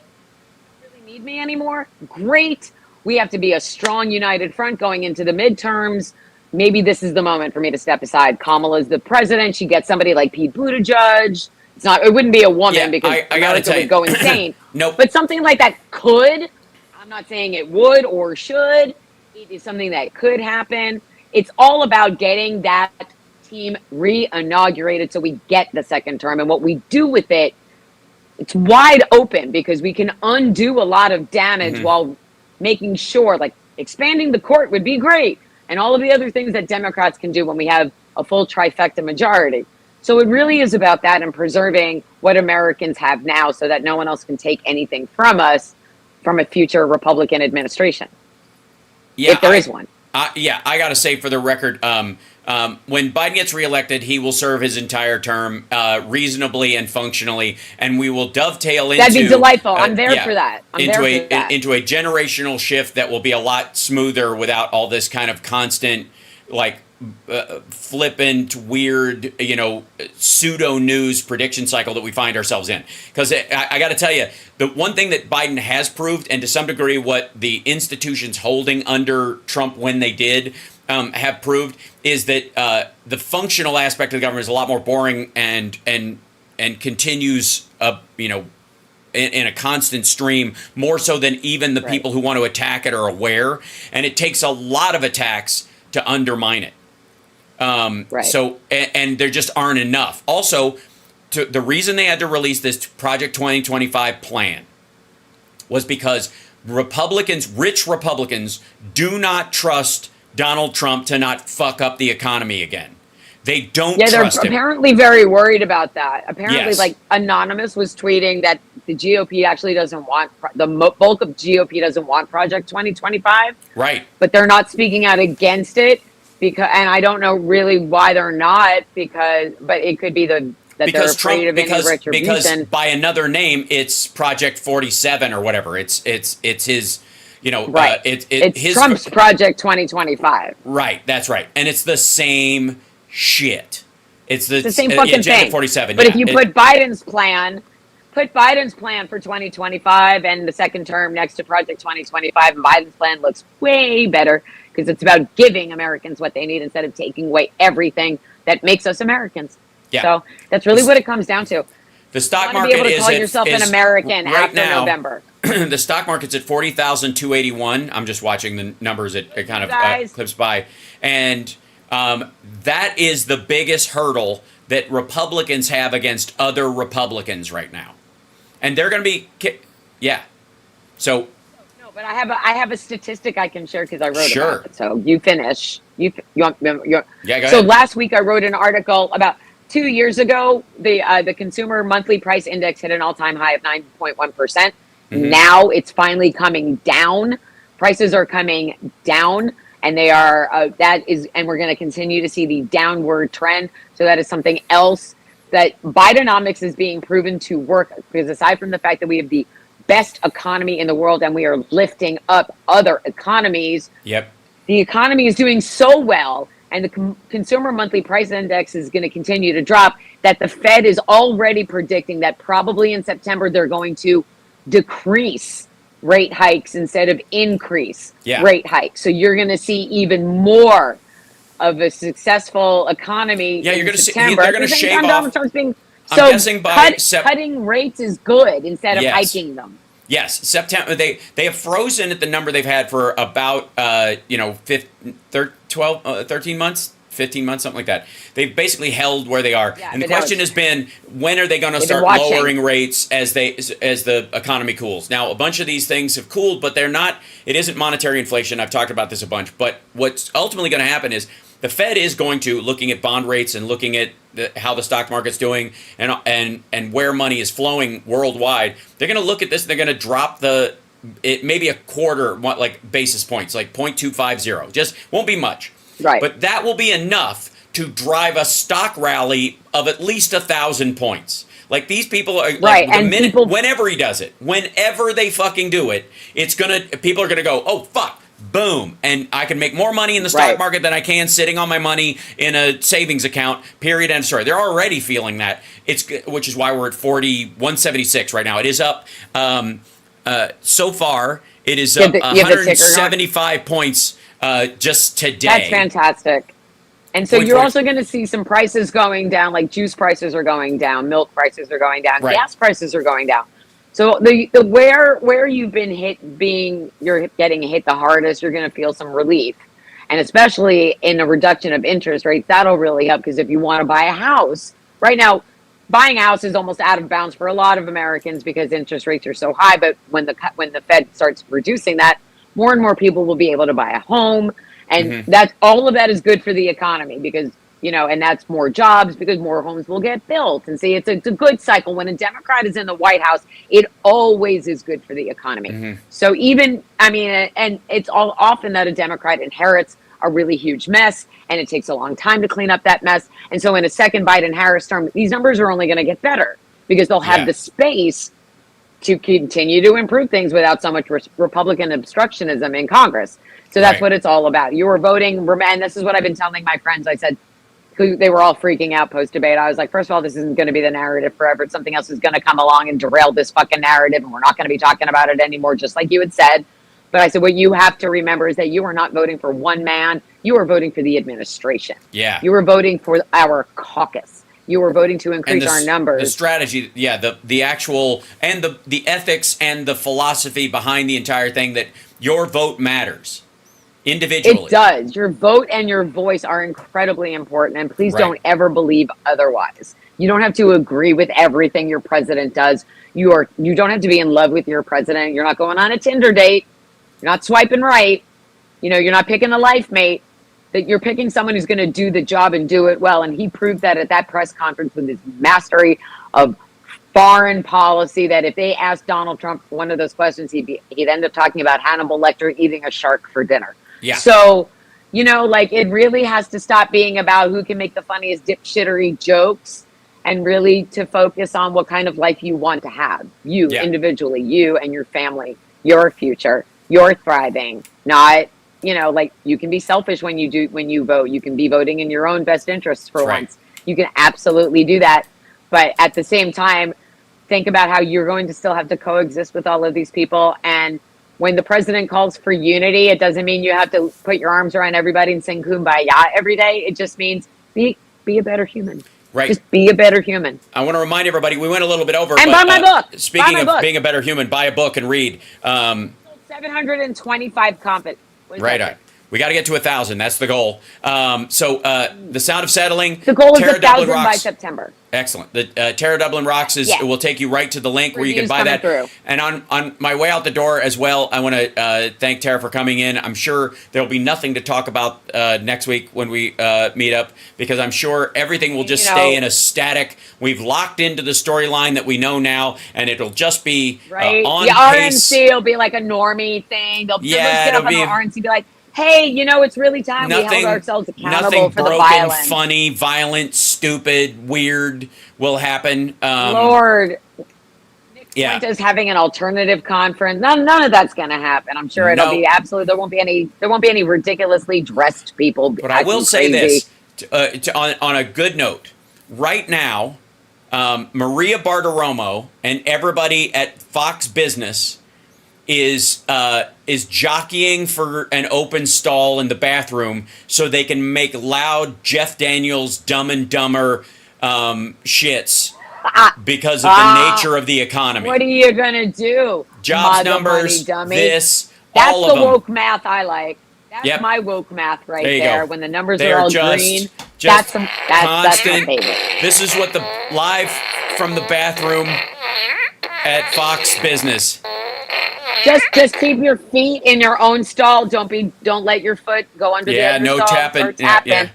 don't really need me anymore? Great. We have to be a strong, united front going into the midterms. Maybe this is the moment for me to step aside. Kamala's the president. She gets somebody like Pete Buttigieg. It wouldn't be a woman because America would go insane. Nope. But something like that could. I'm not saying it would or should. It is something that could happen. It's all about getting that team re-inaugurated so we get the second term. And what we do with it, it's wide open because we can undo a lot of damage while making sure, like, expanding the court would be great. And all of the other things that Democrats can do when we have a full trifecta majority. So it really is about that and preserving what Americans have now so that no one else can take anything from us from a future Republican administration. Yeah, if there is one. I got to say for the record, when Biden gets reelected, he will serve his entire term reasonably and functionally, and we will dovetail into... That'd be delightful. I'm there for that. Into a generational shift that will be a lot smoother without all this kind of constant, like, flippant, weird, pseudo news prediction cycle that we find ourselves in. Because I got to tell you, the one thing that Biden has proved, and to some degree what the institutions holding under Trump when they did have proved, is that the functional aspect of the government is a lot more boring and continues, in a constant stream, more so than even the people who want to attack it are aware. And it takes a lot of attacks to undermine it. So, and there just aren't enough. Also, the reason they had to release this Project 2025 plan was because rich Republicans do not trust Donald Trump to not fuck up the economy again. They don't Yeah, they're trust him. apparently very worried about that. Apparently, Yes. like Anonymous was tweeting that the GOP actually doesn't want bulk of GOP doesn't want Project 2025. Right. But they're not speaking out against it and I don't know really why they're not but it could be that they're afraid of any retribution. Because by another name, it's Project 47 or whatever. It's his. Right. It's his Trump's Project 2025. Right. That's right. And it's the same shit. It's the same fucking thing. 47. But if you put Biden's plan for 2025 and the second term next to Project 2025, and Biden's plan looks way better because it's about giving Americans what they need instead of taking away everything that makes us Americans. Yeah. So that's really what it comes down to. The stock you market be able to is call yourself an American right after now, November. The stock market's at 40,281. I'm just watching the numbers. It kind of clips by, and that is the biggest hurdle that Republicans have against other Republicans right now, and they're going to be, yeah. So, no, but I have a statistic I can share because I wrote Sure. about it. So you finish. You want? Yeah, go ahead. So last week I wrote an article about 2 years ago. The consumer monthly price index hit an all-time high of 9.1%. Mm-hmm. Now it's finally coming down. Prices are coming down. And they are, and we're going to continue to see the downward trend. So that is something else that Bidenomics is being proven to work, because aside from the fact that we have the best economy in the world and we are lifting up other economies, yep, the economy is doing so well, and the consumer monthly price index is going to continue to drop, that the Fed is already predicting that probably in September they're going to decrease rate hikes instead of increase rate hikes. So you're going to see even more of a successful economy. Yeah, you're going to see. They're going to shave off. I'm guessing cutting rates is good instead of hiking them. Yes, September. They have frozen at the number they've had for about 13 months. 15 months, something like that. They've basically held where they are. Yeah, and the question has been, when are they going to start lowering rates as the economy cools? Now, a bunch of these things have cooled, but they're not, it isn't monetary inflation. I've talked about this a bunch. But what's ultimately going to happen is the Fed is going to, looking at bond rates and looking at how the stock market's doing and where money is flowing worldwide, they're going to look at this and they're going to drop maybe a quarter, like basis points, like 0.250. Just won't be much. Right. But that will be enough to drive a stock rally of at least 1,000 points. Like, these people are, like, whenever he does it, whenever they fucking do it, people are gonna go, oh fuck, boom, and I can make more money in the stock market than I can sitting on my money in a savings account. Period. End story. They're already feeling that. Which is why we're at 176 right now. It is up. So far, it is up 175 points. Just today. That's fantastic. And so you're also going to see some prices going down, like juice prices are going down, milk prices are going down, gas prices are going down. So the where you've been you're getting hit the hardest, you're going to feel some relief. And especially in a reduction of interest rates, that'll really help, because if you want to buy a house, right now, buying a house is almost out of bounds for a lot of Americans because interest rates are so high. But when the Fed starts reducing that, more and more people will be able to buy a home, and that's all of that is good for the economy, because and that's more jobs, because more homes will get built. And see, it's a good cycle. When a Democrat is in the White House, it always is good for the economy. So and it's all often that a Democrat inherits a really huge mess, and it takes a long time to clean up that mess. And so in a second Biden-Harris term, these numbers are only going to get better, because they'll have the space to continue to improve things without so much Republican obstructionism in Congress. So that's what it's all about. You were voting, and this is what I've been telling my friends. I said, they were all freaking out post-debate. I was like, first of all, this isn't going to be the narrative forever. Something else is going to come along and derail this fucking narrative, and we're not going to be talking about it anymore, just like you had said. But I said, what you have to remember is that you are not voting for one man. You are voting for the administration. Yeah. You are voting for our caucus. You were voting to increase our numbers. The strategy, the actual, and the ethics and the philosophy behind the entire thing, that your vote matters individually. It does. Your vote and your voice are incredibly important, and please don't ever believe otherwise. You don't have to agree with everything your president does. You don't have to be in love with your president. You're not going on a Tinder date. You're not swiping right. You're not picking a life mate. that you're picking someone who's going to do the job and do it well. And he proved that at that press conference with his mastery of foreign policy, that if they asked Donald Trump one of those questions, he'd end up talking about Hannibal Lecter eating a shark for dinner. Yeah. So, you know, like, it really has to stop being about who can make the funniest dipshittery jokes and really to focus on what kind of life you want to have. You individually, you and your family, your future, your thriving, not, you know, like, you can be selfish when you vote. You can be voting in your own best interests for once. You can absolutely do that. But at the same time, think about how you're going to still have to coexist with all of these people. And when the president calls for unity, it doesn't mean you have to put your arms around everybody and sing Kumbaya every day. It just means be a better human. Right. Just be a better human. I want to remind everybody, we went a little bit over. And buy my book. Speaking of being a better human, buy a book and read. 725 copies. Right on. We got to get to 1,000. That's the goal. The Sound of Settling. The goal is Tara 1,000 by September. Excellent. The Tara Dublin Rocks it will take you right to the link where you can buy that. Through. And on my way out the door as well, I want to thank Tara for coming in. I'm sure there'll be nothing to talk about next week when we meet up, because I'm sure everything will just stay in a static. We've locked into the storyline that we know now, and it'll just be on pace. RNC will be like a normie thing. They'll get up on the RNC and be like, hey, you know, it's really time we held ourselves accountable for the violence. Nothing broken, funny, violent, stupid, weird will happen. Lord. Nick Fuentes having an alternative conference. None of that's going to happen. I'm sure it'll be absolutely, there won't be any ridiculously dressed people. But I will say this, on a good note, right now, Maria Bartiromo and everybody at Fox Business is jockeying for an open stall in the bathroom so they can make loud Jeff Daniels Dumb and Dumber shits because of the nature of the economy. What are you gonna do? Jobs numbers, dummy. this, that's all of them. That's the woke math I like. That's my woke math right there. When the numbers are all green, that's my favorite. This is what the live from the bathroom at Fox Business. Just keep your feet in your own stall. Don't let your foot go under the other no stall. tapping.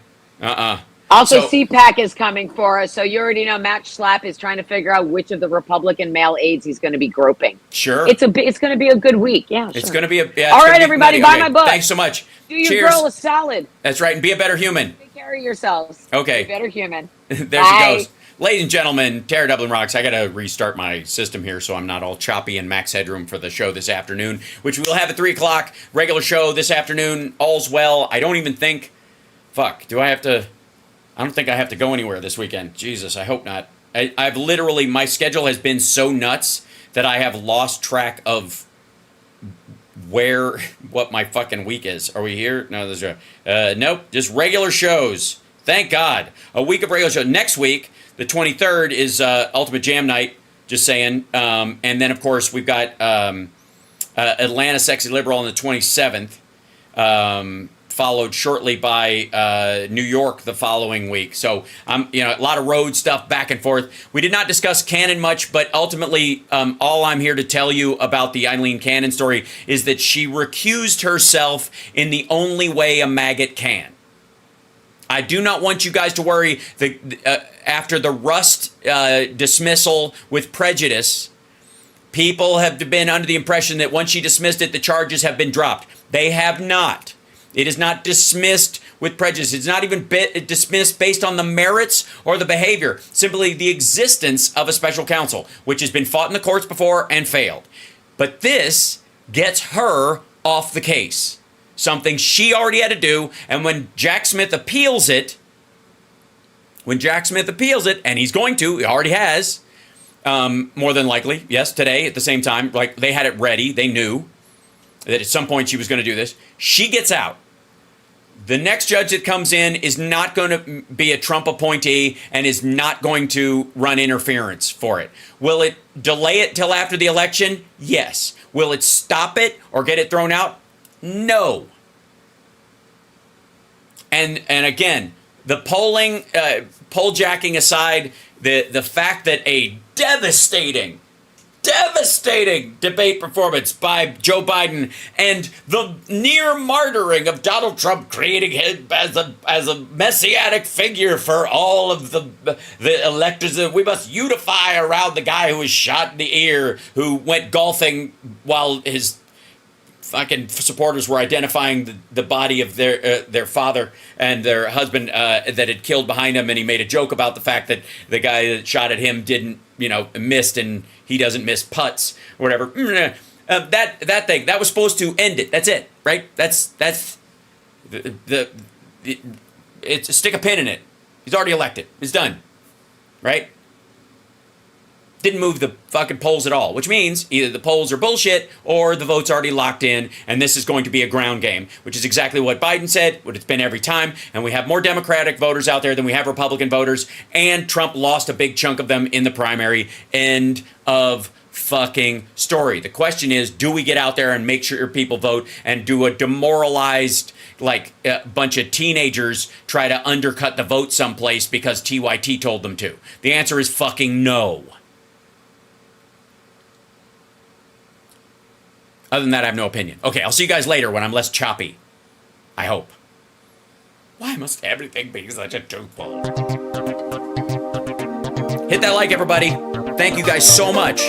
Also, CPAC is coming for us, so you already know Matt Schlapp is trying to figure out which of the Republican male aides he's going to be groping. Sure, it's going to be a good week. Yeah, sure. It's going to be all right. Everybody, buy my book. Thanks so much. Do your girl a solid. That's right, and be a better human. Take care of yourselves. Okay, be a better human. There she goes. Ladies and gentlemen, Tara Dublin Rocks. I got to restart my system here so I'm not all choppy and max headroom for the show this afternoon, which we'll have at 3 o'clock. Regular show this afternoon. All's well. I don't even think... Fuck, I don't think I have to go anywhere this weekend. Jesus, I hope not. I've literally... My schedule has been so nuts that I have lost track of what my fucking week is. Are we here? No, nope. Just regular shows. Thank God. A week of regular shows. Next week... The 23rd is Ultimate Jam Night, just saying. And then, of course, we've got Atlanta Sexy Liberal on the 27th, followed shortly by New York the following week. So, a lot of road stuff back and forth. We did not discuss Cannon much, but ultimately, all I'm here to tell you about the Eileen Cannon story is that she recused herself in the only way a maggot can. I do not want you guys to worry that after the Rust dismissal with prejudice, people have been under the impression that once she dismissed it, the charges have been dropped. They have not. It is not dismissed with prejudice. It's not even dismissed based on the merits or the behavior, simply the existence of a special counsel, which has been fought in the courts before and failed. But this gets her off the case. Something she already had to do, and when Jack Smith appeals it, and he's going to, he already has, more than likely, yes, today at the same time, like they had it ready, they knew that at some point she was going to do this, she gets out. The next judge that comes in is not going to be a Trump appointee and is not going to run interference for it. Will it delay it till after the election? Yes. Will it stop it or get it thrown out? No. And again, the polling, poll jacking aside, the fact that a devastating devastating debate performance by Joe Biden and the near martyring of Donald Trump, creating him as a messianic figure for all of the electors. We must unify around the guy who was shot in the ear, who went golfing while his fucking supporters were identifying the body of their father and their husband that had killed behind him, and he made a joke about the fact that the guy that shot at him didn't, missed, and he doesn't miss putts or whatever. That thing that was supposed to end it. That's it, right? That's it's stick a pin in it. He's already elected. It's done, right? Didn't move the fucking polls at all, which means either the polls are bullshit or the vote's already locked in, and this is going to be a ground game, which is exactly what Biden said, what it's been every time, and we have more Democratic voters out there than we have Republican voters, and Trump lost a big chunk of them in the primary. End of fucking story. The question is, do we get out there and make sure people vote, and do a demoralized bunch of teenagers try to undercut the vote someplace because TYT told them to? The answer is fucking no. Other than that, I have no opinion. Okay, I'll see you guys later when I'm less choppy. I hope. Why must everything be such a twofold? Hit that like, everybody. Thank you guys so much.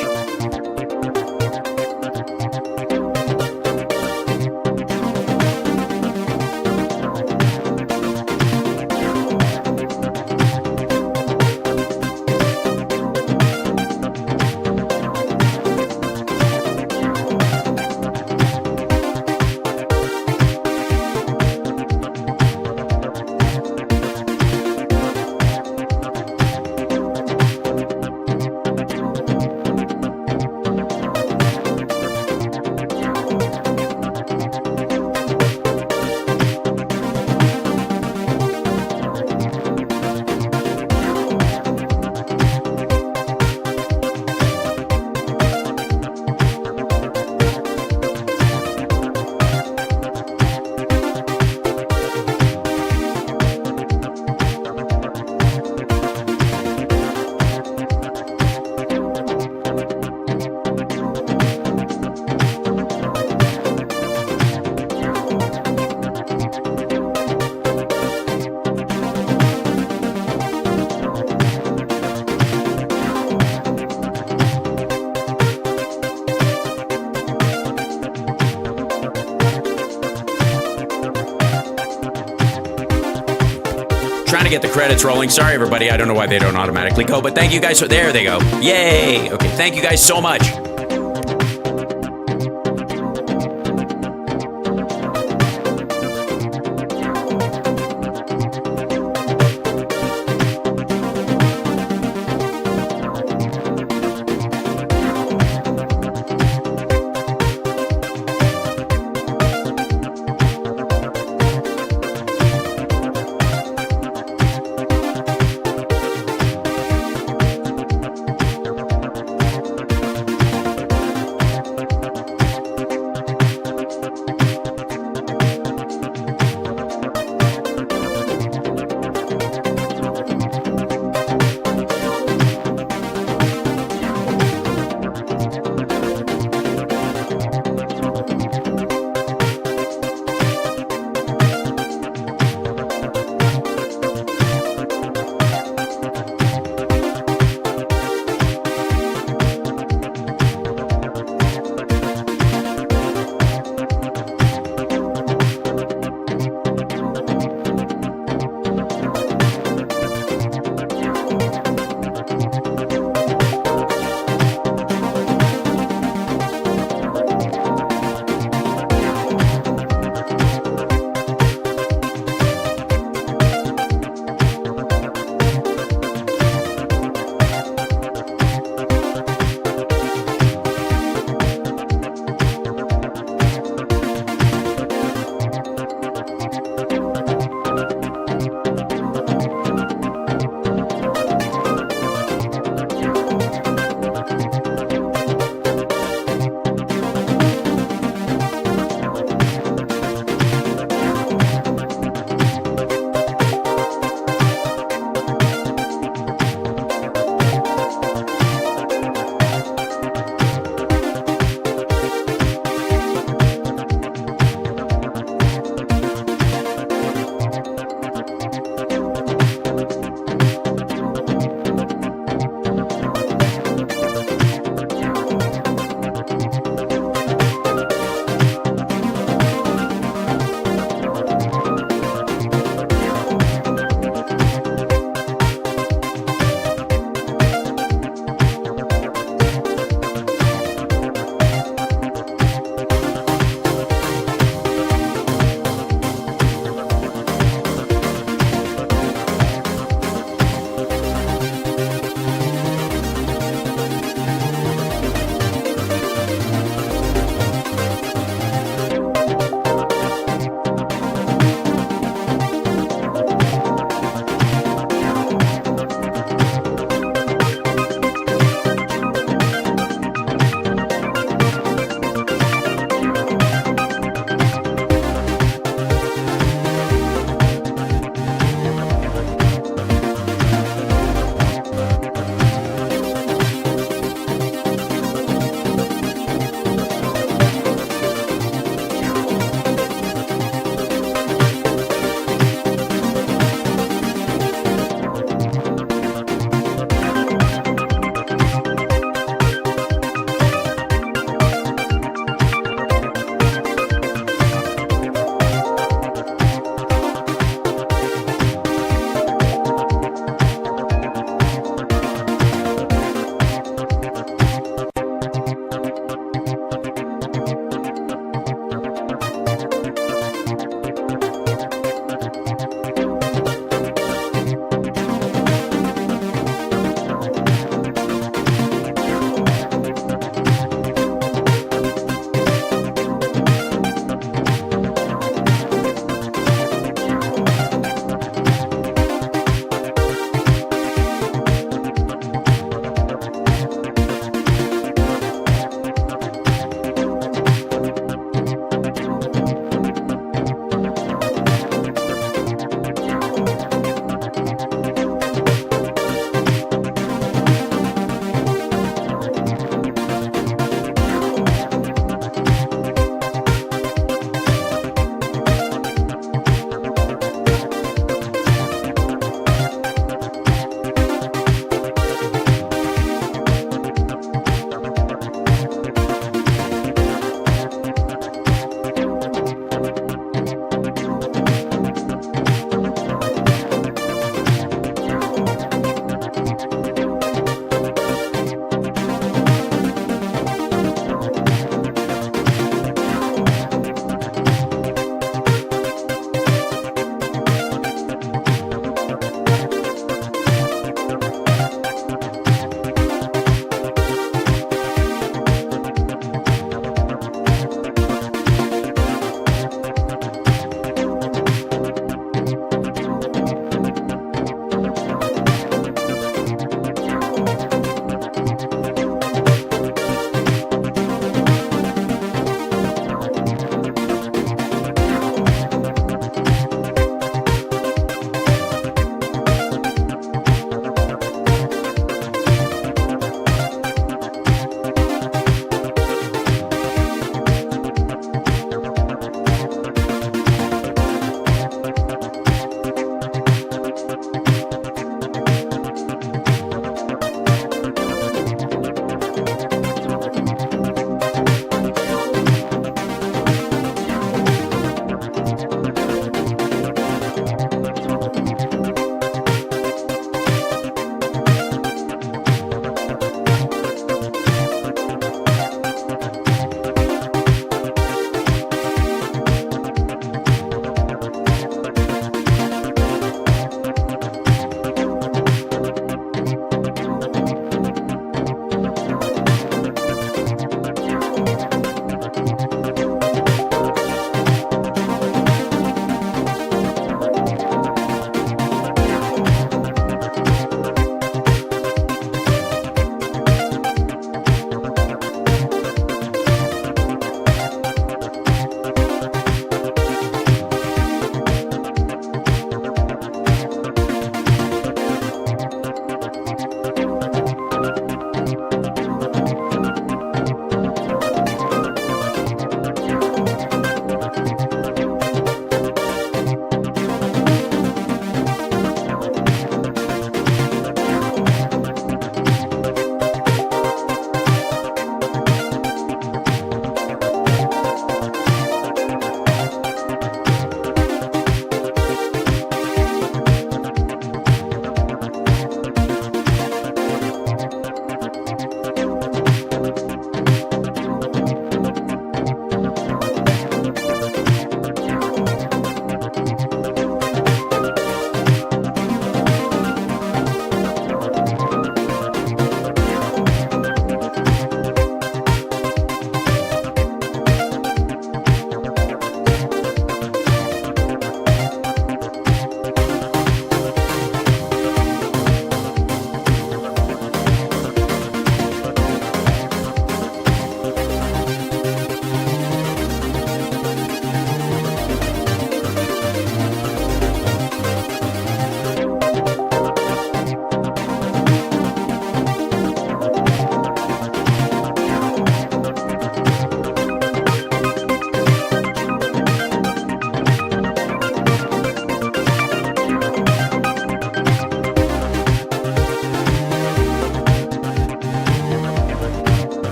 Get the credits rolling. Sorry, everybody. I don't know why they don't automatically go, but thank you guys. There they go. Yay. Okay. Thank you guys so much.